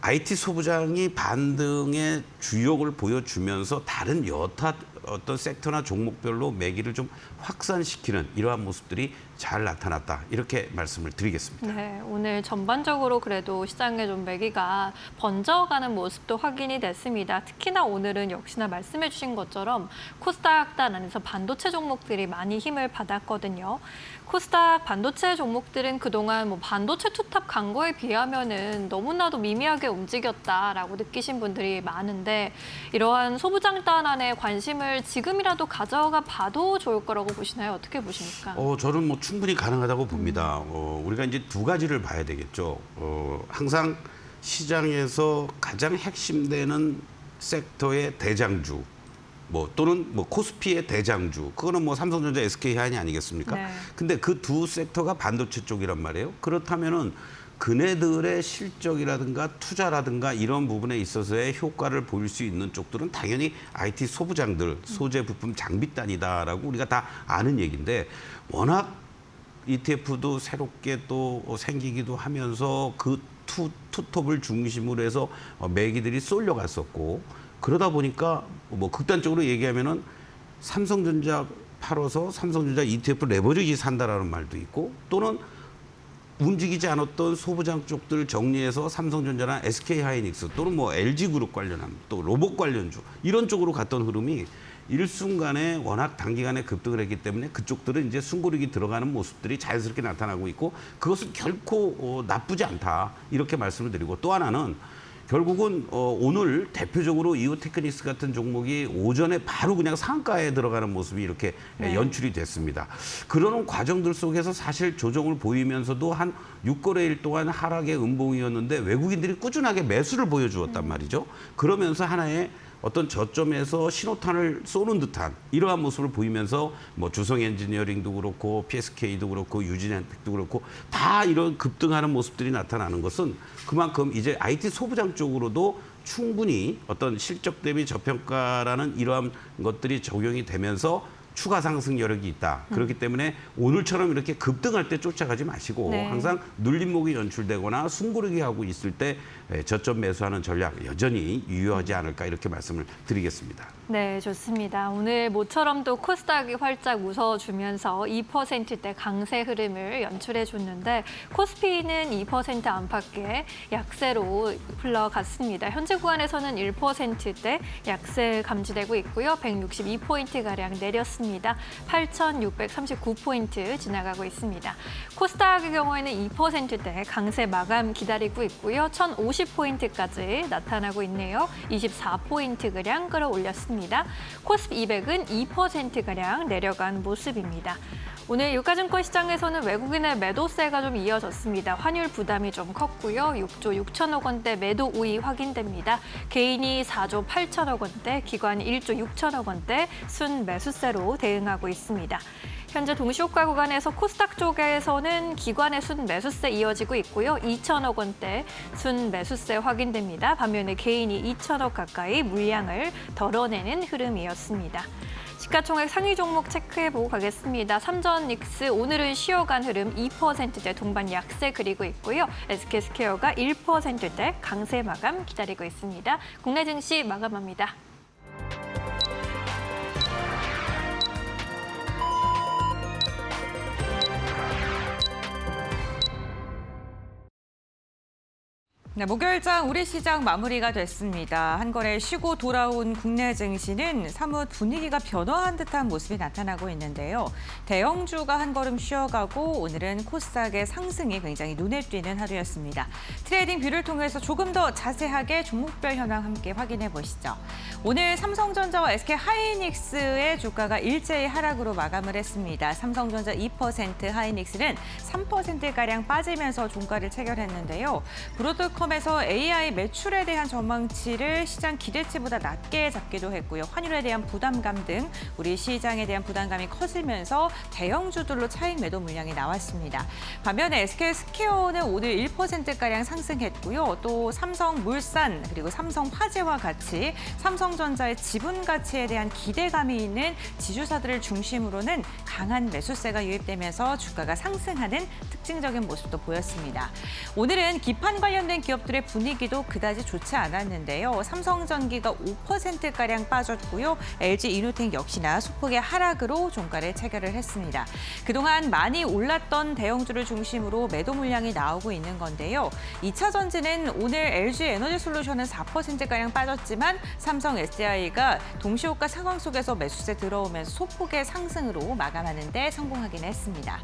IT 소부장이 반등의 주력을 보여주면서 다른 여타 어떤 섹터나 종목별로 매기를 좀 확산시키는 이러한 모습들이 잘 나타났다. 이렇게 말씀을 드리겠습니다. 네, 오늘 전반적으로 그래도 시장의 좀 매기가 번져가는 모습도 확인이 됐습니다. 특히나 오늘은 역시나 말씀해 주신 것처럼 코스닥단 안에서 반도체 종목들이 많이 힘을 받았거든요. 코스닥 반도체 종목들은 그동안 뭐 반도체 투탑 간 거에 비하면은 너무나도 미미하게 움직였다라고 느끼신 분들이 많은데 이러한 소부장단 안에 관심을 지금이라도 가져가 봐도 좋을 거라고 보시나요? 어떻게 보십니까? 저는 뭐 충분히 가능하다고 봅니다. 우리가 이제 두 가지를 봐야 되겠죠. 항상 시장에서 가장 핵심되는 섹터의 대장주 또는 코스피의 대장주 그거는 뭐 삼성전자, SK하이닉 아니겠습니까? 네. 근데 그 두 섹터가 반도체 쪽이란 말이에요. 그렇다면은 그네들의 실적이라든가 투자라든가 이런 부분에 있어서의 효과를 보일 수 있는 쪽들은 당연히 IT 소부장들, 소재 부품 장비단이다라고 우리가 다 아는 얘기인데 워낙 ETF도 새롭게 또 생기기도 하면서 그 투톱을 중심으로 해서 매기들이 쏠려갔었고 그러다 보니까 뭐 극단적으로 얘기하면은 삼성전자 팔아서 삼성전자 ETF 레버리지 산다라는 말도 있고 또는 움직이지 않았던 소부장 쪽들 정리해서 삼성전자나 SK하이닉스 또는 뭐 LG그룹 관련한 또 로봇 관련주 이런 쪽으로 갔던 흐름이 일순간에 워낙 단기간에 급등을 했기 때문에 그쪽들은 이제 숨고르기 들어가는 모습들이 자연스럽게 나타나고 있고 그것은 결코 나쁘지 않다 이렇게 말씀을 드리고 또 하나는 결국은 오늘 대표적으로 이오테크닉스 같은 종목이 오전에 바로 그냥 상가에 들어가는 모습이 이렇게 연출이 됐습니다. 그러는 과정들 속에서 사실 조정을 보이면서도 한 6거래일 동안 하락의 음봉이었는데 외국인들이 꾸준하게 매수를 보여주었단 말이죠. 그러면서 하나의 어떤 저점에서 신호탄을 쏘는 듯한 이러한 모습을 보이면서 뭐 주성 엔지니어링도 그렇고 PSK도 그렇고 유진엔텍도 그렇고 다 이런 급등하는 모습들이 나타나는 것은 그만큼 이제 IT 소부장 쪽으로도 충분히 어떤 실적 대비 저평가라는 이러한 것들이 적용이 되면서 추가 상승 여력이 있다. 그렇기 때문에 오늘처럼 이렇게 급등할 때 쫓아가지 마시고 항상 눌림목이 연출되거나 숨고르기 하고 있을 때 저점 매수하는 전략 여전히 유효하지 않을까 이렇게 말씀을 드리겠습니다. 네, 좋습니다. 오늘 모처럼 또 코스닥이 활짝 웃어주면서 2%대 강세 흐름을 연출해줬는데 코스피는 2% 안팎의 약세로 흘러갔습니다. 현재 구간에서는 1%대 약세 감지되고 있고요. 162포인트가량 내렸습니다. 8,639포인트 지나가고 있습니다. 코스닥의 경우에는 2%대 강세 마감 기다리고 있고요. 1,050포인트까지 나타나고 있네요. 24포인트가량 끌어올렸습니다. 코스피 200은 2%가량 내려간 모습입니다. 오늘 유가증권 시장에서는 외국인의 매도세가 좀 이어졌습니다. 환율 부담이 좀 컸고요. 6조 6천억 원대 매도 우위 확인됩니다. 개인이 4조 8천억 원대, 기관이 1조 6천억 원대 순 매수세로 대응하고 있습니다. 현재 동시효과 구간에서 코스닥 쪽에서는 기관의 순 매수세 이어지고 있고요. 2천억 원대 순 매수세 확인됩니다. 반면에 개인이 2천억 가까이 물량을 덜어내는 흐름이었습니다. 시가총액 상위 종목 체크해보고 가겠습니다. 삼전닉스 오늘은 쉬어간 흐름 2%대 동반 약세 그리고 있고요. SK스퀘어가 1%대 강세 마감 기다리고 있습니다. 국내 증시 마감합니다. 네, 목요일장 우리 시장 마무리가 됐습니다. 한 거래 쉬고 돌아온 국내 증시는 사뭇 분위기가 변화한 듯한 모습이 나타나고 있는데요. 대형주가 한 걸음 쉬어가고 오늘은 코스닥의 상승이 굉장히 눈에 띄는 하루였습니다. 트레이딩 뷰를 통해서 조금 더 자세하게 종목별 현황 함께 확인해 보시죠. 오늘 삼성전자와 SK하이닉스의 주가가 일제히 하락으로 마감을 했습니다. 삼성전자 2%, 하이닉스는 3%가량 빠지면서 종가를 체결했는데요. 브로드컴에서 AI 매출에 대한 전망치를 시장 기대치보다 낮게 잡기도 했고요. 환율에 대한 부담감 등 우리 시장에 대한 부담감이 커지면서 대형주들로 차익 매도 물량이 나왔습니다. 반면에 SK스퀘어는 오늘 1%가량 상승했고요. 또 삼성물산 그리고 삼성화재와 같이 삼성전자의 지분 가치에 대한 기대감이 있는 지주사들을 중심으로는 강한 매수세가 유입되면서 주가가 상승하는 특징적인 모습도 보였습니다. 오늘은 기판 관련된 기업들의 분위기도 그다지 좋지 않았는데요. 삼성전기가 5%가량 빠졌고요. LG이노텍 역시나 소폭의 하락으로 종가를 체결을 했습니다. 그동안 많이 올랐던 대형주를 중심으로 매도 물량이 나오고 있는 건데요. 2차 전지는 오늘 LG에너지솔루션은 4%가량 빠졌지만 삼성 SDI가 동시효과 상황 속에서 매수세 들어오면서 소폭의 상승으로 마감하는 데 성공하긴 했습니다.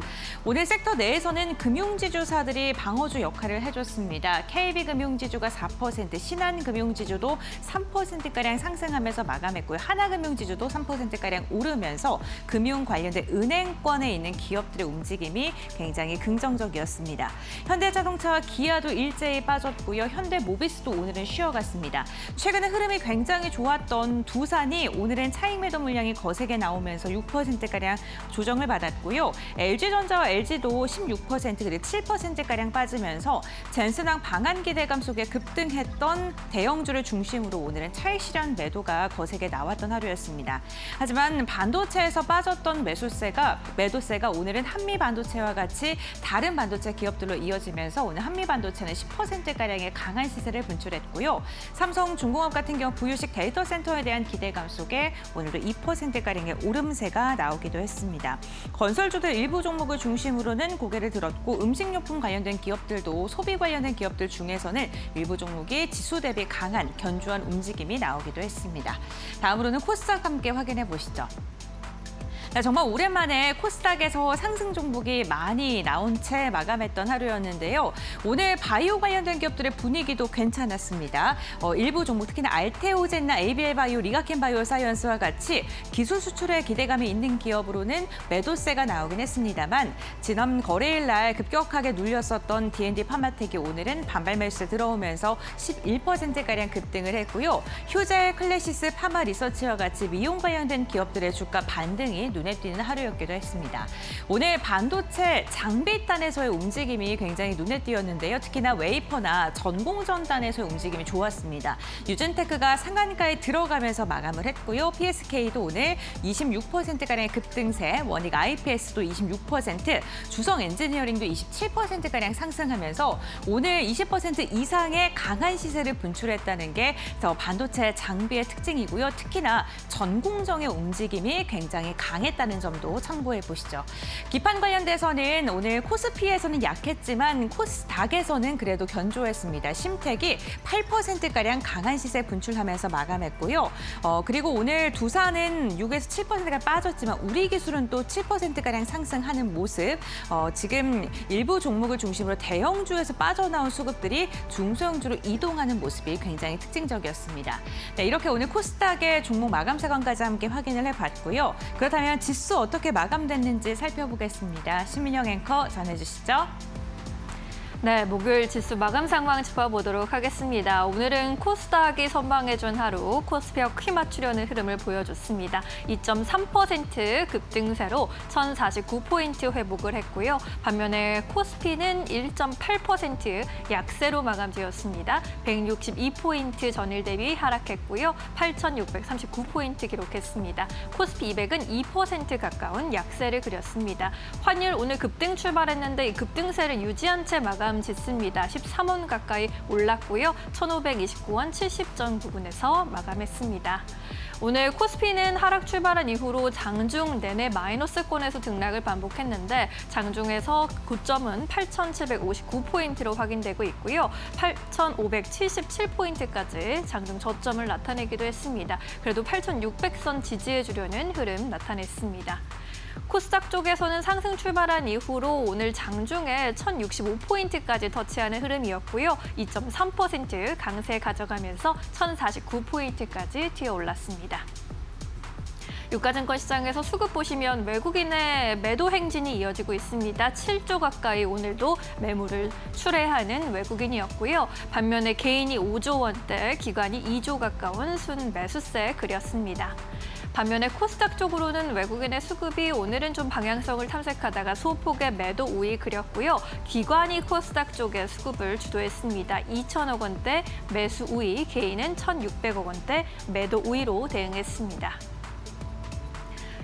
오늘 섹터 내에서는 금융지주사들이 방어주 역할을 해줬습니다. KB금융지주가 4%, 신한금융지주도 3%가량 상승하면서 마감했고요. 하나금융지주도 3%가량 오르면서 금융 관련된 은행권에 있는 기업들의 움직임이 굉장히 긍정적이었습니다. 현대자동차와 기아도 일제히 빠졌고요. 현대모비스도 오늘은 쉬어갔습니다. 최근에 흐름이 굉장히 좋았던 두산이 오늘은 차익 매도 물량이 거세게 나오면서 6%가량 조정을 받았고요. LG전자와 LG도 16% 그리고 7%가량 빠지면서 젠슨항 방한 큰 기대감 속에 급등했던 대형주를 중심으로 오늘은 차익 실현 매도가 거세게 나왔던 하루였습니다. 하지만 반도체에서 빠졌던 매도세가 오늘은 한미반도체와 같이 다른 반도체 기업들로 이어지면서 오늘 한미반도체는 10%가량의 강한 시세를 분출했고요. 삼성중공업 같은 경우 부유식 데이터 센터에 대한 기대감 속에 오늘도 2%가량의 오름세가 나오기도 했습니다. 건설주들 일부 종목을 중심으로는 고개를 들었고 음식료품 관련된 기업들도 소비 관련된 기업들 중에서는 일부 종목이 지수 대비 강한 견조한 움직임이 나오기도 했습니다. 다음으로는 코스닥 함께 확인해 보시죠. 정말 오랜만에 코스닥에서 상승 종목이 많이 나온 채 마감했던 하루였는데요. 오늘 바이오 관련된 기업들의 분위기도 괜찮았습니다. 일부 종목 특히나 알테오젠나, ABL바이오, 리가켄바이오 사이언스와 같이 기술 수출에 기대감이 있는 기업으로는 매도세가 나오긴 했습니다만 지난 거래일 날 급격하게 눌렸었던 D&D 파마텍이 오늘은 반발 매수세 들어오면서 11%가량 급등을 했고요. 휴젤, 클래시스, 파마 리서치와 같이 미용 관련된 기업들의 주가 반등이 눈에 띄는 하루였기도 했습니다. 오늘 반도체 장비단에서의 움직임이 굉장히 눈에 띄었는데요. 특히나 웨이퍼나 전공전단에서의 움직임이 좋았습니다. 유진테크가 상한가에 들어가면서 마감을 했고요. PSK도 오늘 26%가량의 급등세, 원익 IPS도 26%, 주성 엔지니어링도 27%가량 상승하면서 오늘 20% 이상의 강한 시세를 분출했다는 게 반도체 장비의 특징이고요. 특히나 전공정의 움직임이 굉장히 강했다는 점도 참고해 보시죠. 기판 관련돼서는 오늘 코스피에서는 약했지만 코스닥에서는 그래도 견조했습니다. 심택이 8%가량 강한 시세 분출하면서 마감했고요. 그리고 오늘 두산은 6에서 7%가 빠졌지만 우리기술은 또 7%가량 상승하는 모습. 지금 일부 종목을 중심으로 대형주에서 빠져나온 수급들이 중소형주로 이동하는 모습이 굉장히 특징적이었습니다. 네, 이렇게 오늘 코스닥의 종목 마감 세관까지 함께 확인을 해봤고요. 그렇다면 지수 어떻게 마감됐는지 살펴보겠습니다. 신민영 앵커 전해주시죠. 네, 목요일 지수 마감 상황 짚어보도록 하겠습니다. 오늘은 코스닥이 선방해준 하루, 코스피와 키 맞추려는 흐름을 보여줬습니다. 2.3% 급등세로 1,049포인트 회복을 했고요. 반면에 코스피는 1.8% 약세로 마감되었습니다. 162포인트 전일 대비 하락했고요. 8,639포인트 기록했습니다. 코스피 200은 2% 가까운 약세를 그렸습니다. 환율 오늘 급등 출발했는데 이 급등세를 유지한 채 마감 짓습니다. 13원 가까이 올랐고요. 1,529원 70전 부근에서 마감했습니다. 오늘 코스피는 하락 출발한 이후로 장중 내내 마이너스권에서 등락을 반복했는데 장중에서 고점은 8,759포인트로 확인되고 있고요. 8,577포인트까지 장중 저점을 나타내기도 했습니다. 그래도 8,600선 지지해주려는 흐름 나타냈습니다. 코스닥 쪽에서는 상승 출발한 이후로 오늘 장중에 1,065포인트까지 터치하는 흐름이었고요. 2.3% 강세 가져가면서 1,049포인트까지 튀어올랐습니다. 유가증권 시장에서 수급 보시면 외국인의 매도 행진이 이어지고 있습니다. 7조 가까이 오늘도 매물을 출회하는 외국인이었고요. 반면에 개인이 5조 원대, 기관이 2조 가까운 순 매수세 그렸습니다. 반면에 코스닥 쪽으로는 외국인의 수급이 오늘은 좀 방향성을 탐색하다가 소폭의 매도 우위 그렸고요. 기관이 코스닥 쪽에 수급을 주도했습니다. 2천억 원대 매수 우위, 개인은 1,600억 원대 매도 우위로 대응했습니다.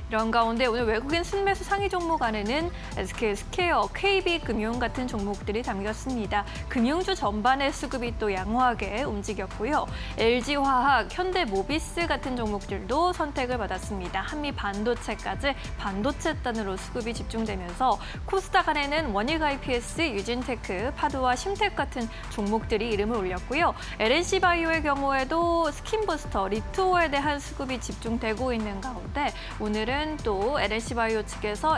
이런 가운데 오늘 외국인 순매수 상위 종목 안에는 SK스퀘어, KB금융 같은 종목들이 담겼습니다. 금융주 전반의 수급이 또 양호하게 움직였고요. LG화학, 현대모비스 같은 종목들도 선택을 받았습니다. 한미반도체까지 반도체단으로 수급이 집중되면서 코스닥 안에는 원익 IPS, 유진테크, 파도와 심텍 같은 종목들이 이름을 올렸고요. LNC바이오의 경우에도 스킨부스터, 리투어에 대한 수급이 집중되고 있는 가운데 오늘은 또 LNC바이오 측에서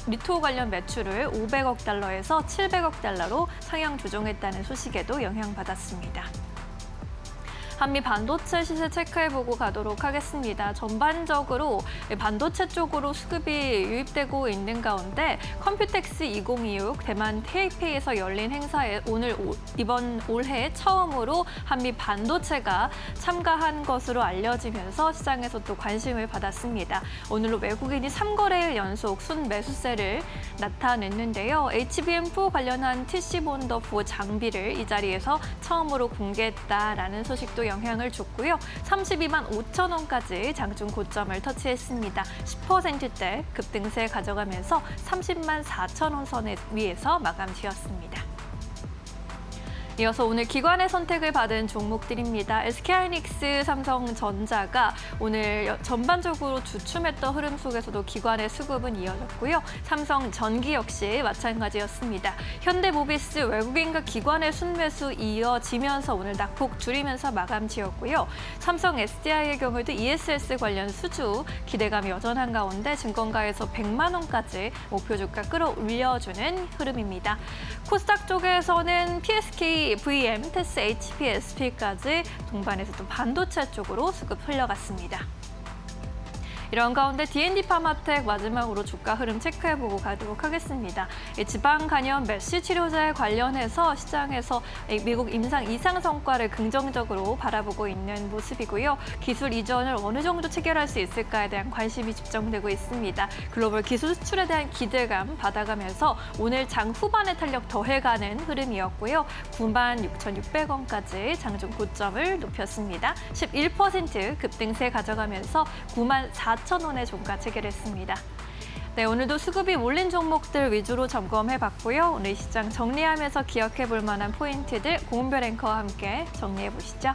리투어 관련 매출을 500억 달러에서 700억 달러로 상향 조정했다는 소식에도 영향받았습니다. 한미 반도체 시세 체크해보고 가도록 하겠습니다. 전반적으로 반도체 쪽으로 수급이 유입되고 있는 가운데 컴퓨텍스 2026 대만 테이페이에서 열린 행사에 이번 올해 처음으로 한미 반도체가 참가한 것으로 알려지면서 시장에서 또 관심을 받았습니다. 오늘로 외국인이 3거래일 연속 순매수세를 나타냈는데요. HBM4 관련한 TC본더4 장비를 이 자리에서 처음으로 공개했다라는 소식도 영향을 줬고요. 32만 5천 원까지 장중 고점을 터치했습니다. 10%대 급등세 가져가면서 30만 4천 원 선에 위에서 마감 지었습니다. 이어서 오늘 기관의 선택을 받은 종목들입니다. SK하이닉스, 삼성전자가 오늘 전반적으로 주춤했던 흐름 속에서도 기관의 수급은 이어졌고요. 삼성전기 역시 마찬가지였습니다. 현대모비스 외국인과 기관의 순매수 이어지면서 오늘 낙폭 줄이면서 마감 지었고요. 삼성 SDI의 경우에도 ESS 관련 수주 기대감이 여전한 가운데 증권가에서 100만 원까지 목표 주가 끌어올려주는 흐름입니다. 코스닥 쪽에서는 PSK VM, 테스, HPSP까지 동반해서 또 반도체 쪽으로 수급 흘러갔습니다. 이런 가운데 D&D 파마텍 마지막으로 주가 흐름 체크해보고 가도록 하겠습니다. 지방 간염 메시 치료제 관련해서 시장에서 미국 임상 이상 성과를 긍정적으로 바라보고 있는 모습이고요. 기술 이전을 어느 정도 체결할 수 있을까에 대한 관심이 집중되고 있습니다. 글로벌 기술 수출에 대한 기대감 받아가면서 오늘 장 후반에 탄력 더해가는 흐름이었고요. 96,600원까지 장중 고점을 높였습니다. 11% 급등세 가져가면서 94,000원에 종가 체결했습니다. 네, 오늘도 수급이 몰린 종목들 위주로 점검해봤고요. 오늘 시장 정리하면서 기억해볼 만한 포인트들 고은별 앵커와 함께 정리해보시죠.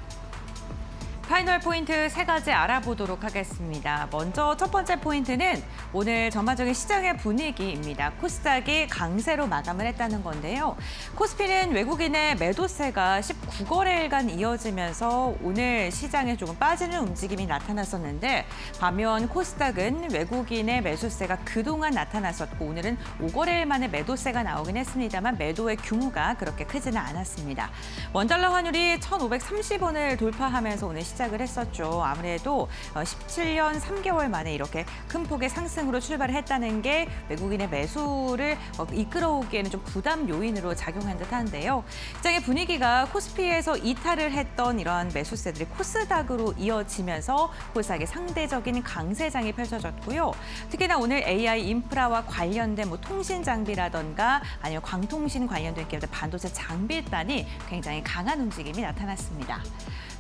파이널 포인트 3가지 알아보도록 하겠습니다. 먼저 첫 번째 포인트는 오늘 전반적인 시장의 분위기입니다. 코스닥이 강세로 마감을 했다는 건데요. 코스피는 외국인의 매도세가 19거래일간 이어지면서 오늘 시장에 조금 빠지는 움직임이 나타났었는데 반면 코스닥은 외국인의 매수세가 그동안 나타났었고 오늘은 5거래일 만에 매도세가 나오긴 했습니다만 매도의 규모가 그렇게 크지는 않았습니다. 원달러 환율이 1,530원을 돌파하면서 오늘 시작을 했었죠. 아무래도 17년 3개월 만에 이렇게 큰 폭의 상승으로 출발을 했다는 게 외국인의 매수를 이끌어오기에는 좀 부담 요인으로 작용한 듯한데요. 시장의 분위기가 코스피에서 이탈을 했던 이런 매수세들이 코스닥으로 이어지면서 코스닥의 상대적인 강세장이 펼쳐졌고요. 특히나 오늘 AI 인프라와 관련된 통신 장비라던가 아니면 광통신 관련된 기업들 반도체 장비단이 굉장히 강한 움직임이 나타났습니다.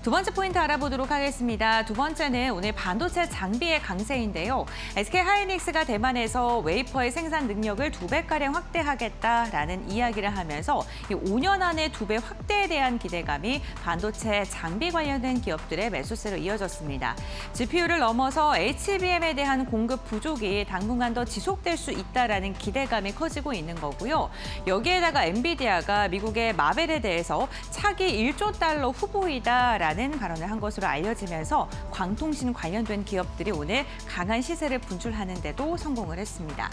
두 번째 포인트 알아보도록 하겠습니다. 두 번째는 오늘 반도체 장비의 강세인데요. SK하이닉스가 대만에서 웨이퍼의 생산 능력을 2배가량 확대하겠다라는 이야기를 하면서 이 5년 안에 2배 확대에 대한 기대감이 반도체 장비 관련된 기업들의 매수세로 이어졌습니다. GPU를 넘어서 HBM에 대한 공급 부족이 당분간 더 지속될 수 있다라는 기대감이 커지고 있는 거고요. 여기에다가 엔비디아가 미국의 마벨에 대해서 차기 1조 달러 후보이다라는 발언을 한 것으로 알려지면서 광통신 관련된 기업들이 오늘 강한 시세를 분출하는 데도 성공을 했습니다.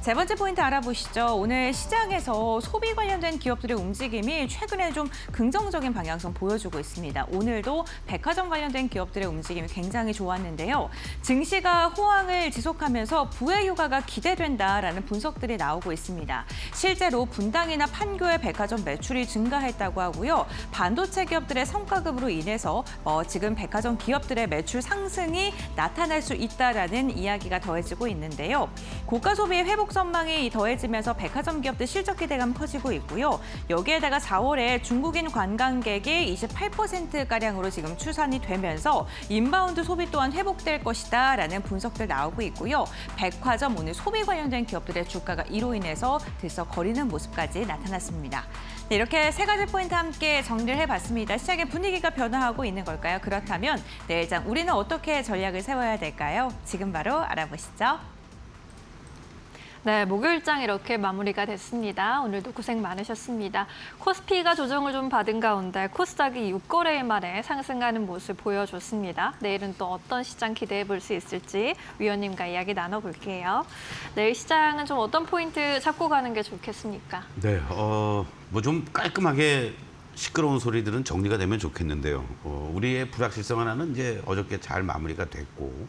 세 번째 포인트 알아보시죠. 오늘 시장에서 소비 관련된 기업들의 움직임이 최근에 좀 긍정적인 방향성 보여주고 있습니다. 오늘도 백화점 관련된 기업들의 움직임이 굉장히 좋았는데요. 증시가 호황을 지속하면서 부의 효과가 기대된다라는 분석들이 나오고 있습니다. 실제로 분당이나 판교의 백화점 매출이 증가했다고 하고요. 반도체 기업들의 성과급으로 인해서 지금 백화점 기업들의 매출 상승이 나타날 수 있다라는 이야기가 더해지고 있는데요. 고가 소비의 회복 전망이 더해지면서 백화점 기업들 실적 기대감 커지고 있고요. 여기에다가 4월에 중국인 관광객이 28%가량으로 지금 추산이 되면서 인바운드 소비 또한 회복될 것이다라는 분석들 나오고 있고요. 백화점 오늘 소비 관련된 기업들의 주가가 이로 인해서 들썩거리는 모습까지 나타났습니다. 네, 이렇게 3가지 포인트 함께 정리를 해봤습니다. 시장의 분위기가 변화하고 있는 걸까요? 그렇다면 내일장 우리는 어떻게 전략을 세워야 될까요? 지금 바로 알아보시죠. 네, 목요일장 이렇게 마무리가 됐습니다. 오늘도 고생 많으셨습니다. 코스피가 조정을 좀 받은 가운데 코스닥이 6거래일 만에 상승하는 모습 보여줬습니다. 내일은 또 어떤 시장 기대해 볼 수 있을지 위원님과 이야기 나눠볼게요. 내일 시장은 좀 어떤 포인트 잡고 가는 게 좋겠습니까? 네, 뭐 좀 깔끔하게 시끄러운 소리들은 정리가 되면 좋겠는데요. 우리의 불확실성 하나는 이제 어저께 잘 마무리가 됐고,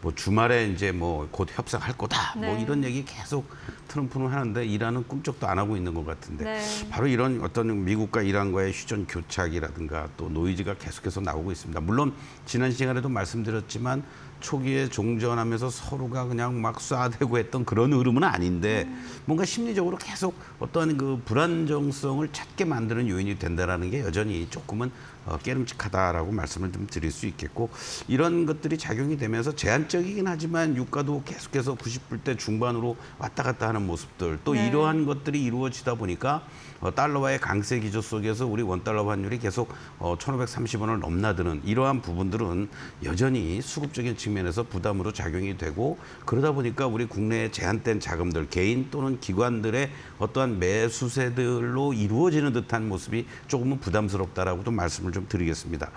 뭐 주말에 이제 뭐 곧 협상할 거다, 뭐 네. 이런 얘기 계속 트럼프는 하는데 이란은 꿈쩍도 안 하고 있는 것 같은데 네. 바로 이런 어떤 미국과 이란과의 휴전 교착이라든가 또 노이즈가 계속해서 나오고 있습니다. 물론 지난 시간에도 말씀드렸지만 초기에 종전하면서 서로가 그냥 막 쏴대고 했던 그런 흐름은 아닌데 뭔가 심리적으로 계속 어떤 그 불안정성을 찾게 만드는 요인이 된다라는 게 여전히 조금은 깨름직하다라고 말씀을 좀 드릴 수 있겠고, 이런 것들이 작용이 되면서 제한적이긴 하지만 유가도 계속해서 90불대 중반으로 왔다 갔다 하는 모습들, 또 네. 이러한 것들이 이루어지다 보니까 달러와의 강세 기조 속에서 우리 원달러 환율이 계속 1,530원을 넘나드는 이러한 부분들은 여전히 수급적인 측면에서 부담으로 작용이 되고, 그러다 보니까 우리 국내에 제한된 자금들, 개인 또는 기관들의 어떠한 매수세들로 이루어지는 듯한 모습이 조금은 부담스럽다라고 좀 말씀을 좀 드리겠습니다.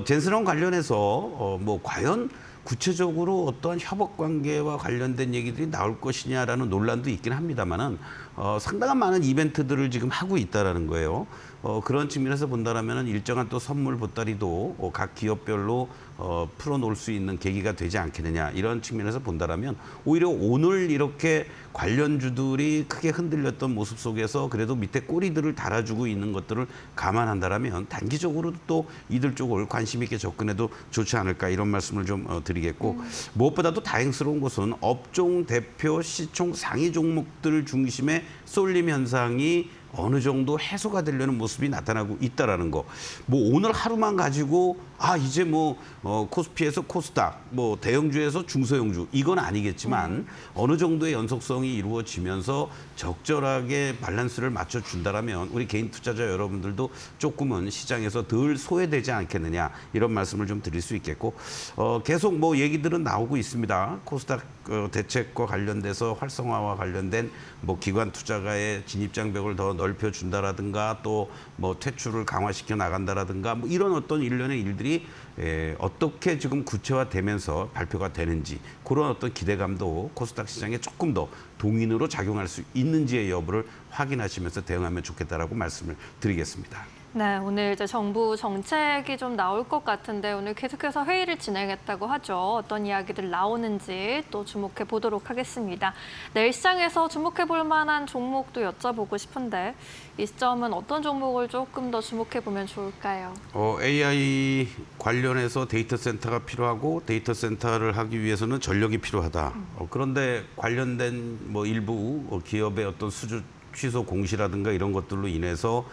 젠슨원 관련해서 뭐 과연 구체적으로 어떠한 협업 관계와 관련된 얘기들이 나올 것이냐라는 논란도 있긴 합니다만은 상당한 많은 이벤트들을 지금 하고 있다라는 거예요. 그런 측면에서 본다라면은 일정한 또 선물 보따리도 각 기업별로 풀어놓을 수 있는 계기가 되지 않겠느냐, 이런 측면에서 본다라면 오히려 오늘 이렇게 관련주들이 크게 흔들렸던 모습 속에서 그래도 밑에 꼬리들을 달아주고 있는 것들을 감안한다라면 단기적으로도 또 이들 쪽을 관심 있게 접근해도 좋지 않을까, 이런 말씀을 좀 드리겠고, 무엇보다도 다행스러운 것은 업종 대표 시총 상위 종목들 중심의 쏠림 현상이 어느 정도 해소가 되려는 모습이 나타나고 있다라는 거. 뭐 오늘 하루만 가지고 이제 뭐 코스피에서 코스닥, 뭐 대형주에서 중소형주, 이건 아니겠지만 어느 정도의 연속성이 이루어지면서 적절하게 밸런스를 맞춰준다라면 우리 개인 투자자 여러분들도 조금은 시장에서 덜 소외되지 않겠느냐, 이런 말씀을 좀 드릴 수 있겠고, 계속 뭐 얘기들은 나오고 있습니다. 코스닥 대책과 관련돼서 활성화와 관련된 뭐 기관 투자가의 진입 장벽을 더 넓혀준다라든가 또 뭐 퇴출을 강화시켜 나간다라든가 뭐 이런 어떤 일련의 일들이 어떻게 지금 구체화되면서 발표가 되는지, 그런 어떤 기대감도 코스닥 시장에 조금 더 동인으로 작용할 수 있는지의 여부를 확인하시면서 대응하면 좋겠다라고 말씀을 드리겠습니다. 네, 오늘 이제 정부 정책이 좀 나올 것 같은데 오늘 계속해서 회의를 진행했다고 하죠. 어떤 이야기들 나오는지 또 주목해 보도록 하겠습니다. 내일 시장에서 주목해 볼 만한 종목도 여쭤보고 싶은데 이 시점은 어떤 종목을 조금 더 주목해 보면 좋을까요? AI 관련해서 데이터 센터가 필요하고 데이터 센터를 하기 위해서는 전력이 필요하다. 그런데 관련된 뭐 일부 기업의 어떤 수주 취소 공시라든가 이런 것들로 인해서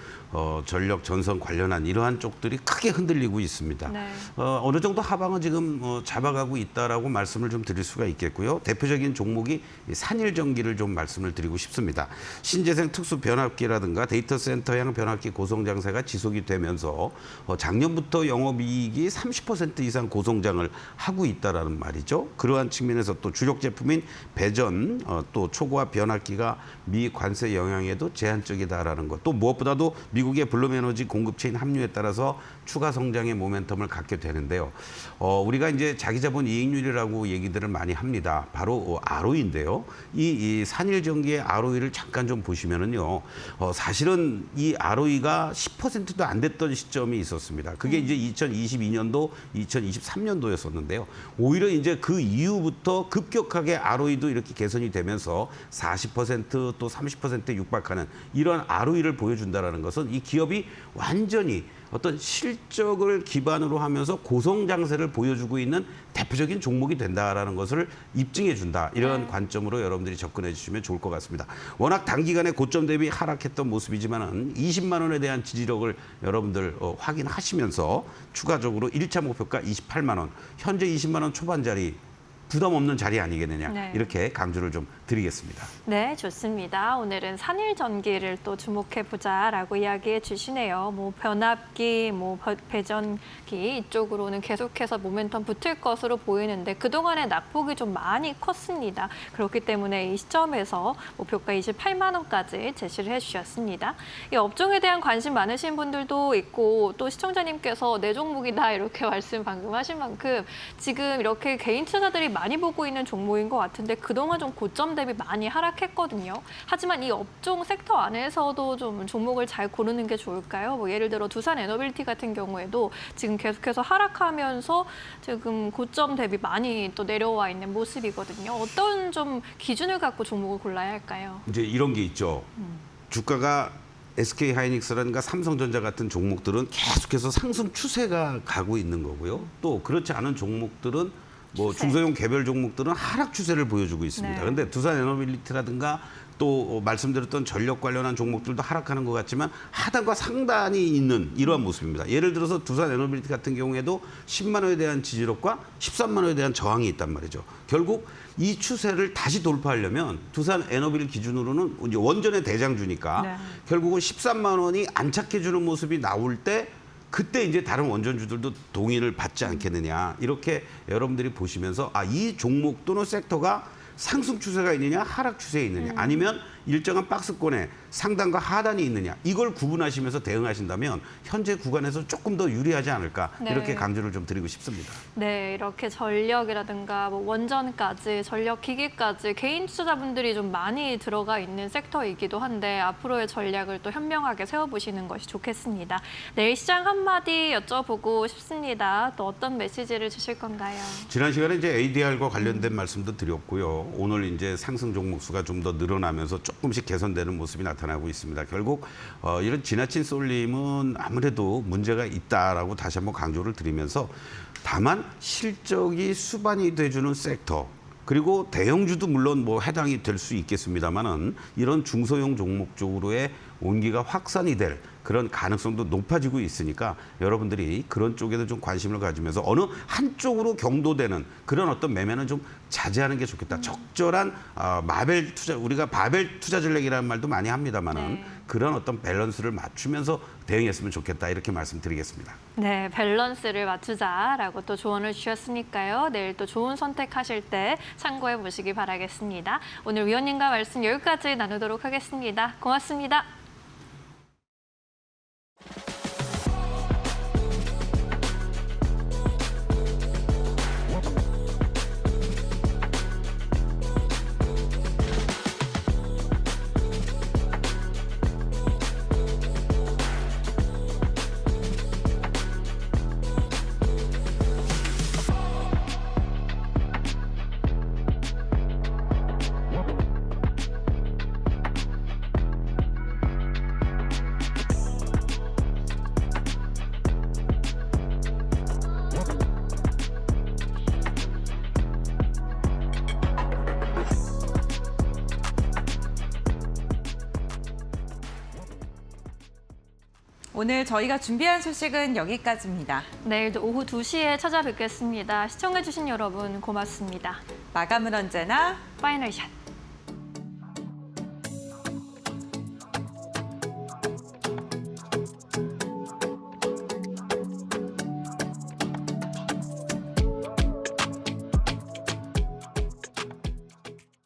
전력 전선 관련한 이러한 쪽들이 크게 흔들리고 있습니다. 네. 어느 정도 하방은 지금 잡아가고 있다라고 말씀을 좀 드릴 수가 있겠고요. 대표적인 종목이 산일전기를 좀 말씀을 드리고 싶습니다. 신재생 특수 변압기라든가 데이터 센터형 변압기 고성 장세가 지속이 되면서 작년부터 영업이익이 30% 이상 고성장을 하고 있다라는 말이죠. 그러한 측면에서 또 주력 제품인 배전, 또 초고화 변압기가 미 관세 영향에도 제한적이다라는 것. 또 무엇보다도 미국의 블룸에너지 공급체인 합류에 따라서 추가 성장의 모멘텀을 갖게 되는데요. 우리가 이제 자기자본 이익률이라고 얘기들을 많이 합니다. 바로 ROE인데요. 이 산일전기의 ROE를 잠깐 좀 보시면은요. 사실은 이 ROE가 10%도 안 됐던 시점이 있었습니다. 그게 이제 2022년도, 2023년도였었는데요. 오히려 이제 그 이후부터 급격하게 ROE도 이렇게 개선이 되면서 40% 또 30%에 육박하는 이런 ROE를 보여준다는 것은 이 기업이 완전히 어떤 실적을 기반으로 하면서 고성장세를 보여주고 있는 대표적인 종목이 된다라는 것을 입증해 준다. 이런 관점으로 여러분들이 접근해 주시면 좋을 것 같습니다. 워낙 단기간에 고점 대비 하락했던 모습이지만은 20만 원에 대한 지지력을 여러분들 확인하시면서 추가적으로 1차 목표가 28만 원, 현재 20만 원 초반 자리 부담 없는 자리 아니겠느냐. 네. 이렇게 강조를 좀 드리겠습니다. 네, 좋습니다. 오늘은 산일전기를 또 주목해보자라고 이야기해 주시네요. 뭐 변압기, 뭐 배전기 이쪽으로는 계속해서 모멘텀 붙을 것으로 보이는데 그동안의 낙폭이 좀 많이 컸습니다. 그렇기 때문에 이 시점에서 목표가 28만 원까지 제시를 해주셨습니다. 이 업종에 대한 관심 많으신 분들도 있고 또 시청자님께서 내 종목이다 이렇게 말씀 방금 하신 만큼 지금 이렇게 개인 투자자들이 많이 보고 있는 종목인 것 같은데 그동안 좀 고점 대비 많이 하락했거든요. 하지만 이 업종 섹터 안에서도 좀 종목을 잘 고르는 게 좋을까요? 뭐 예를 들어 두산 에너빌티 같은 경우에도 지금 계속해서 하락하면서 지금 고점 대비 많이 또 내려와 있는 모습이거든요. 어떤 좀 기준을 갖고 종목을 골라야 할까요? 이제 이런 게 있죠. 주가가 SK 하이닉스라든가 삼성전자 같은 종목들은 계속해서 상승 추세가 가고 있는 거고요. 또 그렇지 않은 종목들은 뭐 중소형 개별 종목들은 하락 추세를 보여주고 있습니다. 그런데 네. 두산 에너빌리티라든가 또 말씀드렸던 전력 관련한 종목들도 하락하는 것 같지만 하단과 상단이 있는 이러한 모습입니다. 예를 들어서 두산 에너빌리티 같은 경우에도 10만 원에 대한 지지력과 13만 원에 대한 저항이 있단 말이죠. 결국 이 추세를 다시 돌파하려면 두산 에너빌 기준으로는 이제 원전의 대장주니까 네. 결국은 13만 원이 안착해주는 모습이 나올 때 그때 이제 다른 원전주들도 동의를 받지 않겠느냐 이렇게 여러분들이 보시면서 이 종목 또는 섹터가 상승 추세가 있느냐 하락 추세에 있느냐 아니면 일정한 박스권에 상단과 하단이 있느냐 이걸 구분하시면서 대응하신다면 현재 구간에서 조금 더 유리하지 않을까 네. 이렇게 강조를 좀 드리고 싶습니다. 네, 이렇게 전력이라든가 뭐 원전까지, 전력 기기까지 개인 투자자분들이 좀 많이 들어가 있는 섹터이기도 한데 앞으로의 전략을 또 현명하게 세워보시는 것이 좋겠습니다. 내일 시장 한마디 여쭤보고 싶습니다. 또 어떤 메시지를 주실 건가요? 지난 시간에 이제 ADR과 관련된 말씀도 드렸고요. 오늘 이제 상승 종목 수가 좀 더 늘어나면서 조금씩 개선되는 모습이 나타나고 있습니다. 결국 이런 지나친 쏠림은 아무래도 문제가 있다라고 다시 한번 강조를 드리면서 다만 실적이 수반이 돼주는 섹터 그리고 대형주도 물론 뭐 해당이 될 수 있겠습니다만은 이런 중소형 종목 쪽으로의 온기가 확산이 될 그런 가능성도 높아지고 있으니까 여러분들이 그런 쪽에도 좀 관심을 가지면서 어느 한쪽으로 경도되는 그런 어떤 매매는 좀 자제하는 게 좋겠다. 적절한 마벨 투자, 우리가 바벨 투자 전략이라는 말도 많이 합니다만은 네. 그런 어떤 밸런스를 맞추면서 대응했으면 좋겠다 이렇게 말씀드리겠습니다. 네, 밸런스를 맞추자라고 또 조언을 주셨으니까요. 내일 또 좋은 선택하실 때 참고해 보시기 바라겠습니다. 오늘 위원님과 말씀 여기까지 나누도록 하겠습니다. 고맙습니다. 오늘 저희가 준비한 소식은 여기까지입니다. 내일도 오후 2시에 찾아뵙겠습니다. 시청해주신 여러분 고맙습니다. 마감은 언제나 파이널 샷.